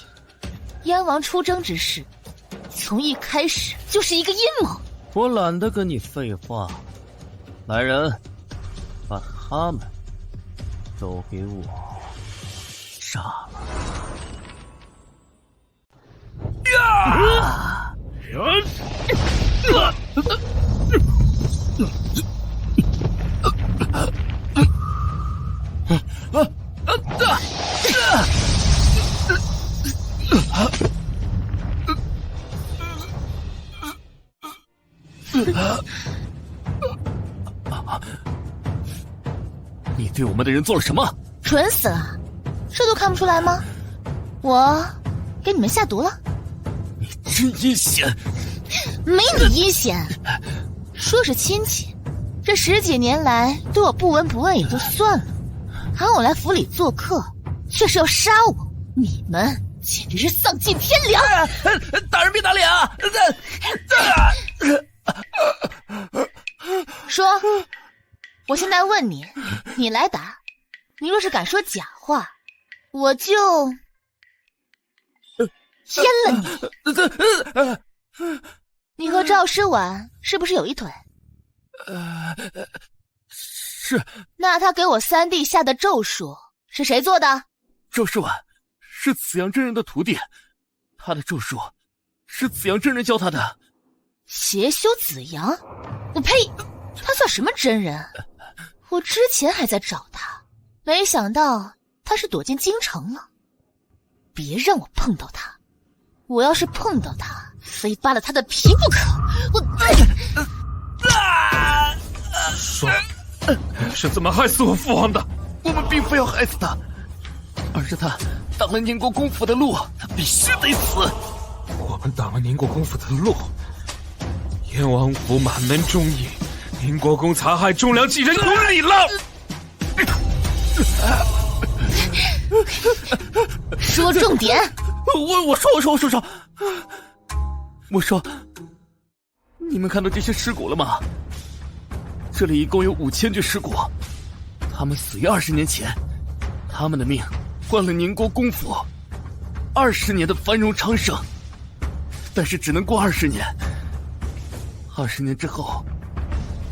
燕王出征之事，从一开始就是一个阴谋。我懒得跟你废话，来人，把他们都给我杀了！你对我们的人做了什么？蠢死了，这都看不出来吗？我给你们下毒了。你真阴险！没你阴险。说是亲戚，这10几年来对我不闻不问也就算了，喊我来府里做客，却是要杀我。你们简直是丧尽天良！大人别打脸啊！说，我现在问你，你来答。你若是敢说假话，我就阉了你。你和赵诗婉是不是有一腿？是。那他给我3弟下的咒术是谁做的？赵诗婉是紫阳真人的徒弟，他的咒术是紫阳真人教他的。邪修紫阳？我呸！他算什么真人？我之前还在找他，没想到他是躲进京城了。别让我碰到他，我要是碰到他，非扒了他的皮不可。说，是怎么害死我父皇的？我们并非要害死他，而是他挡了宁国公府的路，他必须得死。我们挡了宁国公府的路，燕王府满门忠义，宁国公残害忠良，寄人宫里了。说重点。我说，你们看到这些尸骨了吗？这里一共有5000具尸骨，他们死于20年前，他们的命换了宁国公府20年的繁荣昌盛，但是只能过20年。20年之后，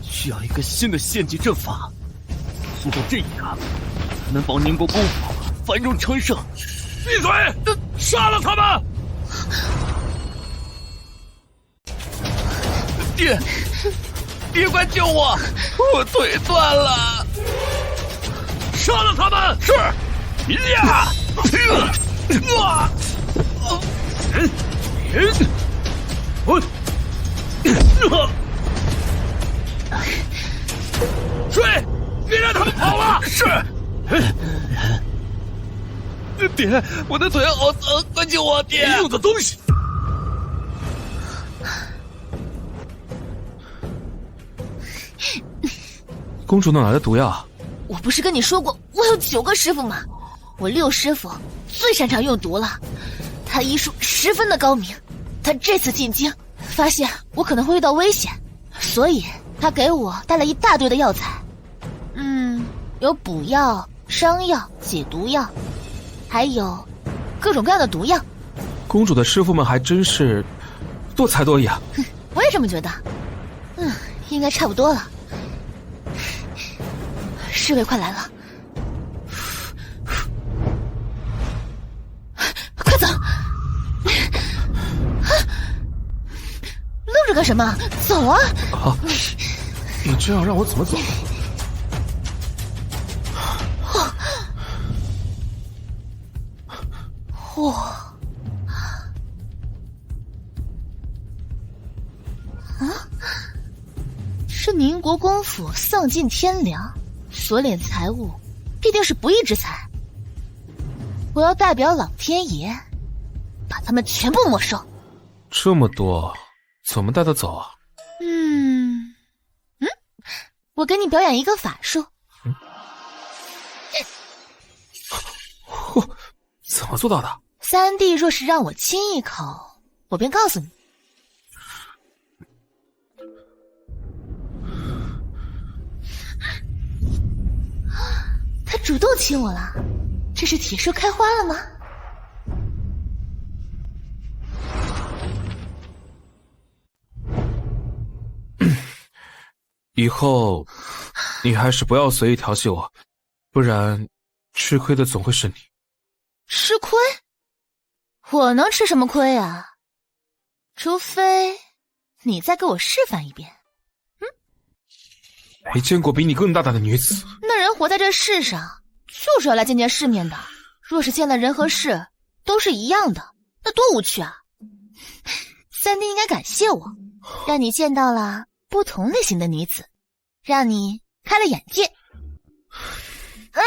需要一个新的献祭阵法，做到这一个，才能保宁国公府繁荣昌盛。闭嘴！杀了他们！爹，快救我！我腿断了！杀了他们！是。呀！追！别让他们跑了！是。爹，我的腿好疼，快救我！爹，没用的东西！公主哪来的毒药？我不是跟你说过我有9个师傅吗？我6师傅最擅长用毒了，他医术十分的高明。他这次进京，发现我可能会遇到危险，所以他给我带了一大堆的药材。有补药、伤药、解毒药，还有各种各样的毒药。公主的师傅们还真是多才多艺啊！我也这么觉得。应该差不多了。侍卫快来了，快走！愣着干什么？走啊！啊！你这样让我怎么走？哇！这宁国公府丧尽天良，所敛财物必定是不义之财。我要代表老天爷，把他们全部没收。这么多，怎么带得走啊？我给你表演一个法术。怎么做到的？三弟若是让我亲一口，我便告诉你。他主动亲我了，这是铁树开花了吗？以后你还是不要随意调戏我，不然吃亏的总会是你。吃亏？我能吃什么亏啊？除非你再给我示范一遍。没见过比你更大胆的女子。那人活在这世上，就是要来见见世面的。若是见了人和事都是一样的，那多无趣啊！三弟应该感谢我，让你见到了不同类型的女子，让你开了眼界。啊！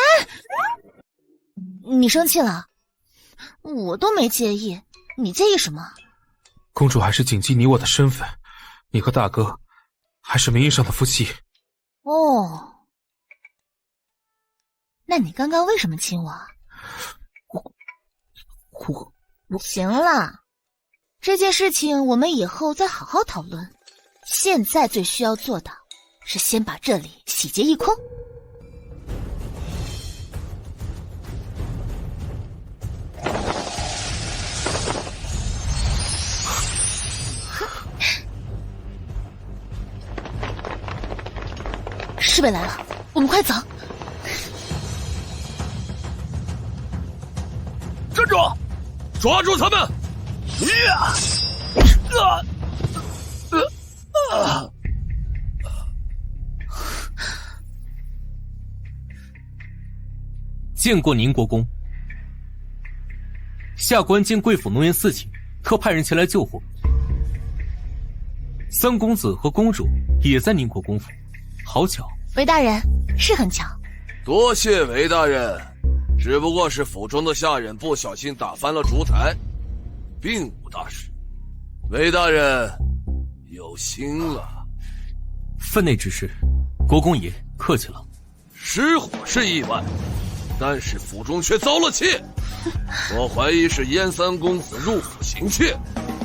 你生气了？我都没介意，你介意什么？公主还是谨记你我的身份，你和大哥还是名义上的夫妻。哦，那你刚刚为什么亲我？行了，这件事情我们以后再好好讨论。现在最需要做的是先把这里洗劫一空。侍卫来了，我们快走！站住！抓住他们！见过宁国公。下官见贵府浓言四起，特派人前来救火。三公子和公主也在宁国公府，好巧。韦大人，是很巧。多谢韦大人，只不过是府中的下人不小心打翻了烛台，并无大事。韦大人有心了。分内之事，国公爷客气了。失火是意外，但是府中却遭了窃，我怀疑是燕三公子入府行窃。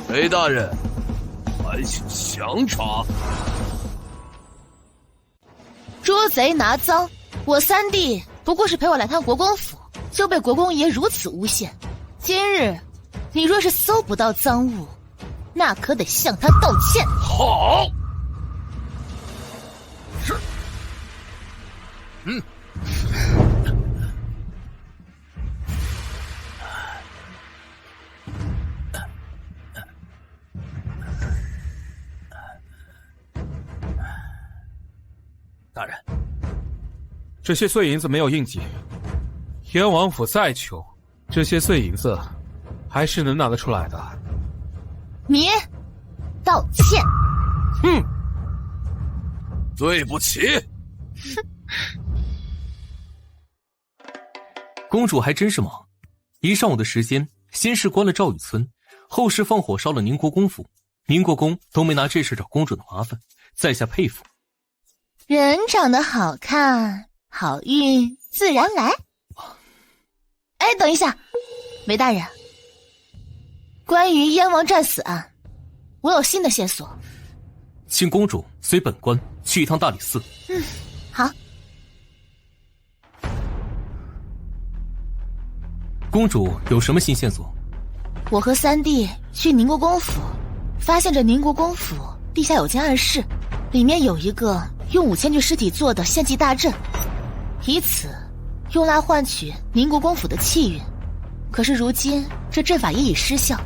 韦大人，还请详查。捉贼拿赃，我三弟不过是陪我来趟国公府，就被国公爷如此诬陷。今日你若是搜不到赃物，那可得向他道歉。好，是，大人，这些碎银子没有应急，燕王府再穷，这些碎银子还是能拿得出来的。你道歉。对不起。公主还真是忙，一上午的时间，先是关了赵雨村，后是放火烧了宁国公府，宁国公都没拿这事找公主的麻烦，在下佩服。人长得好看，好运自然来。哎，等一下，韦大人，关于燕王战死案，我有新的线索。请公主随本官去一趟大理寺。好。公主有什么新线索？我和三弟去宁国公府，发现这宁国公府地下有间暗室，里面有一个用5000具尸体做的献祭大阵，以此用来换取宁国公府的气运。可是如今这阵法也已失效，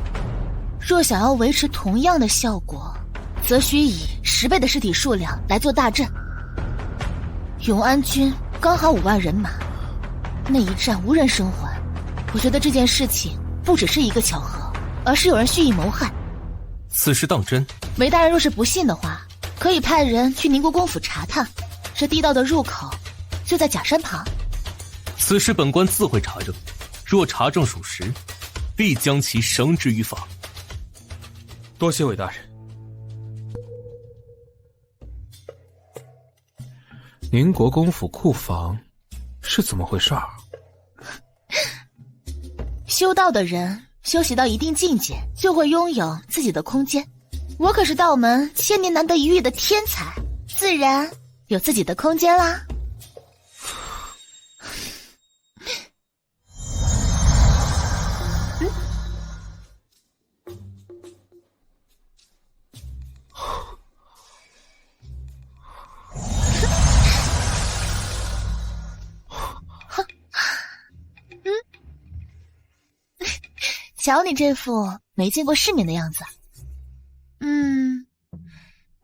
若想要维持同样的效果，则需以10倍的尸体数量来做大阵。永安军刚好5万人马，那一战无人生还。我觉得这件事情不只是一个巧合，而是有人蓄意谋害。此事当真？韦大人若是不信的话，可以派人去宁国公府查探，这地道的入口就在假山旁。此事本官自会查证，若查证属实，必将其绳之于法。多谢韦大人。宁国公府库房是怎么回事儿？修道的人修习到一定境界，就会拥有自己的空间。我可是道门1000年难得一遇的天才，自然有自己的空间啦。瞧你这副没见过世面的样子。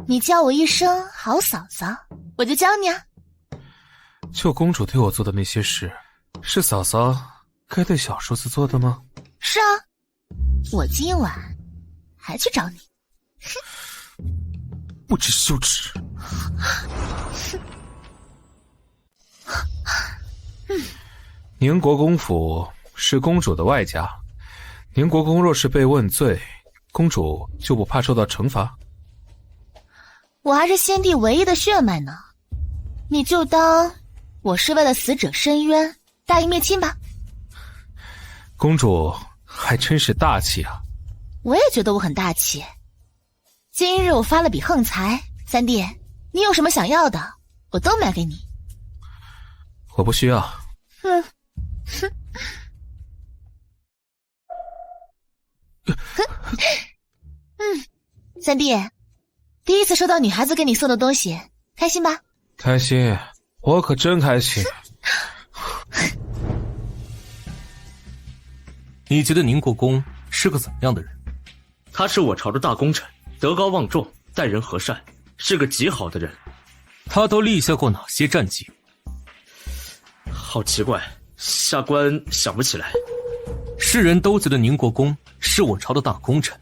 你叫我一声好嫂嫂，我就教你啊。就公主对我做的那些事，是嫂嫂该对小叔子做的吗？是啊，我今晚还去找你。不知羞耻。宁国公府是公主的外家，宁国公若是被问罪，公主就不怕受到惩罚？我还是先帝唯一的血脉呢，你就当我是为了死者伸冤，大义灭亲吧。公主还真是大气啊。我也觉得我很大气。今日我发了笔横财，三弟，你有什么想要的，我都买给你。我不需要。三弟，第一次收到女孩子给你送的东西，开心吧？开心，我可真开心。你觉得宁国公是个怎么样的人？他是我朝的大功臣，德高望重，待人和善，是个极好的人。他都立下过哪些战绩？好奇怪，下官想不起来。世人都觉得宁国公是我朝的大功臣，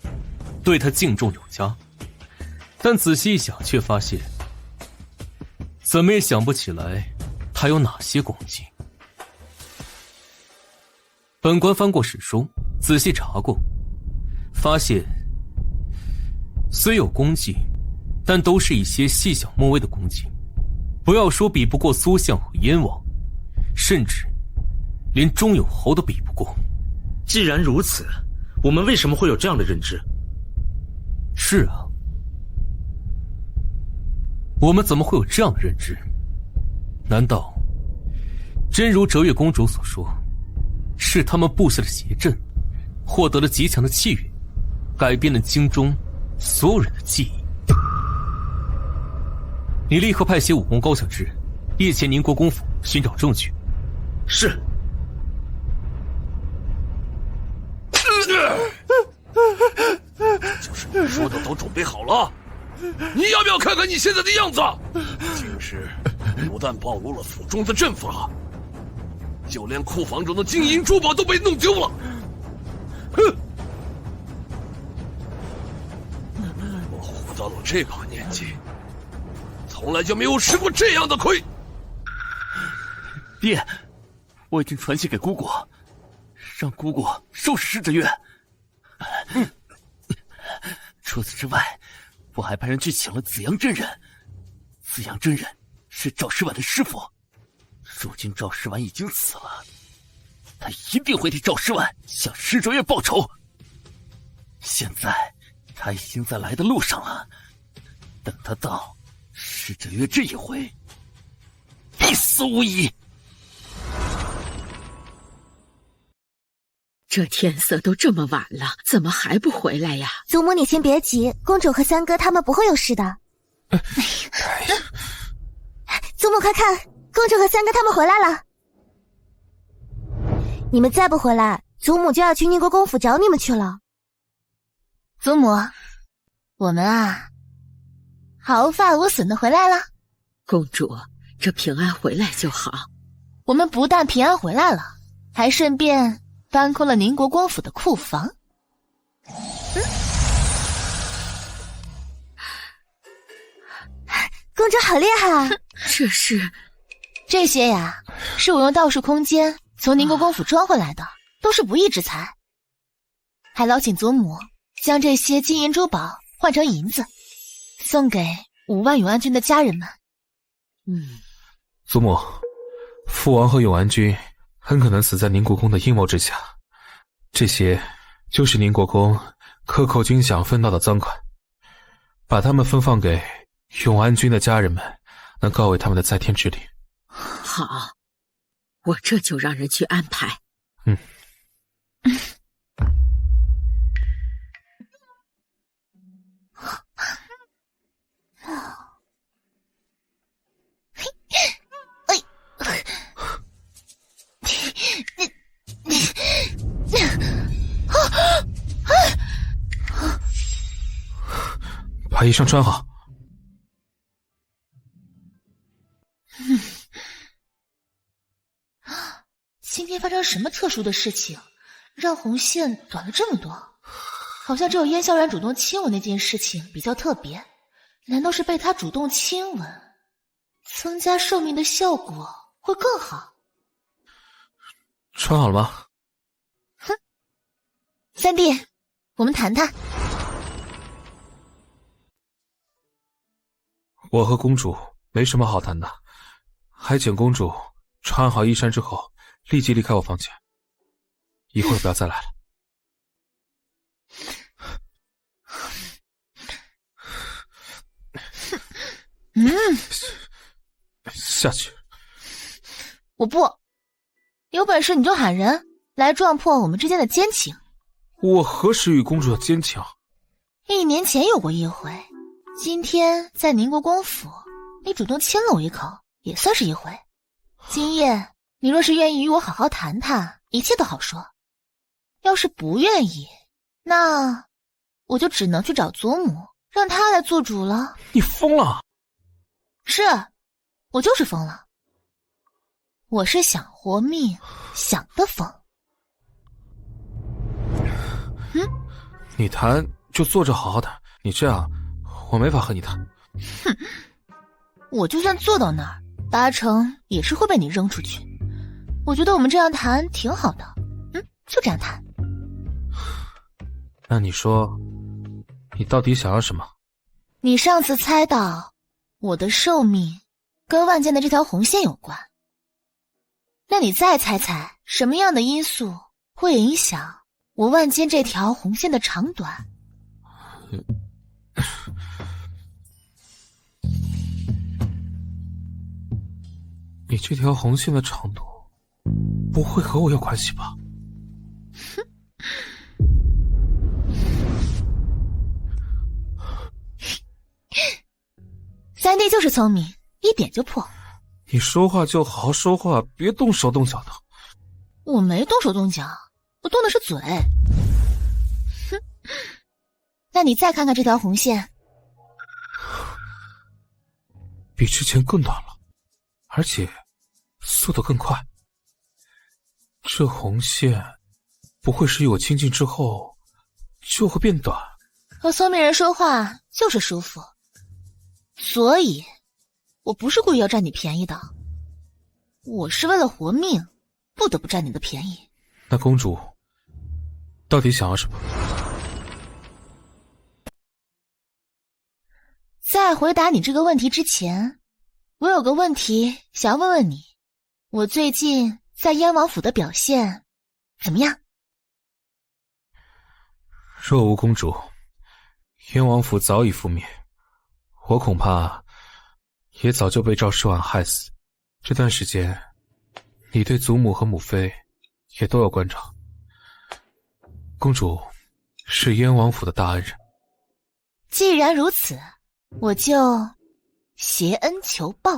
对他敬重有加，但仔细一想却发现，怎么也想不起来他有哪些功绩。本官翻过史书，仔细查过，发现虽有功绩，但都是一些细小莫微的功绩，不要说比不过苏相和燕王，甚至连钟永侯都比不过。既然如此，我们为什么会有这样的认知？是啊，我们怎么会有这样的认知？难道真如折月公主所说，是他们布下的邪阵，获得了极强的气运，改变了京中所有人的记忆？你立刻派些武功高强之人，夜潜宁国公府寻找证据。是。就是你说的都准备好了，你要不要看看你现在的样子？今日不但暴露了府中的阵法，就连库房中的金银珠宝都被弄丢了。哼！我活到了这把年纪，从来就没有吃过这样的亏。爹，我已经传信给姑姑，让姑姑收拾施哲月。除此之外，我还派人去请了紫阳真人。紫阳真人是赵诗婉的师傅，如今赵诗婉已经死了，他一定会替赵诗婉向施哲月报仇。现在他已经在来的路上了，等他到，施哲月这一回必死无疑。这天色都这么晚了，怎么还不回来呀？祖母，你先别急，公主和三哥他们不会有事的。祖母快看，公主和三哥他们回来了。你们再不回来，祖母就要去宁国公府找你们去了。祖母，我们啊，毫发无损的回来了。公主，这平安回来就好。我们不但平安回来了，还顺便搬空了宁国公府的库房。公主好厉害啊！这些呀，是我用道术空间从宁国公府装回来的，都是不义之财。还劳请祖母将这些金银珠宝换成银子，送给5万永安君的家人们。祖母，父王和永安君很可能死在宁国公的阴谋之下，这些就是宁国公克扣军饷分到的赃款，把他们分放给永安君的家人们，能告慰他们的在天之灵。好，我这就让人去安排。把衣裳穿好。今天发生什么特殊的事情，让红线短了这么多？好像只有燕萧然主动亲我那件事情比较特别，难道是被他主动亲吻，增加寿命的效果会更好？穿好了吗？三弟，我们谈谈。我和公主没什么好谈的，还请公主穿好衣衫之后立即离开我房间，一会儿不要再来了。下去。我不，有本事你就喊人来撞破我们之间的奸情。我何时与公主有奸情？1年前有过一回，今天在宁国公府，你主动亲了我一口，也算是一回。今夜你若是愿意与我好好谈谈，一切都好说；要是不愿意，那我就只能去找祖母，让她来做主了。你疯了？是，我就是疯了。我是想活命，想得疯。你谈就坐着好好谈，你这样我没法和你谈。我就算坐到那儿，8成也是会被你扔出去。我觉得我们这样谈挺好的，就这样谈。那你说，你到底想要什么？你上次猜到我的寿命跟万剑的这条红线有关，那你再猜猜什么样的因素会影响我万剑这条红线的长短？你这条红线的长度不会和我有关系吧？三弟就是聪明，一点就破。你说话就好好说话，别动手动脚的。我没动手动脚，我动的是嘴。那你再看看这条红线，比之前更短了，而且速度更快。这红线不会是与我亲近之后就会变短？和聪明人说话就是舒服，所以我不是故意要占你便宜的，我是为了活命，不得不占你的便宜。那公主到底想要什么？在回答你这个问题之前，我有个问题想要问问你，我最近在燕王府的表现怎么样？若无公主，燕王府早已覆灭，我恐怕也早就被赵世婉害死。这段时间，你对祖母和母妃也都有关照。公主是燕王府的大恩人。既然如此，我就挟恩求报，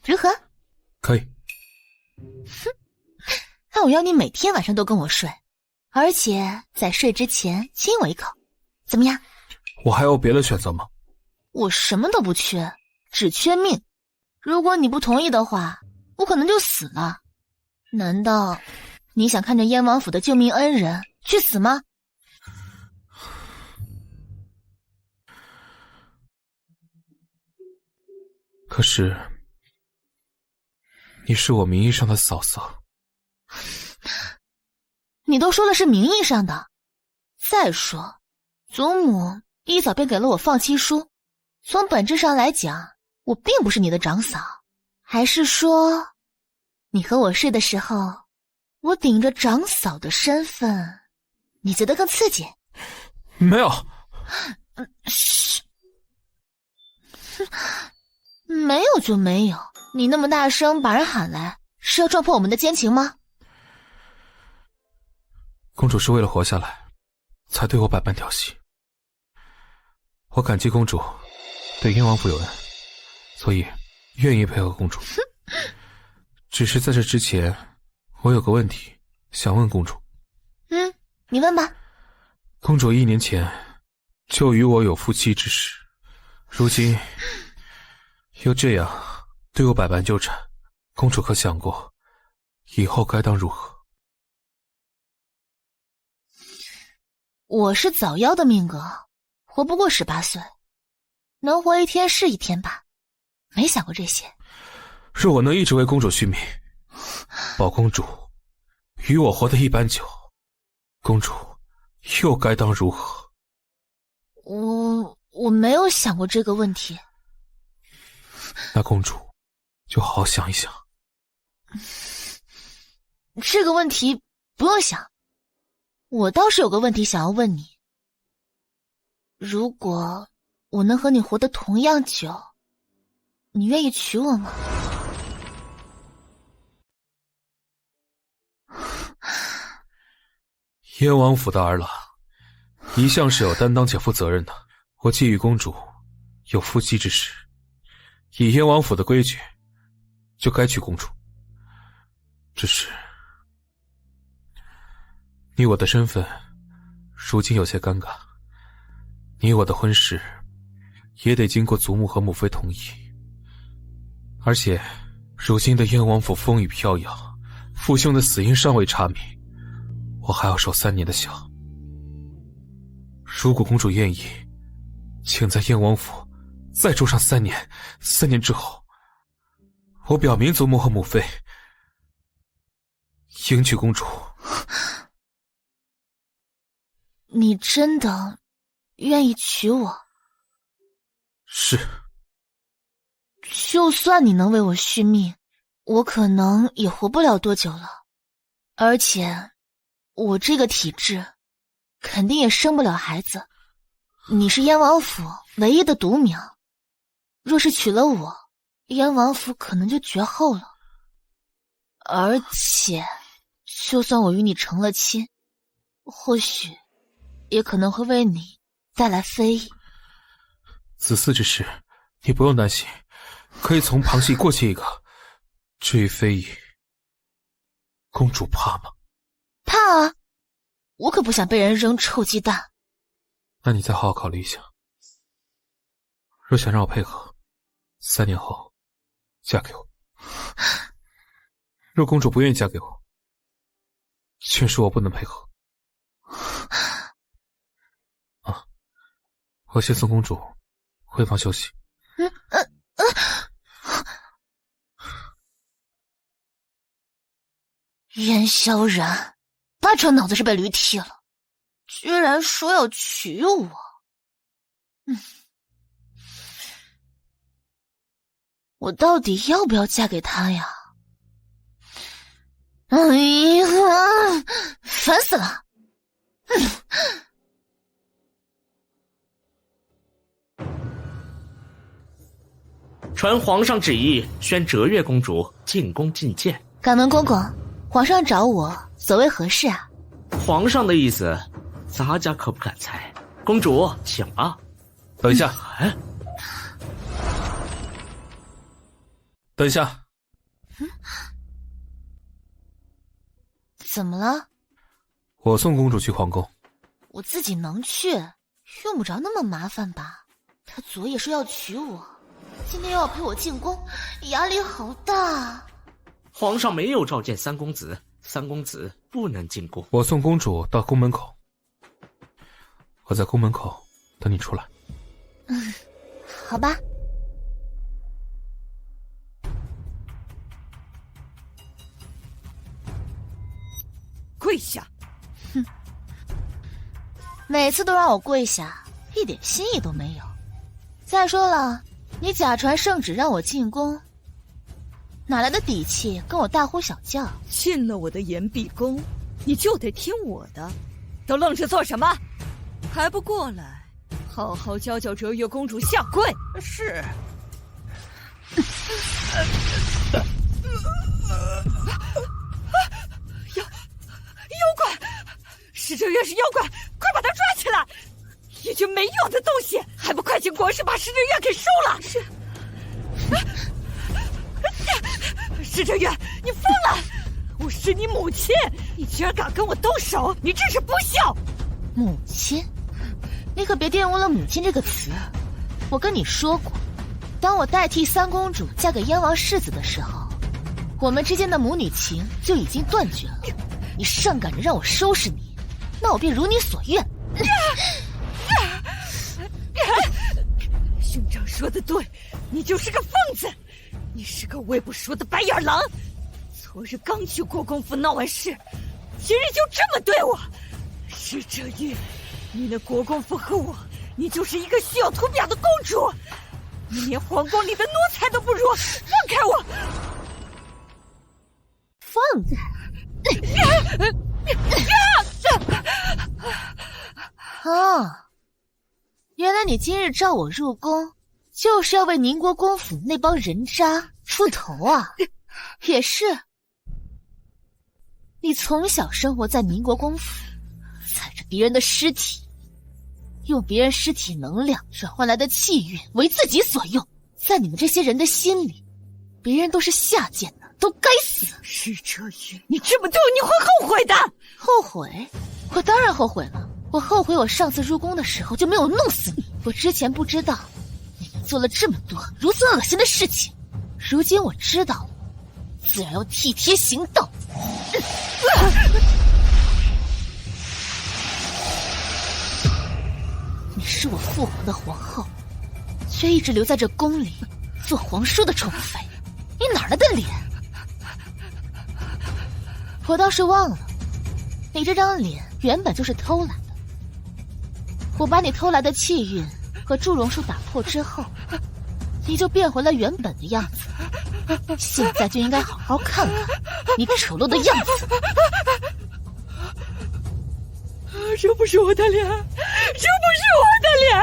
如何？可以。那我要你每天晚上都跟我睡，而且在睡之前亲我一口，怎么样？我还有别的选择吗？我什么都不缺，只缺命。如果你不同意的话，我可能就死了。难道你想看着燕王府的救命恩人去死吗？可是，你是我名义上的嫂嫂。你都说了是名义上的。再说，祖母一早便给了我放弃书，从本质上来讲，我并不是你的长嫂。还是说，你和我睡的时候，我顶着长嫂的身份，你觉得更刺激？没有。嘘，没有就没有。你那么大声把人喊来，是要撞破我们的奸情吗？公主是为了活下来，才对我百般调戏。我感激公主对燕王府有恩，所以愿意配合公主。只是在这之前，我有个问题想问公主。你问吧。公主1年前就与我有夫妻之实，如今又这样对我百般纠缠，公主可想过以后该当如何？我是早夭的命格，活不过18岁，能活一天是一天吧，没想过这些。若我能一直为公主续命，保公主与我活得一般久，公主又该当如何？我没有想过这个问题。那公主就好好想一想。这个问题不用想，我倒是有个问题想要问你。如果我能和你活得同样久，你愿意娶我吗？燕王府的儿郎一向是有担当且负责任的，我既与公主有夫妻之实，以燕王府的规矩，就该娶公主。只是你我的身份如今有些尴尬，你我的婚事也得经过祖母和母妃同意，而且如今的燕王府风雨飘摇，父兄的死因尚未查明，我还要守3年的孝。如果公主愿意，请在燕王府再住上3年，3年之后，我表明祖母和母妃迎娶公主。你真的愿意娶我？是。就算你能为我续命，我可能也活不了多久了，而且我这个体质肯定也生不了孩子。你是燕王府唯一的独苗，若是娶了我，燕王府可能就绝后了。而且就算我与你成了亲，或许也可能会为你带来非议。子嗣之事你不用担心，可以从旁系过继一个。至于非议，公主怕吗？怕啊，我可不想被人扔臭鸡蛋。那你再好好考虑一下，若想让我配合，3年后嫁给我。若公主不愿意嫁给我，全是我不能配合。啊，我先送公主回房休息。燕萧然，八成脑子是被驴踢了，居然说要娶我。我到底要不要嫁给他呀？哎呀，烦死了！传皇上旨意，宣哲月公主进宫觐见。敢问公公，皇上找我，所谓何事啊？皇上的意思，咱家可不敢猜。公主，请吧。等一下，等一下。怎么了？我送公主去皇宫。我自己能去，用不着那么麻烦吧？他昨夜说要娶我，今天又要陪我进宫，压力好大。皇上没有召见三公子，三公子不能进宫。我送公主到宫门口，我在宫门口等你出来。好吧。跪下。哼，每次都让我跪下，一点心意都没有。再说了，你假传圣旨让我进宫，哪来的底气跟我大呼小叫？进了我的延毕宫，你就得听我的。都愣着做什么？还不过来，好好教教折月公主下跪。是。妖怪，是折月是妖怪，快把他抓起来！一具没用的东西，还不快请国师把石折月给收了！石折月，你疯了！我是你母亲，你居然敢跟我动手，你真是不孝！母亲，你可别玷污了母亲这个词。我跟你说过，当我代替三公主嫁给燕王世子的时候，我们之间的母女情就已经断绝了。你上赶着让我收拾你，那我便如你所愿。兄长说的对，你就是个疯子，你是个喂不熟的白眼狼。昨日刚去国公府闹完事，今日就这么对我。石折月，你那国公府和我，你就是一个虚有图表的公主，你连皇宫里的奴才都不如，放开我！放开！哦，原来你今日召我入宫，就是要为宁国公府那帮人渣出头啊！也是，你从小生活在宁国公府，踩着别人的尸体，用别人尸体能量转换来的气运为自己所用，在你们这些人的心里，别人都是下贱的，都该死！石折月，你这么对我，你会后悔的！后悔？我当然后悔了。我后悔我上次入宫的时候就没有弄死你。我之前不知道你们做了这么多如此恶心的事情，如今我知道了，自然要替天行道。你是我父皇的皇后，却一直留在这宫里做皇叔的宠妃，你哪来的脸？我倒是忘了，你这张脸原本就是偷来的。我把你偷来的气运和祝融术打破之后，你就变回了原本的样子。现在就应该好好看看你丑陋的样子。这不是我的脸，这不是我的脸，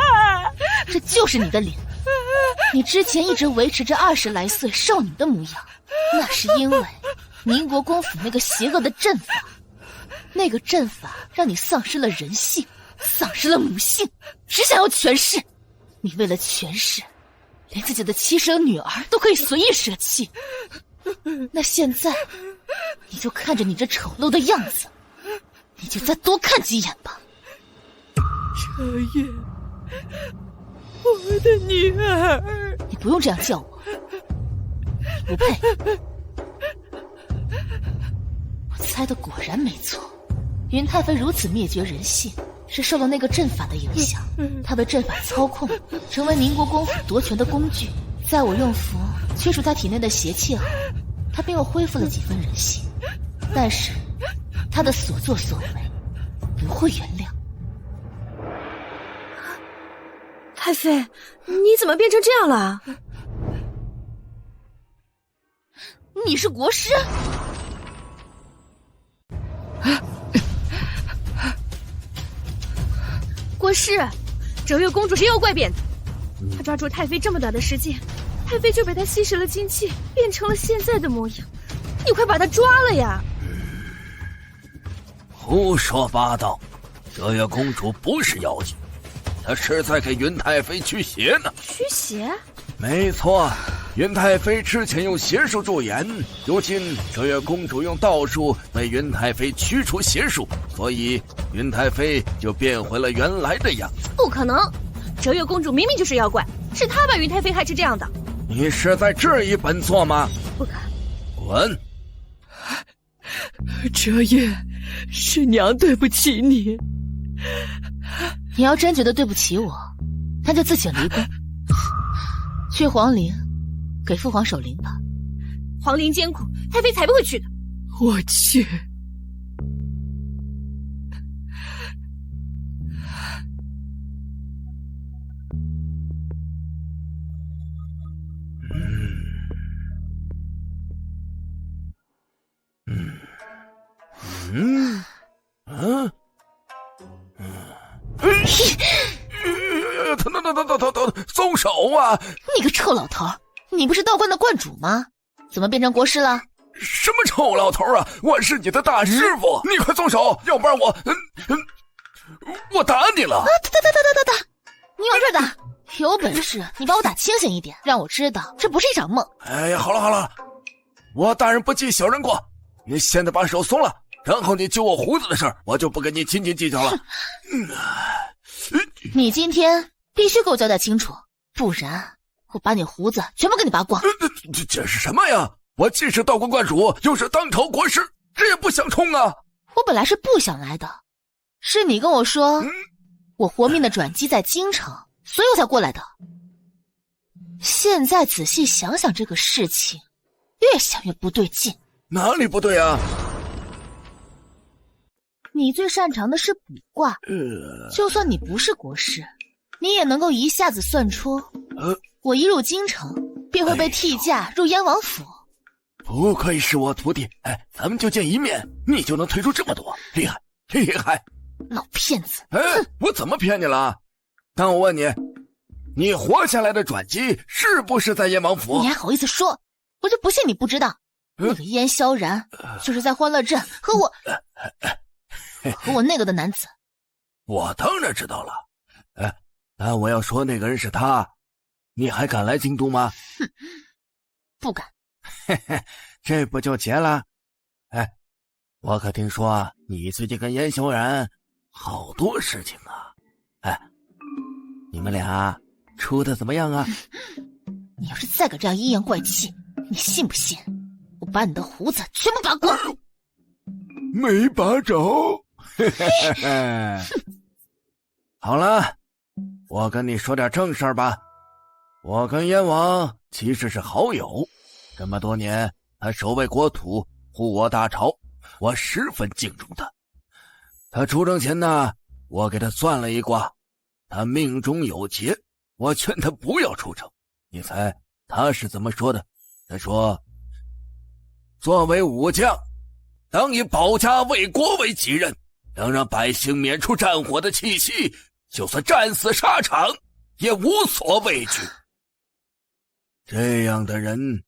这就是你的脸。你之前一直维持着20来岁少女的模样，那是因为宁国公府那个邪恶的阵法，那个阵法让你丧失了人性，丧失了母性，只想要权势。你为了权势，连自己的亲生女儿都可以随意舍弃。那现在，你就看着你这丑陋的样子，你就再多看几眼吧。折月，我的女儿，你不用这样叫我，你不配。我猜的果然没错，云太妃如此灭绝人性，是受了那个阵法的影响。她被阵法操控，成为宁国公府夺权的工具。在我用符驱除她体内的邪气后，她便又恢复了几分人性。但是，她的所作所为不会原谅。太妃，你怎么变成这样了？你是国师？国师，折月公主是妖怪变的，她抓住太妃这么短的时间，太妃就被她吸食了精气，变成了现在的模样。你快把她抓了呀！胡说八道，折月公主不是妖精，她是在给云太妃驱邪呢。驱邪？没错，云太妃之前用邪术驻颜，如今折月公主用道术为云太妃驱除邪术，所以云太妃就变回了原来的样子。不可能，折月公主明明就是妖怪，是她把云太妃害成这样的。你是在质疑本座吗？不敢。滚！折月，是娘对不起你。你要真觉得对不起我，那就自请离宫，去皇陵给父皇守灵吧。皇陵艰苦，太妃才不会去的。我去。松手啊！你个臭老头，你不是道观的观主吗？怎么变成国师了？什么臭老头啊！我是你的大师傅，你快松手，要不然我打你了！打！你往这打！有本事你把我打清醒一点，让我知道这不是一场梦。哎呀，好了，我大人不计小人过，你现在把手松了，然后你揪我胡子的事儿，我就不跟你斤斤计较了。你今天必须给我交代清楚，不然我把你胡子全部给你拔光。这是什么呀？我既是道观观主，又是当朝国师，这也不想冲啊！我本来是不想来的，是你跟我说，我活命的转机在京城，所以我才过来的。现在仔细想想这个事情，越想越不对劲。哪里不对啊？你最擅长的是卜卦，就算你不是国师，你也能够一下子算出，我一入京城便会被替嫁入燕王府。不愧是我徒弟，咱们就见一面，你就能推出这么多，厉害！老骗子！我怎么骗你了？但我问你，你活下来的转机是不是在燕王府？你还好意思说？我就不信你不知道，那个燕萧然就是在欢乐镇和我那个的男子。我当然知道了，但我要说那个人是他，你还敢来京都吗？不敢。这不就结了？我可听说你最近跟燕萧然好多事情啊。你们俩处的怎么样啊？你要是再敢这样阴阳怪气，你信不信我把你的胡子全部拔光？没拔着。好了，我跟你说点正事儿吧。我跟燕王其实是好友，这么多年他守卫国土，护我大朝，我十分敬重他。他出征前呢，我给他算了一卦，他命中有劫，我劝他不要出征。你猜他是怎么说的？他说，作为武将，当以保家卫国为己任，能让百姓免除战火的气息，就算战死沙场也无所畏惧。这样的人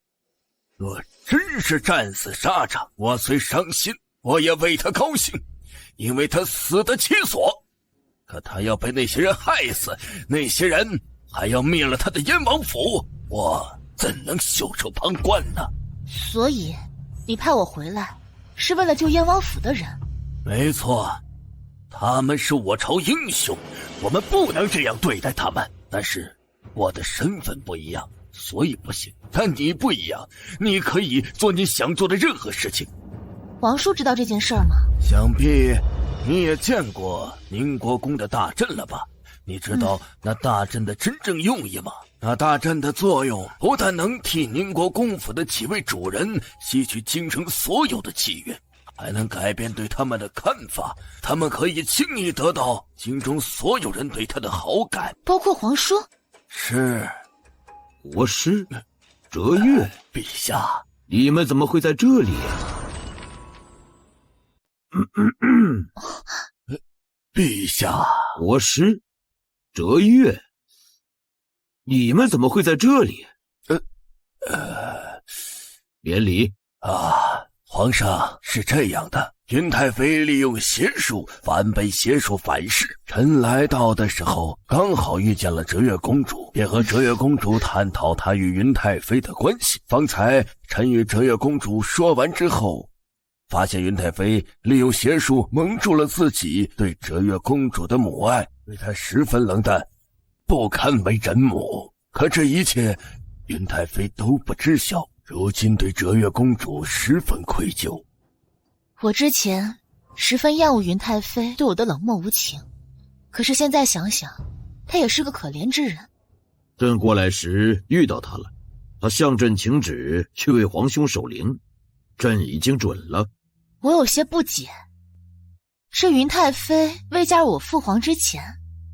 若真是战死沙场，我虽伤心，我也为他高兴，因为他死得其所。可他要被那些人害死，那些人还要灭了他的燕王府，我怎能袖手旁观呢？所以你派我回来是为了救燕王府的人？没错，他们是我朝英雄，我们不能这样对待他们。但是我的身份不一样，所以不行。但你不一样，你可以做你想做的任何事情。王叔知道这件事吗？想必你也见过宁国宫的大阵了吧？你知道那大阵的真正用意吗？那大阵的作用不但能替宁国公府的几位主人吸取京城所有的气运，还能改变对他们的看法。他们可以轻易得到京中所有人对他的好感，包括皇叔。是，国师，哲月，陛下，你们怎么会在这里啊？陛下，国师，哲月，你们怎么会在这里？免礼啊！皇上，是这样的，云太妃利用邪术反被邪术反噬，臣来到的时候刚好遇见了哲月公主，便和哲月公主探讨她与云太妃的关系。方才臣与哲月公主说完之后，发现云太妃利用邪术蒙住了自己对哲月公主的母爱，对她十分冷淡，不堪为人母。可这一切云太妃都不知晓，如今对哲月公主十分愧疚。我之前十分厌恶云太妃对我的冷漠无情，可是现在想想，她也是个可怜之人。朕过来时遇到她了，她向朕请旨去为皇兄守灵，朕已经准了。我有些不解，这云太妃未加入我父皇之前，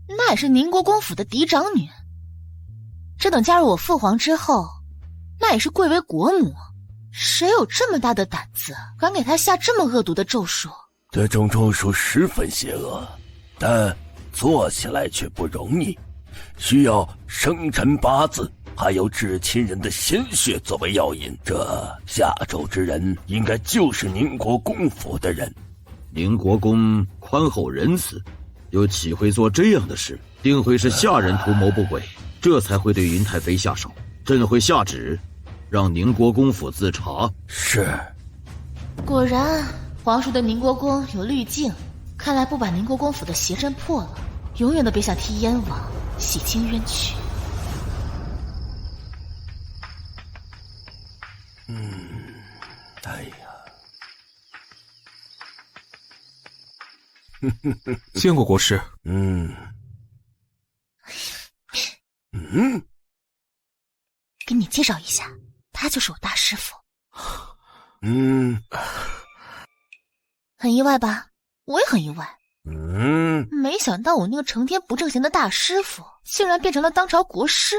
那也是宁国公府的嫡长女，这等加入我父皇之后，那也是贵为国母。谁有这么大的胆子，敢给她下这么恶毒的咒术？这种咒术十分邪恶，但做起来却不容易，需要生辰八字还有至亲人的鲜血作为药引。这下咒之人应该就是宁国公府的人。宁国公宽厚仁慈，又岂会做这样的事？定会是下人图谋不轨，这才会对云太妃下手。朕会下旨，让宁国公府自查。是。果然，皇叔对宁国公有滤镜，看来不把宁国公府的邪阵破了，永远都别想替燕王洗清冤屈。哎呀，见过国师。给你介绍一下，他就是我大师傅。很意外吧？我也很意外。没想到我那个成天不正形的大师傅，竟然变成了当朝国师。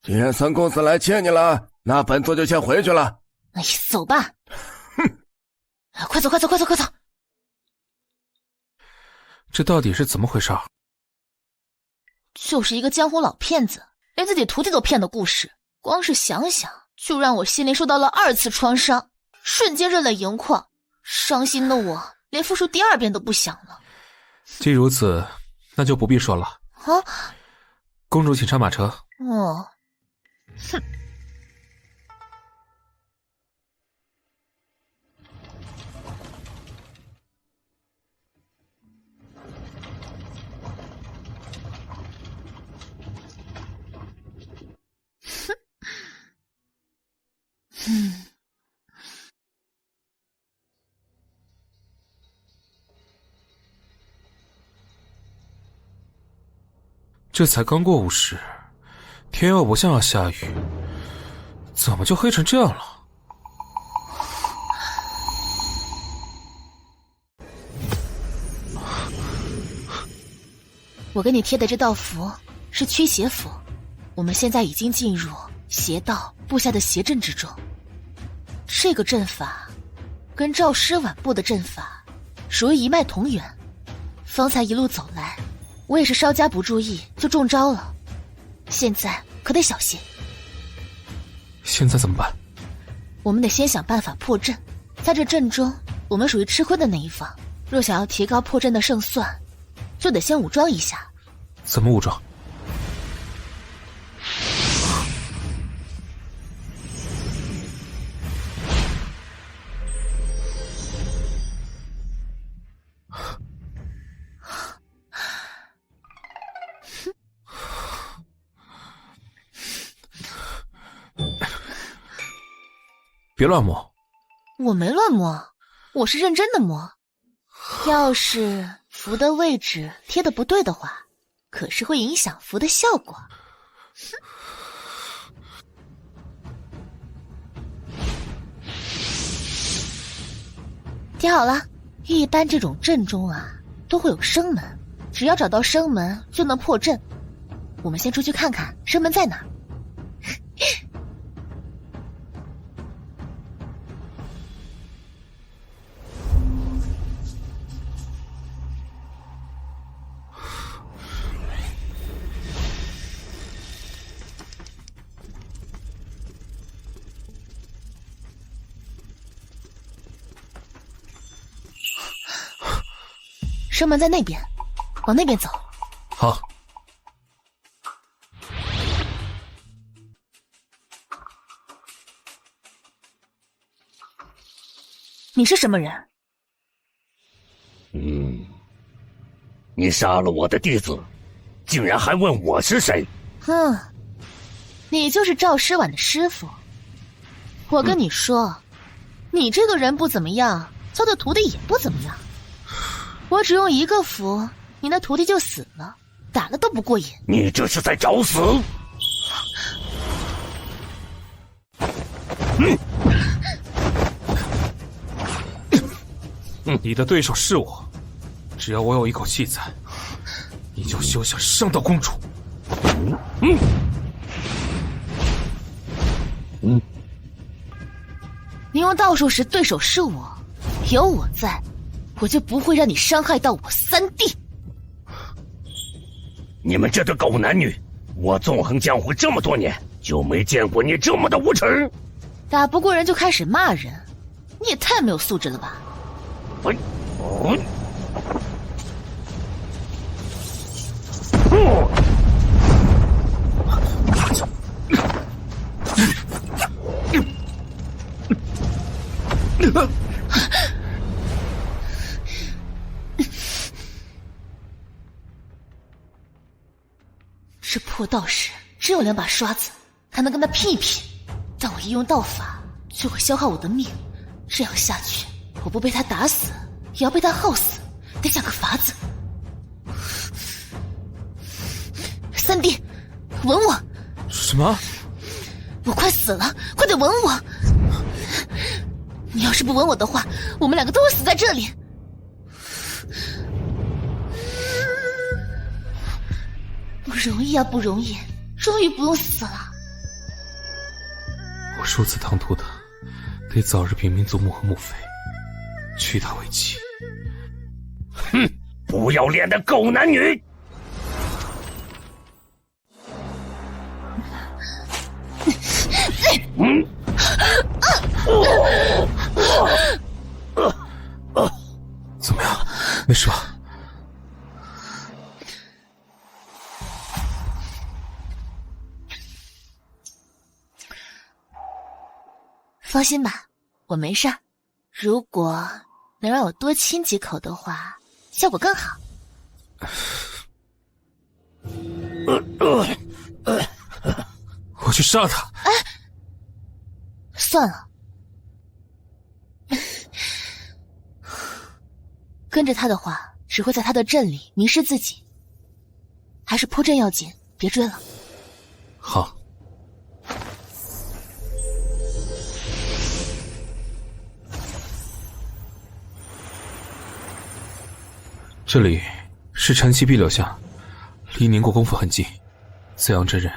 既然三公子来接你了，那本座就先回去了。哎，走吧。快走！这到底是怎么回事？就是一个江湖老骗子，连自己徒弟都骗的故事。光是想想，就让我心里受到了2次创伤，瞬间热泪盈眶。伤心的我，连复述第2遍都不想了。既如此，那就不必说了。公主，请上马车。哼。这才刚过午时，天又不像要下雨，怎么就黑成这样了？我给你贴的这道符是驱邪符，我们现在已经进入邪道布下的邪阵之中。这个阵法跟赵师晚布的阵法属于一脉同源，方才一路走来，我也是稍加不注意就中招了，现在可得小心。现在怎么办？我们得先想办法破阵，在这阵中我们属于吃亏的那一方，若想要提高破阵的胜算，就得先武装一下。怎么武装？别乱摸。我没乱摸，我是认真的摸。要是符的位置贴的不对的话，可是会影响符的效果。贴好了。一般这种阵中啊，都会有生门，只要找到生门就能破阵。我们先出去看看生门在哪。生门在那边，往那边走。好。你是什么人？你杀了我的弟子，竟然还问我是谁？你就是赵师晚的师傅。我跟你说，你这个人不怎么样，教的徒弟也不怎么样。我只用一个符，你那徒弟就死了，打了都不过瘾。你这是在找死！你的对手是我，只要我有一口气在，你就休想伤到公主。你用道术时对手是我，有我在，我就不会让你伤害到我三弟。你们这对狗男女，我纵横江湖这么多年，就没见过你这么的无耻。打不过人就开始骂人，你也太没有素质了吧！这破道士只有2把刷子，还能跟他拼一拼，但我一用道法就会消耗我的命，这样下去，我不被他打死，也要被他耗死，得想个法子。三弟，吻我！什么？我快死了，快点吻我！你要是不吻我的话，我们2个都会死在这里。不容易啊，不容易，终于不用死了。我数次唐突的，得早日平民族木和木匪，娶她为妻。哼，不要脸的狗男女！怎么样？没事吧？放心吧，我没事儿。如果能让我多亲几口的话，效果更好。我去杀他！哎，算了，跟着他的话，只会在他的阵里迷失自己。还是破阵要紧，别追了。好。这里是陈其碧留下，离宁国公府很近，紫阳真人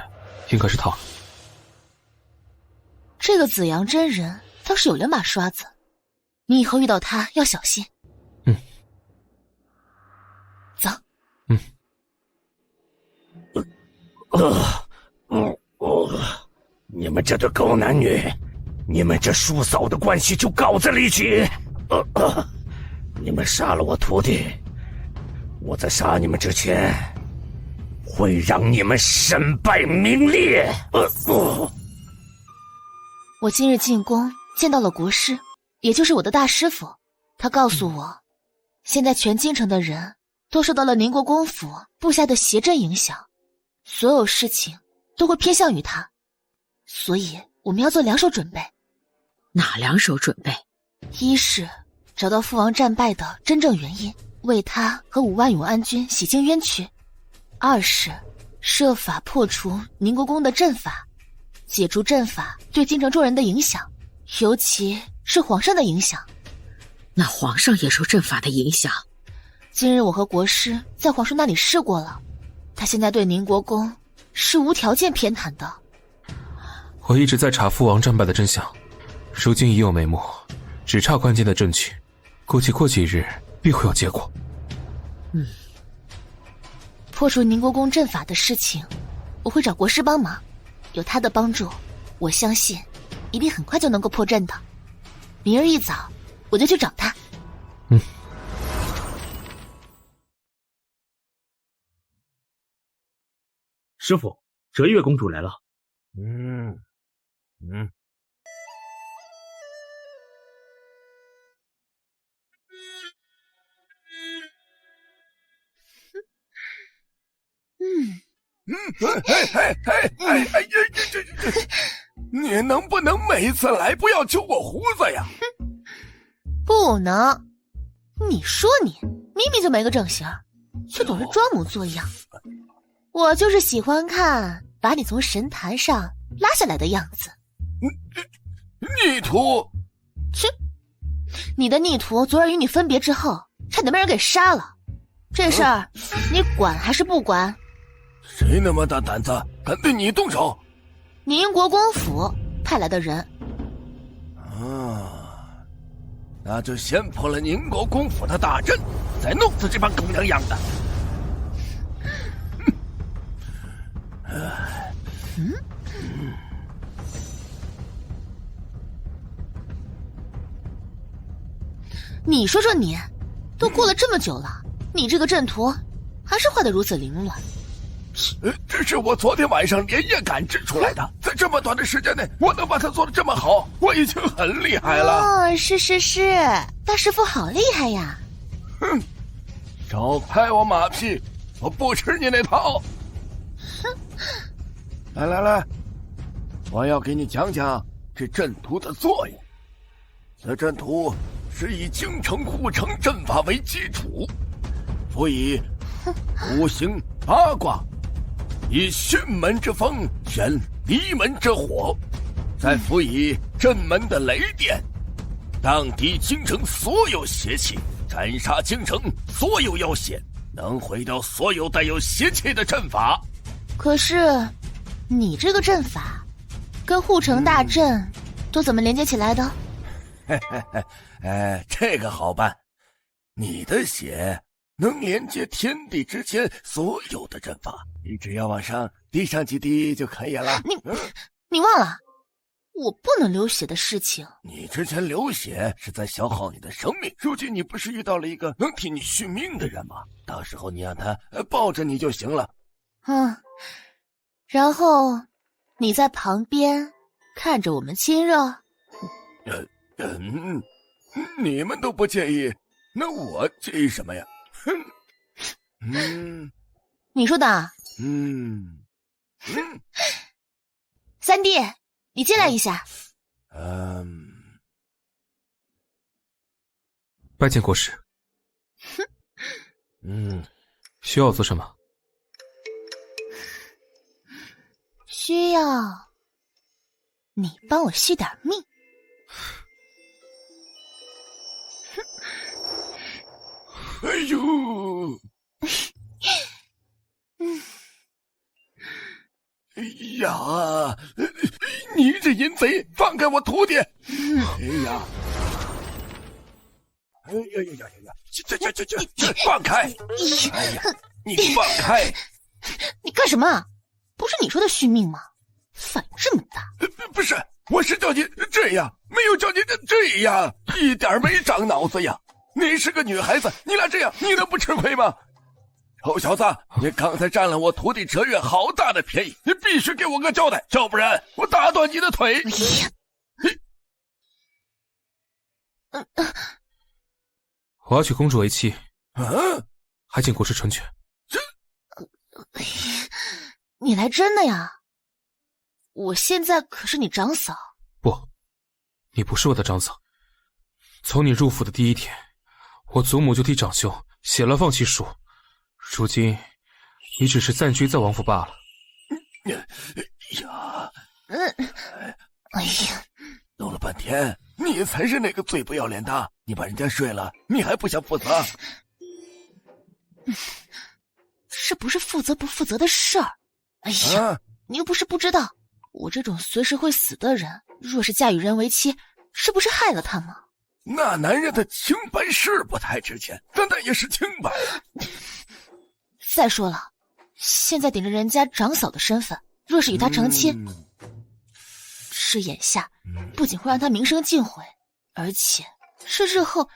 应该是他。这个紫阳真人倒是有2把刷子，你以后遇到他要小心。走。你们这对狗男女，你们这叔嫂的关系就稿子里起。你们杀了我徒弟，我在杀你们之前，会让你们身败名裂。我今日进宫见到了国师，也就是我的大师傅，他告诉我，现在全京城的人都受到了宁国公府布下的邪阵影响，所有事情都会偏向于他，所以我们要做2手准备。哪2手准备？一是找到父王战败的真正原因，为他和5万永安军洗清冤屈；二是设法破除宁国公的阵法，解除阵法对京城众人的影响，尤其是皇上的影响。那皇上也受阵法的影响？今日我和国师在皇叔那里试过了，他现在对宁国公是无条件偏袒的。我一直在查父王战败的真相，如今已有眉目，只差关键的证据，估计过几日必会有结果。破除宁国公阵法的事情，我会找国师帮忙，有他的帮助，我相信一定很快就能够破阵的。明儿一早我就去找他。师傅，折月公主来了。你能不能每次来不要揪我胡子呀？不能。你说你明明就没个正形，却总是装模作样。我就是喜欢看把你从神坛上拉下来的样子。逆徒？切！你的逆徒昨日与你分别之后，差点被人给杀了。这事儿你管还是不管？谁那么大胆子，敢对你动手？宁国公府派来的人。啊，那就先破了宁国公府的大阵，再弄死这帮狗娘养的。你说说你，都过了这么久了，你这个阵图还是画得如此凌乱。这是我昨天晚上连夜赶制出来的，在这么短的时间内，我能把它做得这么好，我已经很厉害了。哦，是，大师傅好厉害呀！哼，少拍我马屁，我不吃你那套。哼，来，我要给你讲讲这阵图的作用。此阵图是以京城护城阵法为基础，辅以五行八卦，以巽门之风选离门之火，再辅以镇门的雷电，荡涤京城所有邪气，斩杀京城所有妖邪，能毁掉所有带有邪气的阵法。可是，你这个阵法跟护城大阵都怎么连接起来的？这个好办，你的血能连接天地之间所有的阵法，你只要往上滴上几滴就可以了。你忘了，我不能流血的事情。你之前流血是在消耗你的生命，如今你不是遇到了一个能替你续命的人吗？到时候你让他抱着你就行了。然后你在旁边看着我们亲热。你们都不介意，那我介意什么呀？你说的。三弟，你进来一下。拜见国师。需要做什么？需要你帮我续点命。哎呦！哎呀！你这淫贼，放开我徒弟！哎呀！哎呀！这放开！哎呀，你放开！你干什么？不是你说的续命吗？反应这么大！不是，我是叫你这样，没有叫你这样，一点没长脑子呀！你是个女孩子，你俩这样，你能不吃亏吗？臭小子，你刚才占了我徒弟哲月好大的便宜，你必须给我个交代，要不然我打断你的腿！我要娶公主为妻，还请国师成全。你来真的呀？我现在可是你长嫂。不，你不是我的长嫂。从你入府的第一天，我祖母就替长兄写了放弃书，如今你只是暂居在王府罢了。哎呀，弄了半天，你才是那个最不要脸的！你把人家睡了，你还不想负责？这不是负责不负责的事儿。哎呀，你又不是不知道，我这种随时会死的人，若是嫁与人为妻，是不是害了他吗？那男人的清白是不太值钱，但那也是清白。再说了，现在顶着人家长嫂的身份，若是与他成亲，这眼下不仅会让他名声尽毁，而且这日后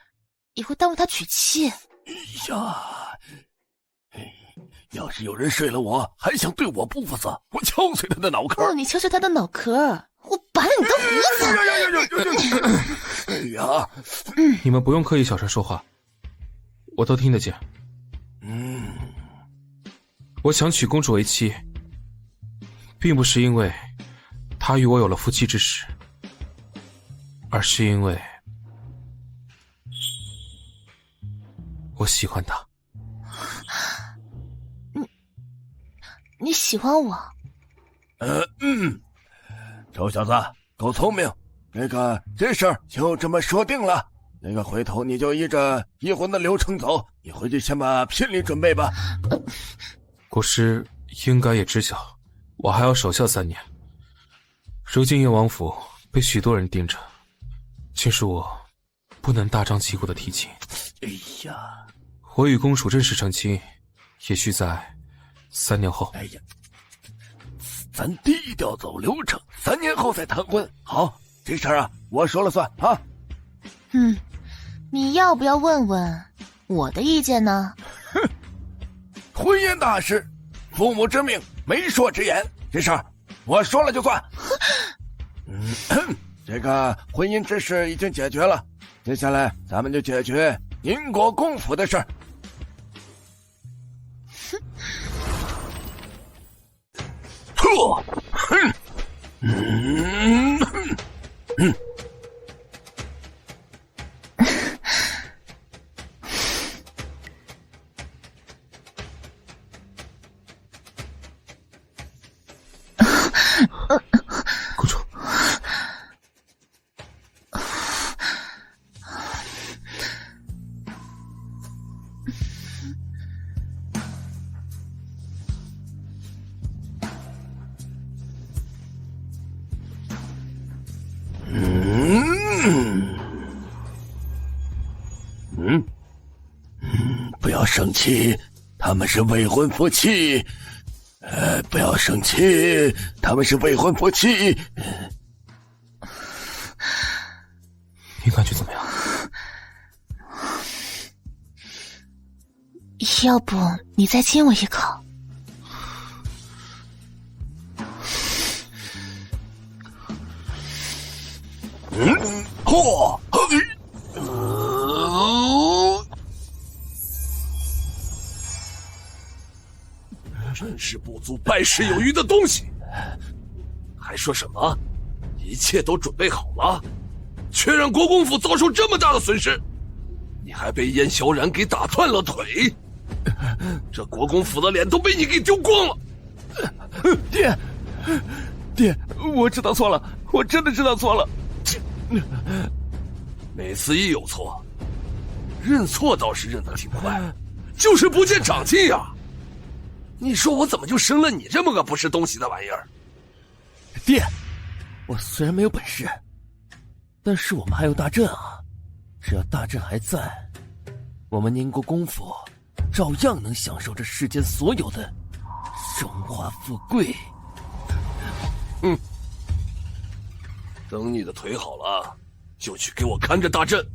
也会耽误他娶妻。要是有人睡了我，还想对我不负责，我敲碎他的脑壳！你敲碎他的脑壳，我拔了你的胡子！哎呀！你们不用刻意小声说话，我都听得见。我想娶公主为妻，并不是因为她与我有了夫妻之实，而是因为我喜欢她。你喜欢我？臭小子，够聪明。这事儿就这么说定了。回头你就依着移婚的流程走，你回去先把聘礼准备吧。国师应该也知晓，我还要守孝3年。如今燕王府被许多人盯着，竟是我不能大张旗鼓的提亲。哎呀，我与公主正式成亲，也需在3年后。哎呀，咱低调走流程，3年后再谈婚。好，这事儿啊，我说了算啊。你要不要问问我的意见呢？哼，婚姻大事，父母之命，媒妁之言，这事儿我说了就算。这个婚姻之事已经解决了，接下来咱们就解决宁国公府的事儿。公主，不要生气，他们是未婚夫妻。不要生气，他们是未婚夫妻。你感觉怎么样？要不你再亲我一口？嚯！真是不足百事有余的东西！还说什么一切都准备好了，却让国公府遭受这么大的损失，你还被燕萧然给打断了腿，这国公府的脸都被你给丢光了。爹，我知道错了，我真的知道错了。每次一有错，认错倒是认得挺快，就是不见长进呀。你说我怎么就生了你这么个不是东西的玩意儿？爹，我虽然没有本事，但是我们还有大阵啊！只要大阵还在，我们宁国公府照样能享受这世间所有的荣华富贵。等你的腿好了，就去给我看着大阵，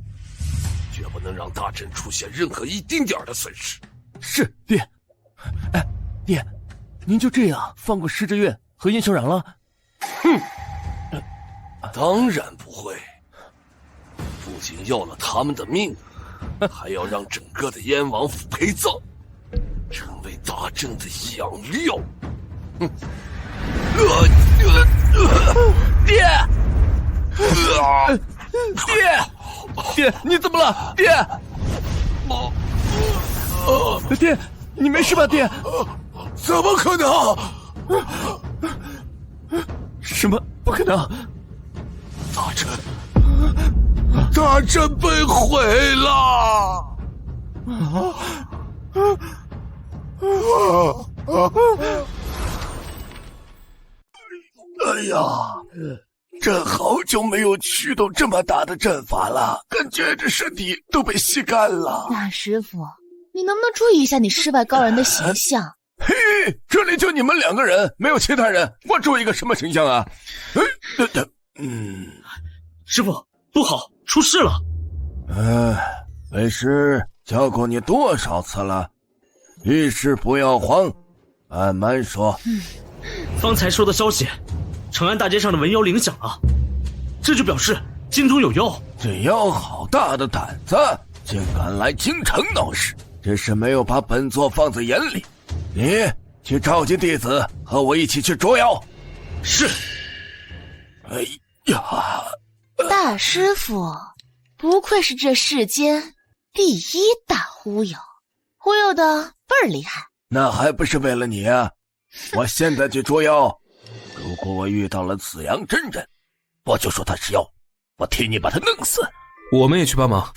绝不能让大阵出现任何一丁点的损失。是，爹。哎，爹，您就这样放过施之月和燕萧然了？当然不会。不仅要了他们的命，还要让整个的燕王府陪葬，成为大阵的养料。爹，爹，你怎么了？爹，你没事吧？爹，怎么可能？什么不可能？大阵被毁了！哎呀，朕好久没有驱动这么大的阵法了，感觉这身体都被吸干了。大师傅，你能不能注意一下你世外高人的形象？嘿，这里就你们2个人，没有其他人，我注意个什么形象啊？师傅，不好，出事了！为师教过你多少次了？遇事不要慌，慢慢说。方才收到消息，长安大街上的文妖铃响了，这就表示京中有妖。这妖好大的胆子，竟敢来京城闹事，这是没有把本座放在眼里。你去召集弟子，和我一起去捉妖。是。哎呀，大师傅，不愧是这世间第一大忽悠，忽悠的倍儿厉害。那还不是为了你啊！我现在去捉妖，如果我遇到了紫阳真人，我就说他是妖，我替你把他弄死。我们也去帮忙。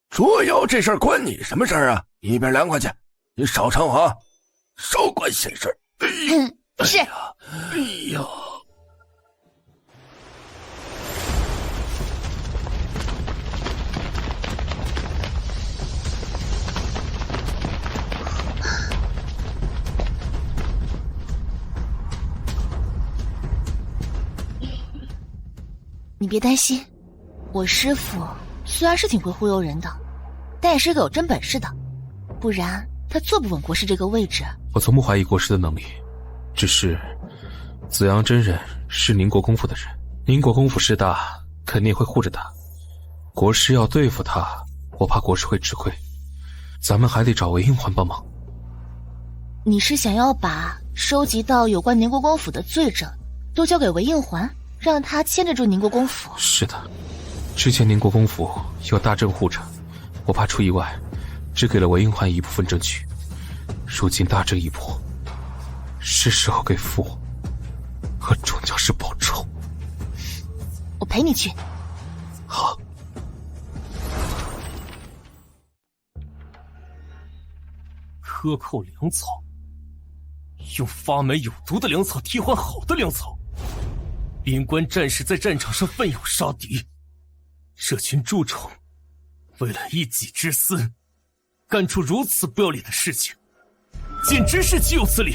捉妖这事儿关你什么事儿啊？一边凉快去，你少掺和，少管闲事。是。哎呀！你别担心，我师父虽然是挺会忽悠人的，但也是个有真本事的，不然他坐不稳国师这个位置。我从不怀疑国师的能力，只是紫阳真人是宁国公府的人，宁国公府势大，肯定会护着他。国师要对付他，我怕国师会吃亏，咱们还得找韦应环帮忙。你是想要把收集到有关宁国公府的罪证都交给韦应环，让他牵制住宁国公府？是的，之前宁国公府有大阵护着，我怕出意外，只给了韦应环一部分证据。如今大阵一破，是时候给父和众教师报仇。我陪你去。好。克扣粮草，用发霉有毒的粮草替换好的粮草。边关战士在战场上奋勇杀敌，这群蛀虫为了一己之私，干出如此不要脸的事情，简直是岂有此理！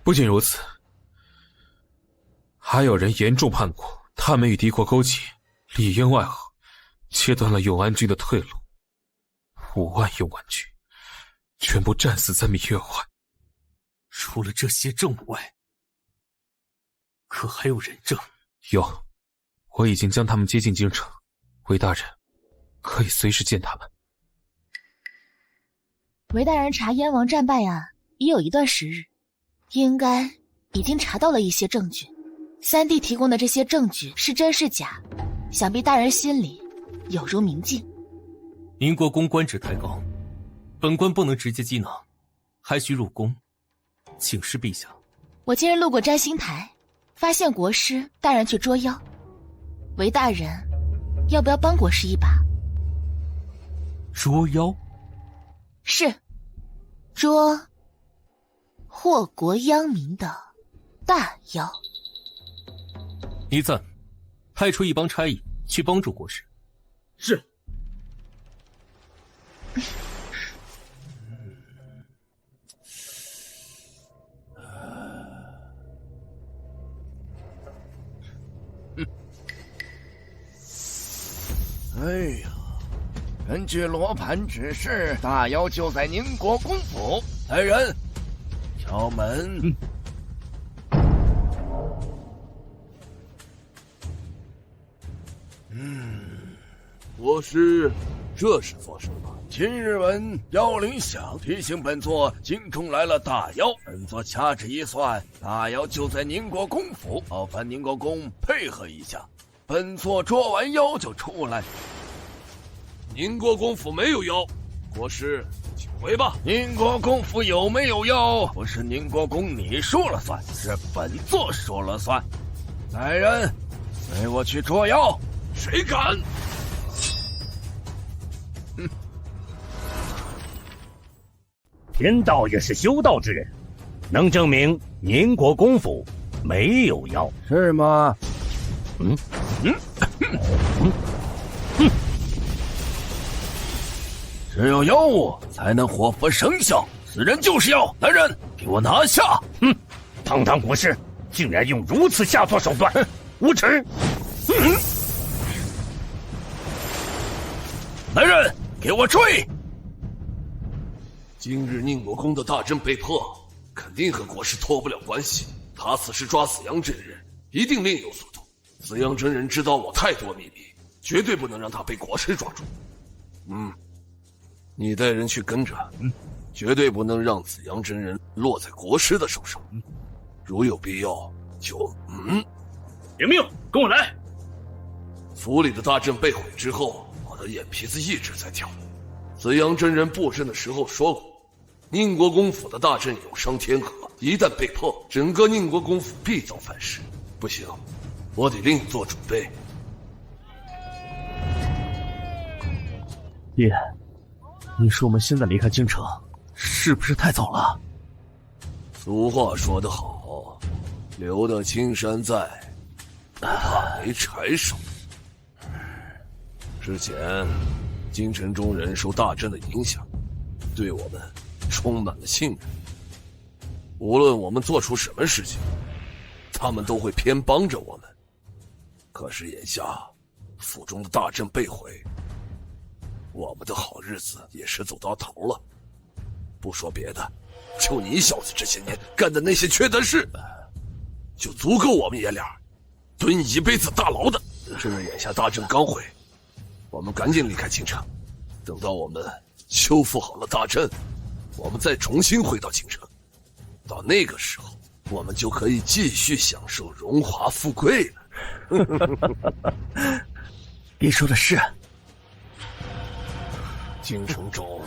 不仅如此，还有人严重叛国，他们与敌国勾结，里应外合，切断了永安军的退路。5万永安军全部战死在芈月怀。除了这些证物外，可还有人证？有，我已经将他们接进京城，韦大人可以随时见他们。韦大人查燕王战败案已有一段时日，应该已经查到了一些证据。三弟提供的这些证据是真是假，想必大人心里有如明镜。宁国公官职太高，本官不能直接击囊，还需入宫请示陛下。我今日路过占星台，发现国师大人去捉妖，韦大人要不要帮国师一把？捉妖？是，捉祸国殃民的大妖。倪瓒，派出一帮差役去帮助国师。是。哎呀，根据罗盘指示，大妖就在宁国公府。来人，敲门。国师，这是做什么？今日闻妖铃响，提醒本座京中来了大妖。本座掐指一算，大妖就在宁国公府，劳烦宁国公配合一下。本座捉完妖就出来。宁国公府没有妖，国师请回吧。宁国公府有没有妖，不是宁国公你说了算，是本座说了算。来人，随我去捉妖。谁敢？天道也是修道之人，能证明宁国公府没有妖是吗？只有妖物才能火佛生效，此人就是妖。来人，给我拿下！堂堂国师竟然用如此下作手段，无耻！来人，给我追！今日宁国公的大阵被破，肯定和国师脱不了关系。他此时抓紫阳真人，一定另有所图。紫阳真人知道我太多秘密，绝对不能让他被国师抓住。你带人去跟着，绝对不能让紫阳真人落在国师的手上。如有必要，就领命，跟我来。府里的大阵被毁之后，我的眼皮子一直在跳。紫阳真人布阵的时候说过，宁国公府的大阵有伤天河，一旦被破，整个宁国公府必遭反噬。不行，我得另做准备。爹，你说我们现在离开京城，是不是太早了？俗话说得好，留得青山在，不怕没柴烧。之前京城中人受大阵的影响，对我们充满了信任。无论我们做出什么事情，他们都会偏帮着我们。可是眼下府中的大阵被毁，我们的好日子也是走到头了。不说别的，就你小子这些年干的那些缺德事，就足够我们爷俩蹲一辈子大牢的。这眼下大阵刚毁，我们赶紧离开京城，等到我们修复好了大阵，我们再重新回到京城。到那个时候，我们就可以继续享受荣华富贵了。你说的是。京城中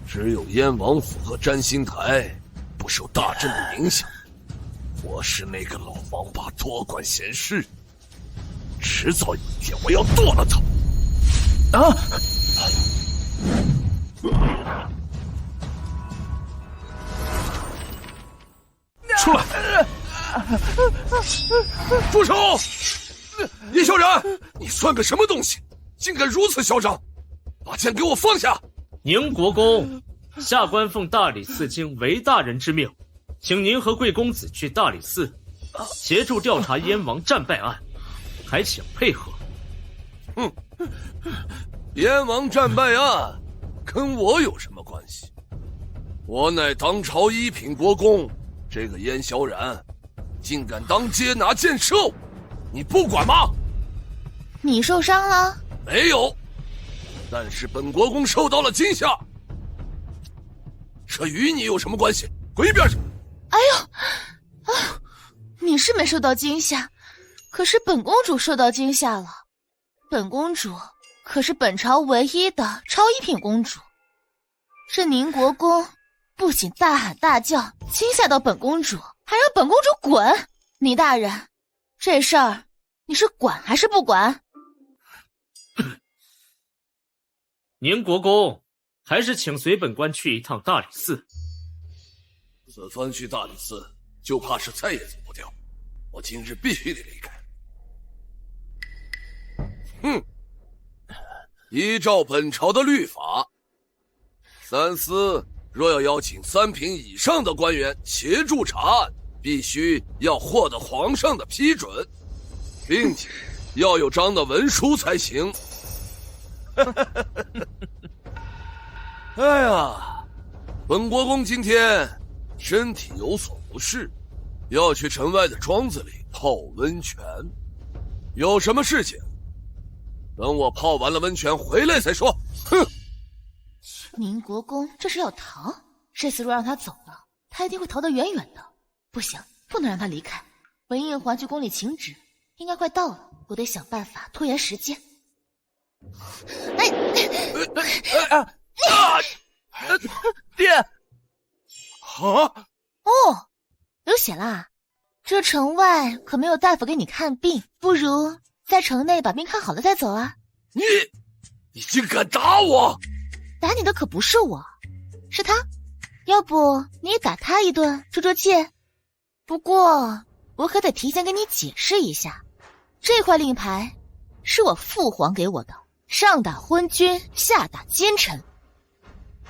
只有燕王府和占星台不受大阵的影响。我是那个老王八多管闲事，迟早有一天我要剁了他。啊！出来！住手！叶萧然，你算个什么东西，竟敢如此嚣张！把剑给我放下！宁国公，下官奉大理寺卿韦大人之命，请您和贵公子去大理寺，协助调查燕王战败案，还请配合。哼，燕王战败案跟我有什么关系？我乃当朝一品国公，这个燕萧然竟敢当街拿剑射我，你不管吗？你受伤了？没有，但是本国公受到了惊吓，这与你有什么关系？滚一边去！哎呦，啊，你是没受到惊吓，可是本公主受到惊吓了。本公主可是本朝唯一的超一品公主，这宁国公不仅大喊大叫惊吓到本公主，还让本公主滚。倪大人，这事儿你是管还是不管？宁国公，还是请随本官去一趟大理寺。此番去大理寺，就怕是再也走不掉。我今日必须得离开。哼！依照本朝的律法，三司若要邀请3品以上的官员协助查案，必须要获得皇上的批准，并且要有章的文书才行。哎呀，本国公今天身体有所不适，要去城外的庄子里泡温泉。有什么事情，等我泡完了温泉回来再说。哼！宁国公这是要逃，这次若让他走了，他一定会逃得远远的。不行，不能让他离开。文印环去宫里请旨，应该快到了，我得想办法拖延时间。爹！啊！哦，流血啦！这城外可没有大夫给你看病，不如在城内把病看好了再走啊！你竟敢打我！打你的可不是我，是他。要不你也打他一顿出出气？不过我可得提前跟你解释一下，这块令牌是我父皇给我的，上打昏君，下打奸臣。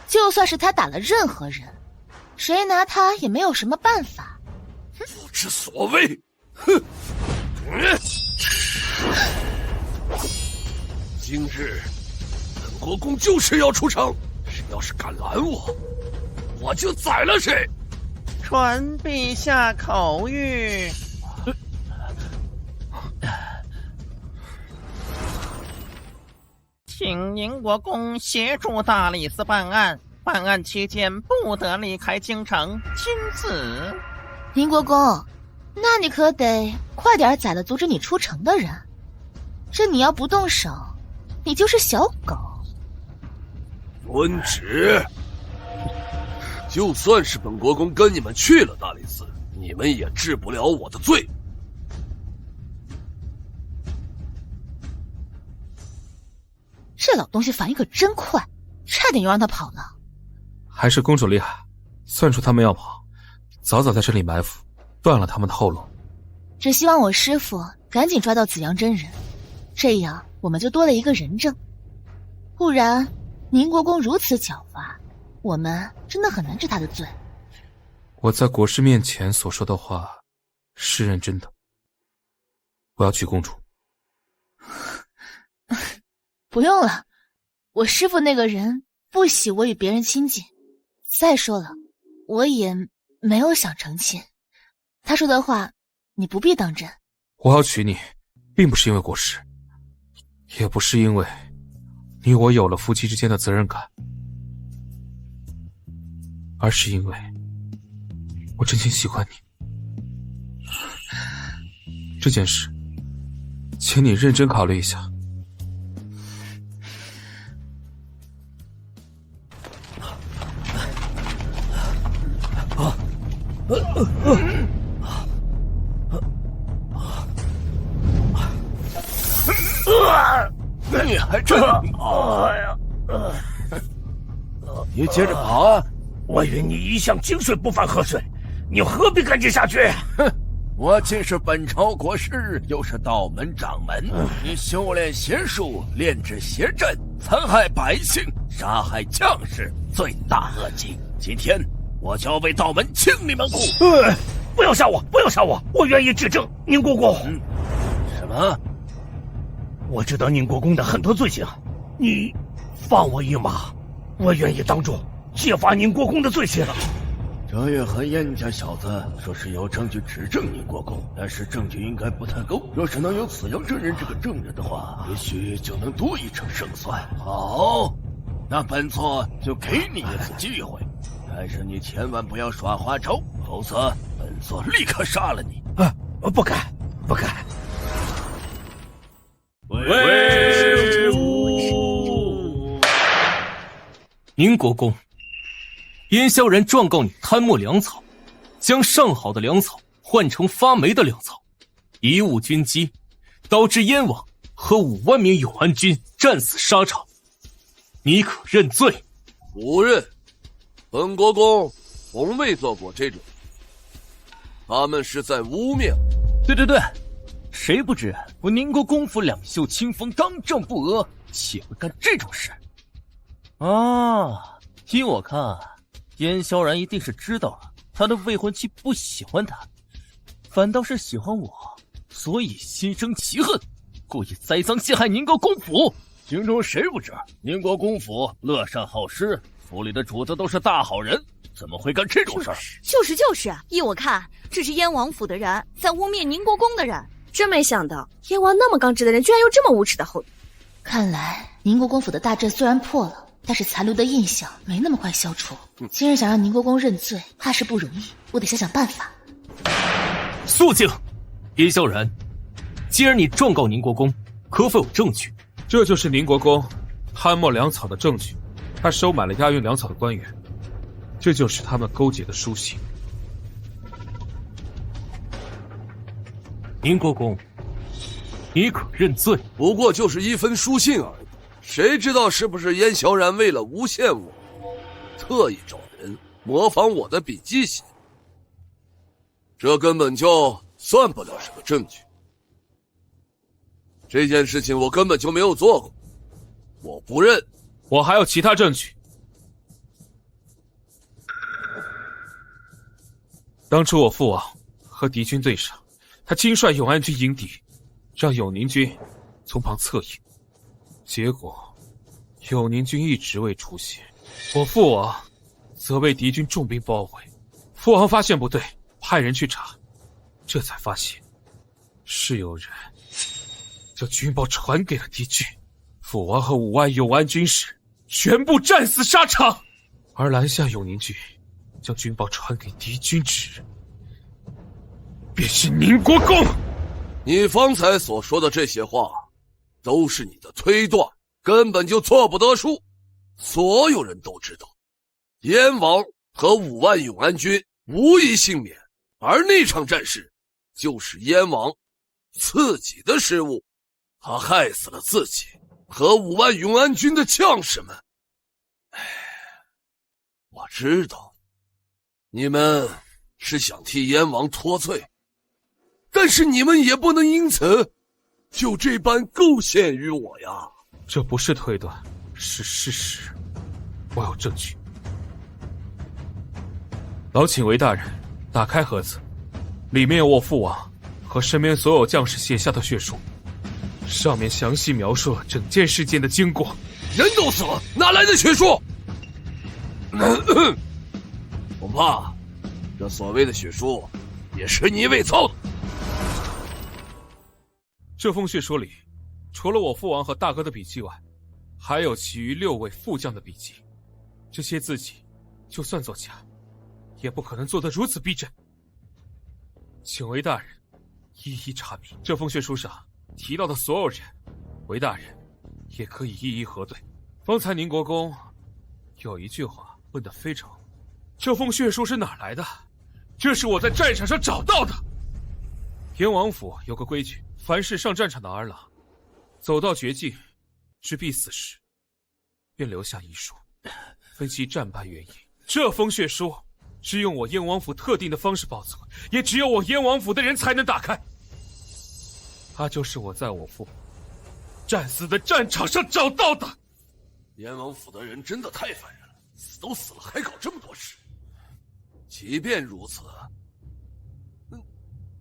就算是他打了任何人，谁拿他也没有什么办法。不知所谓！哼！今日本国公就是要出城，谁要是敢拦我，我就宰了谁！传陛下口谕。请宁国公协助大理寺办案，办案期间不得离开京城，亲自。宁国公，那你可得快点宰了阻止你出城的人，这你要不动手，你就是小狗。遵旨。就算是本国公跟你们去了大理寺，你们也治不了我的罪。这老东西反应可真快，差点又让他跑了。还是公主厉害，算出他们要跑，早早在这里埋伏，断了他们的后路。只希望我师父赶紧抓到紫阳真人，这样我们就多了一个人证。不然宁国公如此狡猾，我们真的很难治他的罪。我在国师面前所说的话是认真的。我要娶公主。不用了，我师父那个人不喜我与别人亲近。再说了，我也没有想成亲。他说的话，你不必当真。我要娶你，并不是因为国师，也不是因为你我有了夫妻之间的责任感，而是因为我真心喜欢你。这件事，请你认真考虑一下。你还真……你接着跑啊！我与你一向井水不犯河水，你何必跟进下去？哼！我既是本朝国师，又是道门掌门。你修炼邪术，炼制邪阵，残害百姓，杀害将士，罪大恶极。今天我就要为道门清理门户。不要杀我！不要杀我！我愿意指证宁国公。什么？我知道宁国公的很多罪行，你放我一马，我愿意当众揭发宁国公的罪行。这也和燕家小子说是有证据指证宁国公，但是证据应该不太够。若是能有子阳真人这个证人的话，也许就能多一成胜算。好，那本座就给你一次机会，但是你千万不要耍花招，否则本座立刻杀了你。不敢，不敢。威武！宁国公，燕萧然状告你贪墨粮草，将上好的粮草换成发霉的粮草，贻误军机，导致燕王和5万名永安军战死沙场，你可认罪？不认，本国公从未做过这种，他们是在污蔑。对，谁不知我宁国公府两袖清风，刚正不阿，岂会干这种事？依我看，燕萧然一定是知道了他的未婚妻不喜欢他，反倒是喜欢我，所以心生奇恨，故意栽赃陷害宁国公府。京中谁不知宁国公府乐善好施，府里的主子都是大好人，怎么会干这种事儿？就是，依我看，这是燕王府的人在污蔑宁国公的人。真没想到，燕王那么刚直的人，居然有这么无耻的后裔。看来宁国公府的大阵虽然破了，但是残留的印象没那么快消除。今日想让宁国公认罪，怕是不容易，我得想想办法。肃静！燕萧然，既然你状告宁国公，可否有证据？这就是宁国公贪墨粮草的证据，他收买了押运粮草的官员，这就是他们勾结的书信。宁国公，你可认罪？不过就是一封书信而已，谁知道是不是燕萧然为了诬陷我，特意找人模仿我的笔迹写？这根本就算不了什么证据。这件事情我根本就没有做过，我不认。我还有其他证据。当初我父王和敌军对上，他亲率永安军迎敌，让永宁军从旁侧应，结果永宁军一直未出现，我父王则被敌军重兵包围。父王发现不对，派人去查，这才发现是有人将军报传给了敌军，父王和5万永安军士全部战死沙场，而拦下永宁军将军报传给敌军之人，便是宁国公。你方才所说的这些话，都是你的推断，根本就错不得数。所有人都知道，燕王和5万永安军无一幸免，而那场战事就是燕王自己的失误，他害死了自己和5万永安军的将士们。我知道，你们是想替燕王脱罪，但是你们也不能因此就这般构陷于我呀。这不是推断，是事实，我有证据。劳请韦大人打开盒子，里面有我父王和和身边所有将士写下的血书，上面详细描述了整件事件的经过。人都死了，哪来的血书？恐怕这所谓的血书也是你伪造的。这封血书里，除了我父王和大哥的笔记外，还有其余6位副将的笔记。这些字迹，就算作假，也不可能做得如此逼真。请韦大人一一查明这封血书上提到的所有人，韦大人也可以一一核对。方才宁国公有一句话问得非常好，这封血书是哪来的？这是我在战场上找到的。燕王府有个规矩，凡是上战场的儿郎，走到绝境至必死时，便留下遗书，分析战败原因。这封血书是用我燕王府特定的方式保存，也只有我燕王府的人才能打开。它就是我在我父战死的战场上找到的。燕王府的人真的太烦人了，死都死了还搞这么多事。即便如此，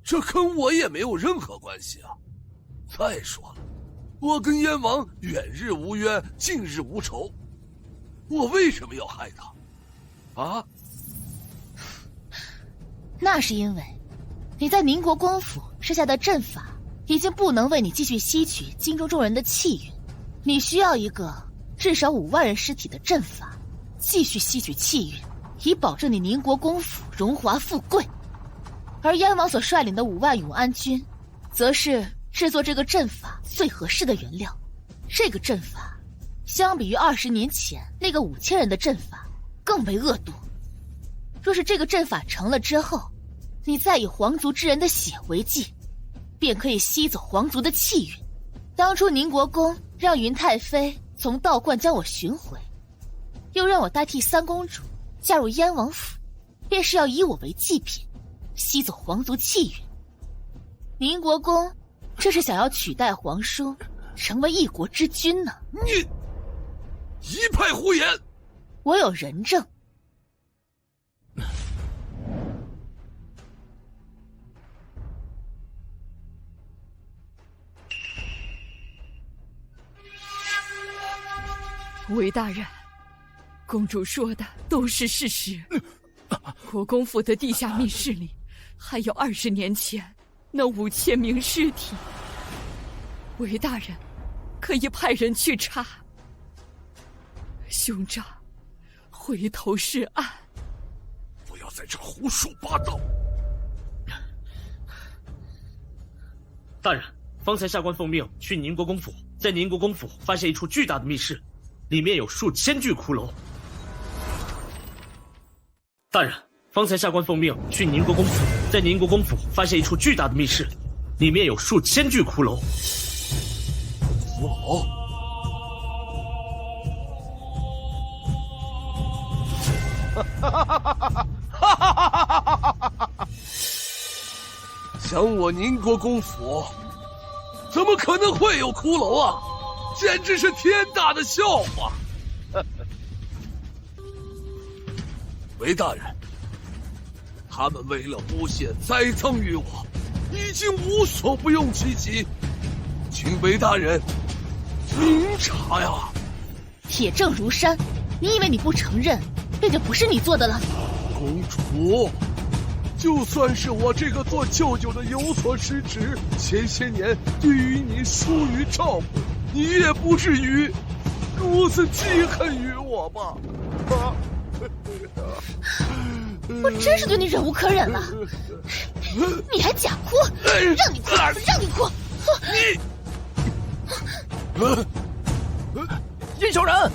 这跟我也没有任何关系啊。再说了，我跟燕王远日无冤，近日无仇，我为什么要害他？啊？那是因为你在宁国公府设下的阵法已经不能为你继续吸取京中众人的气运，你需要一个至少5万人尸体的阵法，继续吸取气运，以保证你宁国公府荣华富贵。而燕王所率领的5万永安军，则是制作这个阵法最合适的原料。这个阵法相比于20年前那个5000人的阵法更为恶毒。若是这个阵法成了之后，你再以皇族之人的血为祭，便可以吸走皇族的气运。当初宁国公让云太妃从道观将我寻回，又让我代替三公主加入燕王府，便是要以我为祭品，吸走皇族气运。宁国公这是想要取代皇叔，成为一国之君呢。你一派胡言！我有人证。韦大人，公主说的都是事实。国公府的地下密室里还有20年前那5000名尸体，韦大人可以派人去查。兄长，回头是岸。不要在这胡说八道！大人，方才下官奉命去宁国公府，在宁国公府发现一处巨大的密室，里面有数千具骷髅。大人，方才下官奉命去宁国公府，在宁国公府发现一处巨大的密室，里面有数千具骷髅。骷髅？想我宁国公府，怎么可能会有骷髅啊？简直是天大的笑话！韦大人，他们为了诬陷栽赃于我，已经无所不用其极，请韦大人明察呀！铁证如山，你以为你不承认，这就不是你做的了？公主，就算是我这个做舅舅的有所失职，前些年对于你疏于照顾，你也不至于如此记恨于我吧？我真是对你忍无可忍了！你还假哭？让你哭，让你哭！殷小人！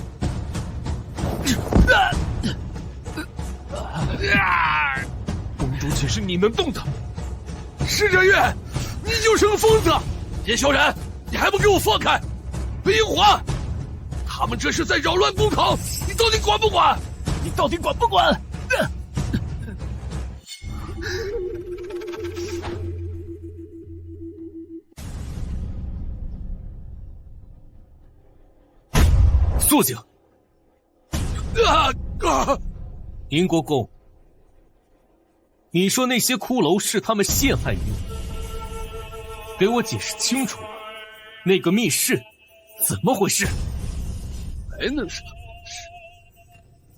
公主岂是你能动的？施哲月，你就是个疯子！叶小人，你还不给我放开！魏英华，他们这是在扰乱公堂，你到底管不管？你到底管不管？肃静！宁国公，你说那些骷髅是他们陷害于你，给我解释清楚，那个密室怎么回事？还能是怎么回事？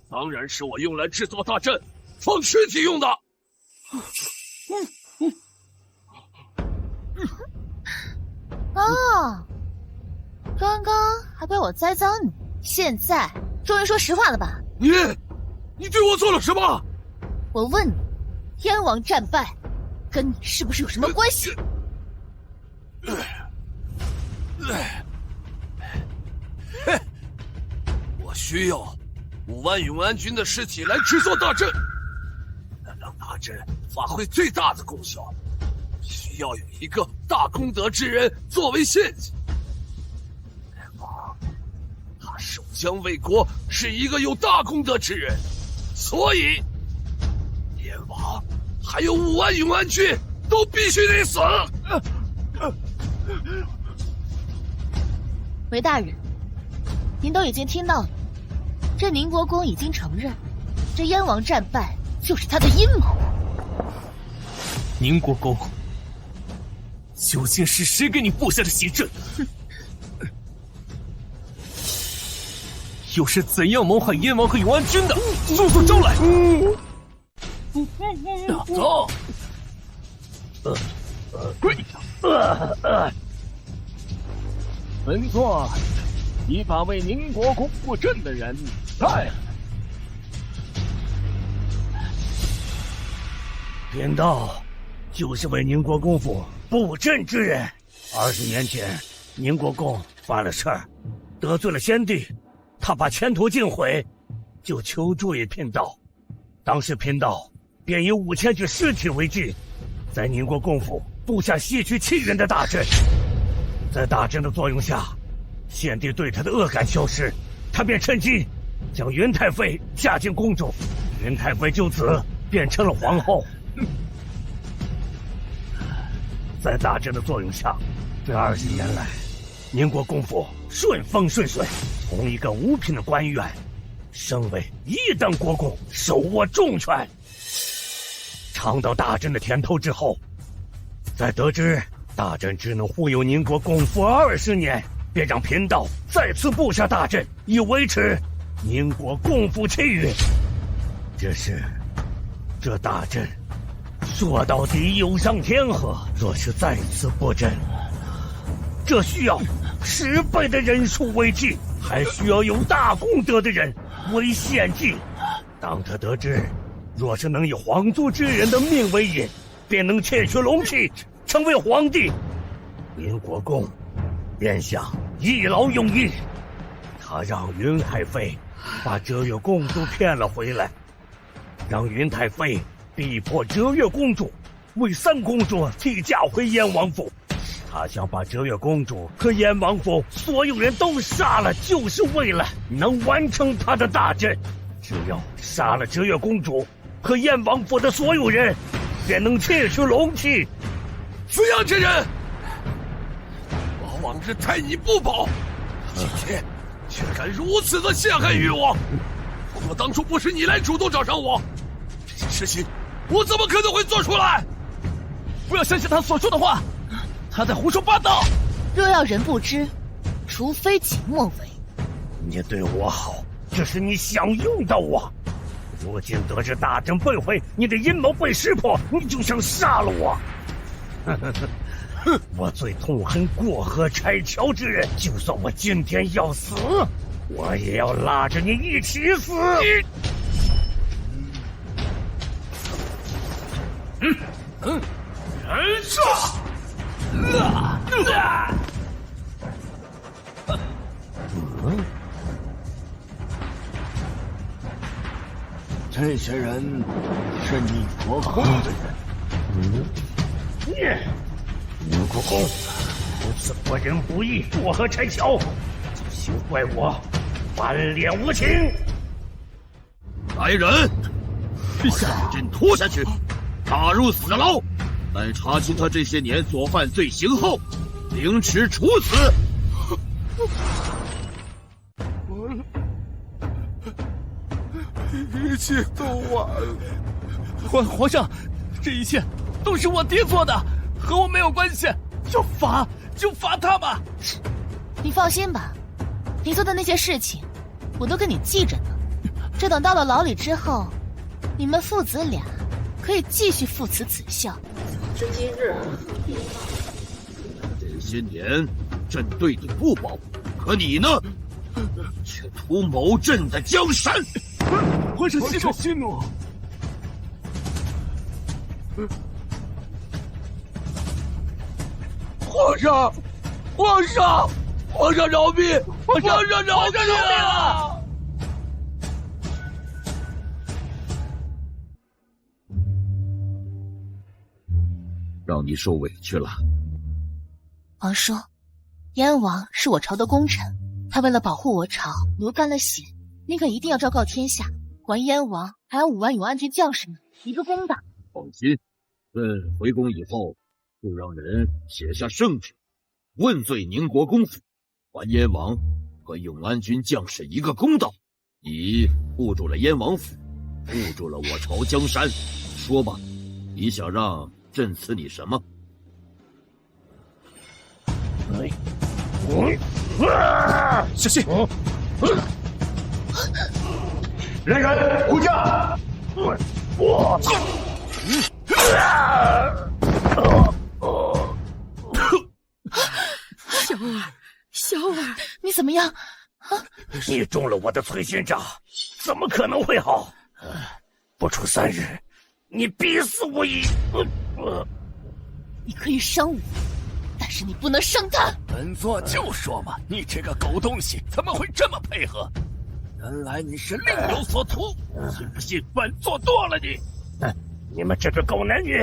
当然是我用来制作大阵，放尸体用的。哦，刚刚还被我栽赃你，现在终于说实话了吧？你对我做了什么？我问你，燕王战败，跟你是不是有什么关系？我需要5万永安军的尸体来制作大阵，让大阵发挥最大的功效，需要有一个大功德之人作为献祭。燕王，他守疆卫国，是一个有大功德之人，所以燕王还有5万永安军都必须得死。韦大人，您都已经听到了，这宁国公已经承认，这燕王战败就是他的阴谋。宁国公，究竟是谁给你布下的邪阵？又是怎样谋害燕王和永安军的？速速招来！走。跪下！本座已把为宁国公布阵的人带来。贫道就是为宁国公府布阵之人。20年前，宁国公犯了事儿，得罪了先帝，他把前途尽毁，就求助于贫道。当时贫道便以5000具尸体为据，在宁国公府布下吸取气运的大阵。在大阵的作用下，先帝对他的恶感消失，他便趁机将云太妃嫁进宫中，云太妃就此变成了皇后。在大阵的作用下，这20年来，宁国公府顺风顺水，从一个5品的官员升为1等国公，手握重权。尝到大阵的甜头之后，在得知大阵只能护佑宁国公府20年，便让贫道再次布下大阵，以维持宁国公府气运。只是这大阵说到底有伤天和，若是再次布阵，这需要10倍的人数为计，还需要有大功德的人为献祭。当他得知若是能以皇族之人的命为引，便能窃取龙气，成为皇帝，宁国公便想一劳永逸。他让云太妃把哲月公主骗了回来，让云太妃逼迫哲月公主为3公主替嫁回燕王府。他想把哲月公主和燕王府所有人都杀了，就是为了能完成他的大阵。只要杀了哲月公主和燕王府的所有人，便能窃取龙气。怎样之人，我往日待你不薄，今天却敢如此的陷害于我。如果当初不是你来主动找上我，这些事情我怎么可能会做出来？不要相信他所说的话，他在胡说八道。若要人不知，除非己莫为。你对我好，这是你想用到我。如今得知大阵被毁，你的阴谋被识破，你就想杀了我。我最痛恨过河拆桥之人，就算我今天要死，我也要拉着你一起死。人杀！这些人是宁国公的人。宁国公如此不仁不义，过河拆桥，就休怪我翻脸无情。来人，把朕拖下去，打入死牢，待查清他这些年所犯罪行后，凌迟处死。一切都晚了。皇上，这一切都是我爹做的，和我没有关系。就罚他吧。你放心吧，你做的那些事情，我都跟你记着呢。这等到了牢里之后，你们父子俩可以继续父慈子孝。是今日。这些年，朕对你不薄，可你呢，却图谋朕的江山。皇上息怒。皇上饶命！皇上饶命啊！让你受委屈了。王叔，燕王是我朝的功臣，他为了保护我朝，流干了血，您可一定要昭告天下，还燕王还有5万永安军将士们一个公道。放心，朕回宫以后，就让人写下圣旨，问罪宁国公府，还燕王和永安军将士一个公道。你护住了燕王府，护住了我朝江山，说吧，你想让朕赐你什么？小心！来人，护驾！小儿，你怎么样？你中了我的催心杖，怎么可能会好？不出3日，你必死无疑。你可以伤我，但是你不能伤他。本座就说嘛，你这个狗东西怎么会这么配合？原来你是另有所图，信不信本座剁了你？你们这对狗男女，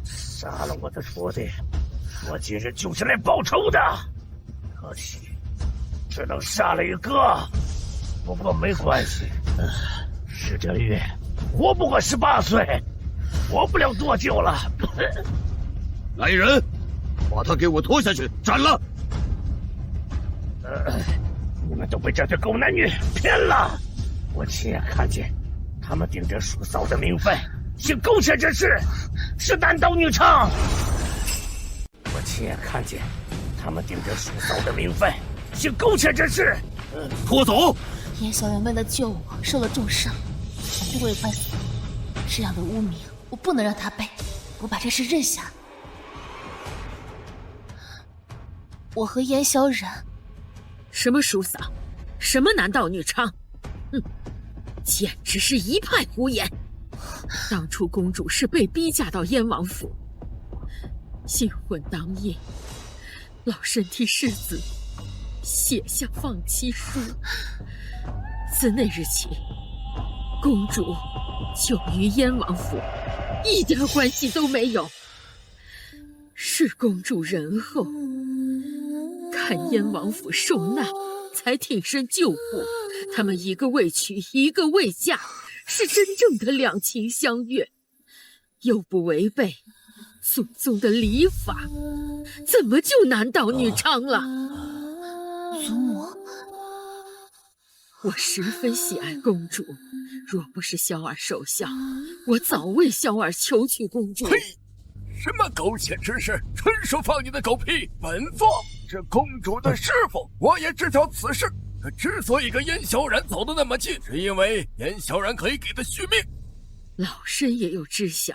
杀了我的徒弟，我今日就是来报仇的。可惜只能杀了一个，不过没关系，石哲玉活不过18岁，活不了多久了。来人，把他给我拖下去斩了！你们都被这对狗男女骗了！我亲眼看见他们顶着叔嫂的名分，行苟且之事，是男盗女娼。我亲眼看见他们顶着叔嫂的名分，行苟且之事。拖走！燕小人为了救我受了重伤，想必我也快死了。这样的污名，我不能让他背，我把这事认下。我和燕萧然，什么叔嫂，什么男盗女娼，简直是一派胡言。当初公主是被逼嫁到燕王府，新婚当夜，老身替世子写下放弃书。自那日起，公主就与燕王府一点关系都没有。是公主仁厚，看燕王府受难，才挺身救护。他们一个未娶，一个未嫁，是真正的两情相悦，又不违背祖宗的礼法，怎么就男盗女娼了？祖母，我十分喜爱公主，若不是萧儿守孝，我早为萧儿求娶公主。呸！什么苟且之事，纯属放你的狗屁！本座是公主的师傅，我也知晓此事。他之所以跟燕萧然走得那么近，是因为燕萧然可以给他续命。老身也有知晓，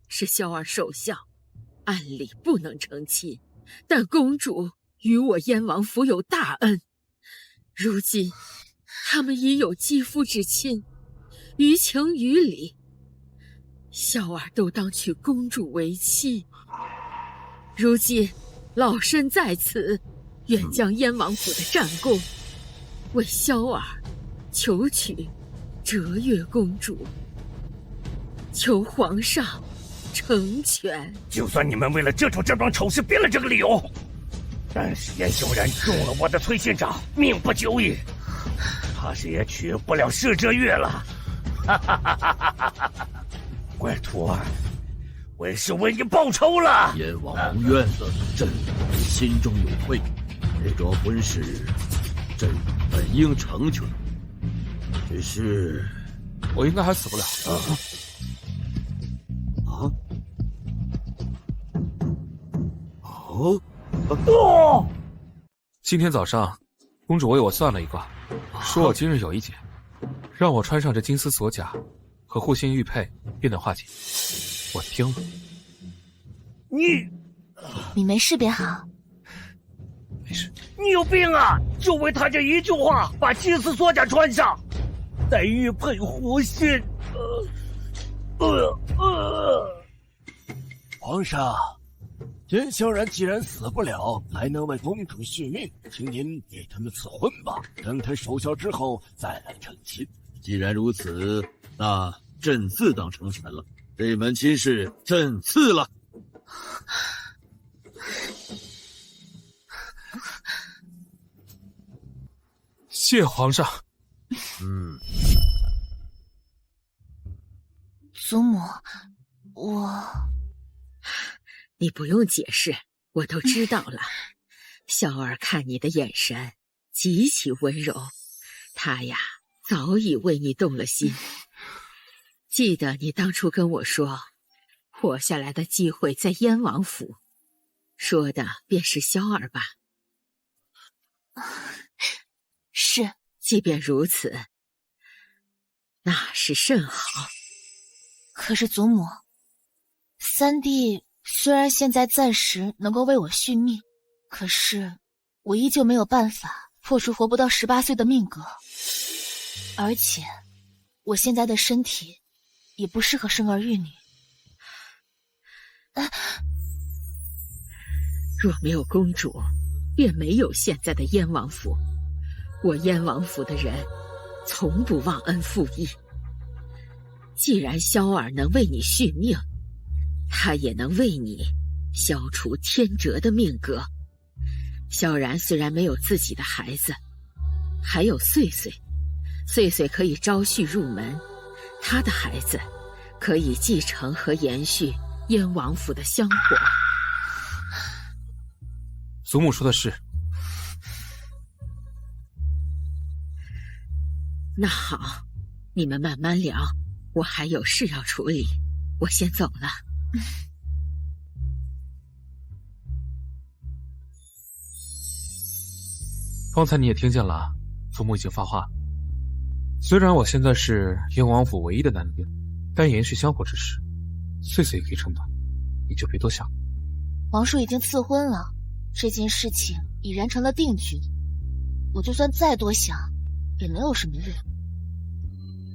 是萧儿守孝，按理不能成亲，但公主与我燕王府有大恩，如今他们已有肌肤之亲，于情于理，萧儿都当娶公主为妻。如今老身在此，愿将燕王府的战功为萧儿求娶折月公主，求皇上成全。就算你们为了遮住这桩丑事编了这个理由，但是燕萧然中了我的催心杖，命不久矣，怕是也娶不了石哲月了。乖徒儿，为是为你报仇了。燕王无怨，朕心中有愧。这桩婚事，朕本应成全，只是我应该还死不了。今天早上，公主为我算了一卦，说我今日有一劫，让我穿上这金丝锁甲和护心玉佩，便能化解。我听了。你没事便好。没事。你有病啊！就为他这一句话，把金丝锁甲穿上，再玉佩护心。皇上，燕萧然既然死不了，还能为公主续命，请您给他们赐婚吧。等他守孝之后再来成亲。既然如此，那朕自当成全了。这门亲事，朕赐了。谢皇上。祖母，你不用解释，我都知道了。萧儿看你的眼神极其温柔，他呀早已为你动了心。记得你当初跟我说，活下来的机会在燕王府，说的便是萧儿吧？是。即便如此，那是甚好。可是祖母，三弟虽然现在暂时能够为我续命，可是我依旧没有办法破除活不到18岁的命格，而且我现在的身体也不适合生儿育女。若没有公主，便没有现在的燕王府。我燕王府的人从不忘恩负义。既然萧儿能为你续命，他也能为你消除天折的命格。萧然虽然没有自己的孩子，还有岁岁，岁岁可以招婿入门，他的孩子可以继承和延续燕王府的香火。祖母说的是。那好，你们慢慢聊，我还有事要处理，我先走了。方才你也听见了，祖母已经发话。虽然我现在是燕王府唯一的男丁，但延续香火之事，岁岁也可以承担，你就别多想。皇叔已经赐婚了，这件事情已然成了定局，我就算再多想也能有什么用。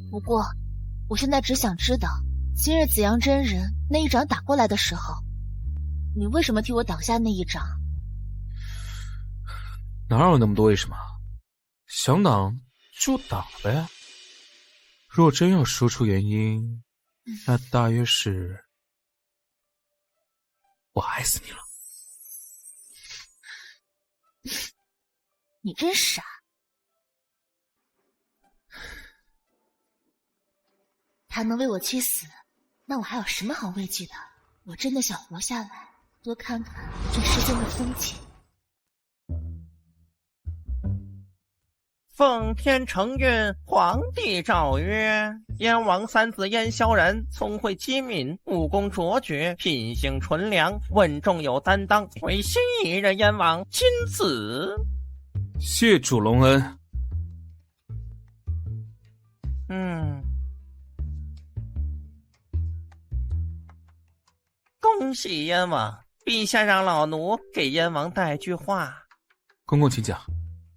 不过我现在只想知道，今日紫阳真人那一掌打过来的时候，你为什么替我挡下那一掌？哪有那么多为什么？想挡就挡了呗。若真要说出原因，那大约是我爱死你了。你真傻。他能为我去死，那我还有什么好畏惧的？我真的想活下来，多看看这世间的风景。奉天承运，皇帝诏曰：燕王三子燕萧然聪慧机敏，武功卓绝，品行纯良，稳重有担当，为新一任燕王亲子。谢主隆恩。恭喜燕王，陛下让老奴给燕王带句话。公公请讲。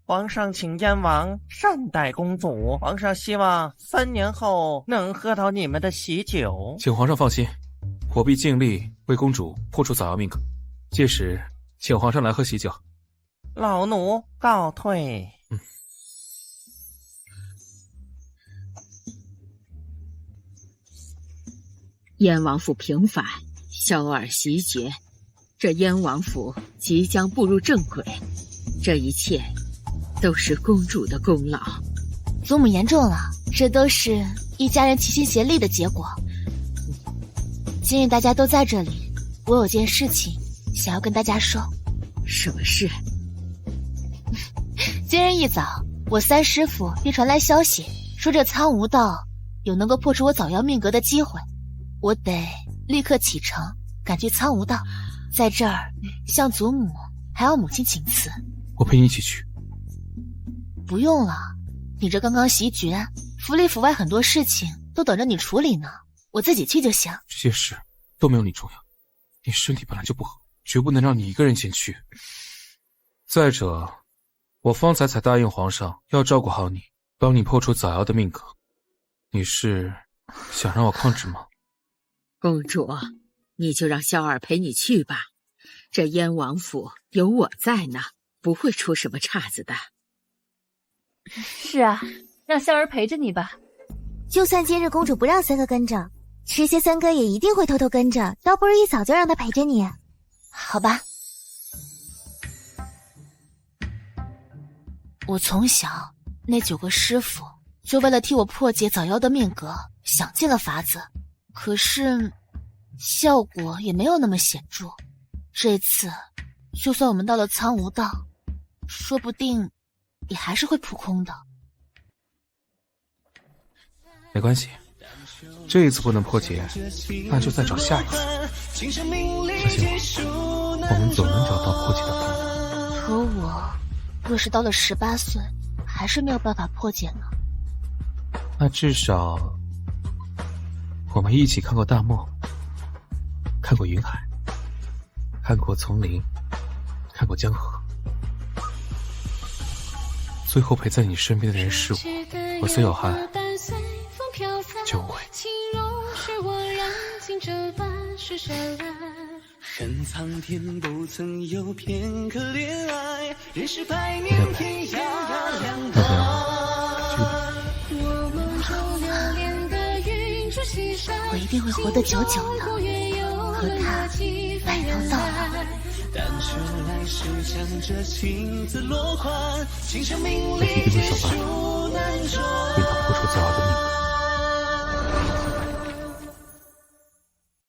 皇上请燕王善待公主，皇上希望3年后能喝到你们的喜酒。请皇上放心，我必尽力为公主破除早夭命格，届时请皇上来喝喜酒。老奴告退。燕王府平反，萧儿袭爵，这燕王府即将步入正轨，这一切都是公主的功劳。祖母言重了，这都是一家人齐心协力的结果。今日大家都在这里，我有件事情想要跟大家说。什么事？今日一早，我三师傅便传来消息，说这苍梧道有能够破除我早夭命格的机会，我得立刻启程赶去苍梧道，在这儿向祖母还有母亲请辞。我陪你一起去。不用了，你这刚刚袭爵，府里府外很多事情都等着你处理呢，我自己去就行。这些事都没有你重要，你身体本来就不好，绝不能让你一个人前去。再者，我方才答应皇上要照顾好你，帮你破除早夭的命格。你是想让我抗旨吗？公主，你就让萧儿陪你去吧，这燕王府有我在呢，不会出什么岔子的。是啊，让萧儿陪着你吧。就算今日公主不让三哥跟着，迟些三哥也一定会偷偷跟着，倒不如一早就让他陪着你。好吧。我从小那9个师傅就为了替我破解早夭的命格，想尽了法子，可是效果也没有那么显著。这次就算我们到了苍梧道，说不定也还是会扑空的。没关系，这一次不能破解，那就再找下一次。相信我，我们总能找到破解的办法。可我若是到了18岁，还是没有办法破解呢？那至少我们一起看过大漠，看过云海，看过丛林，看过江河，最后陪在你身边的人是我孙有汉，就会。任苍天不曾有片刻恋爱，人世百年天涯两端。我一定会活得久久的，和他白头到老。但是来世将这情字落款，情深命里一定会想办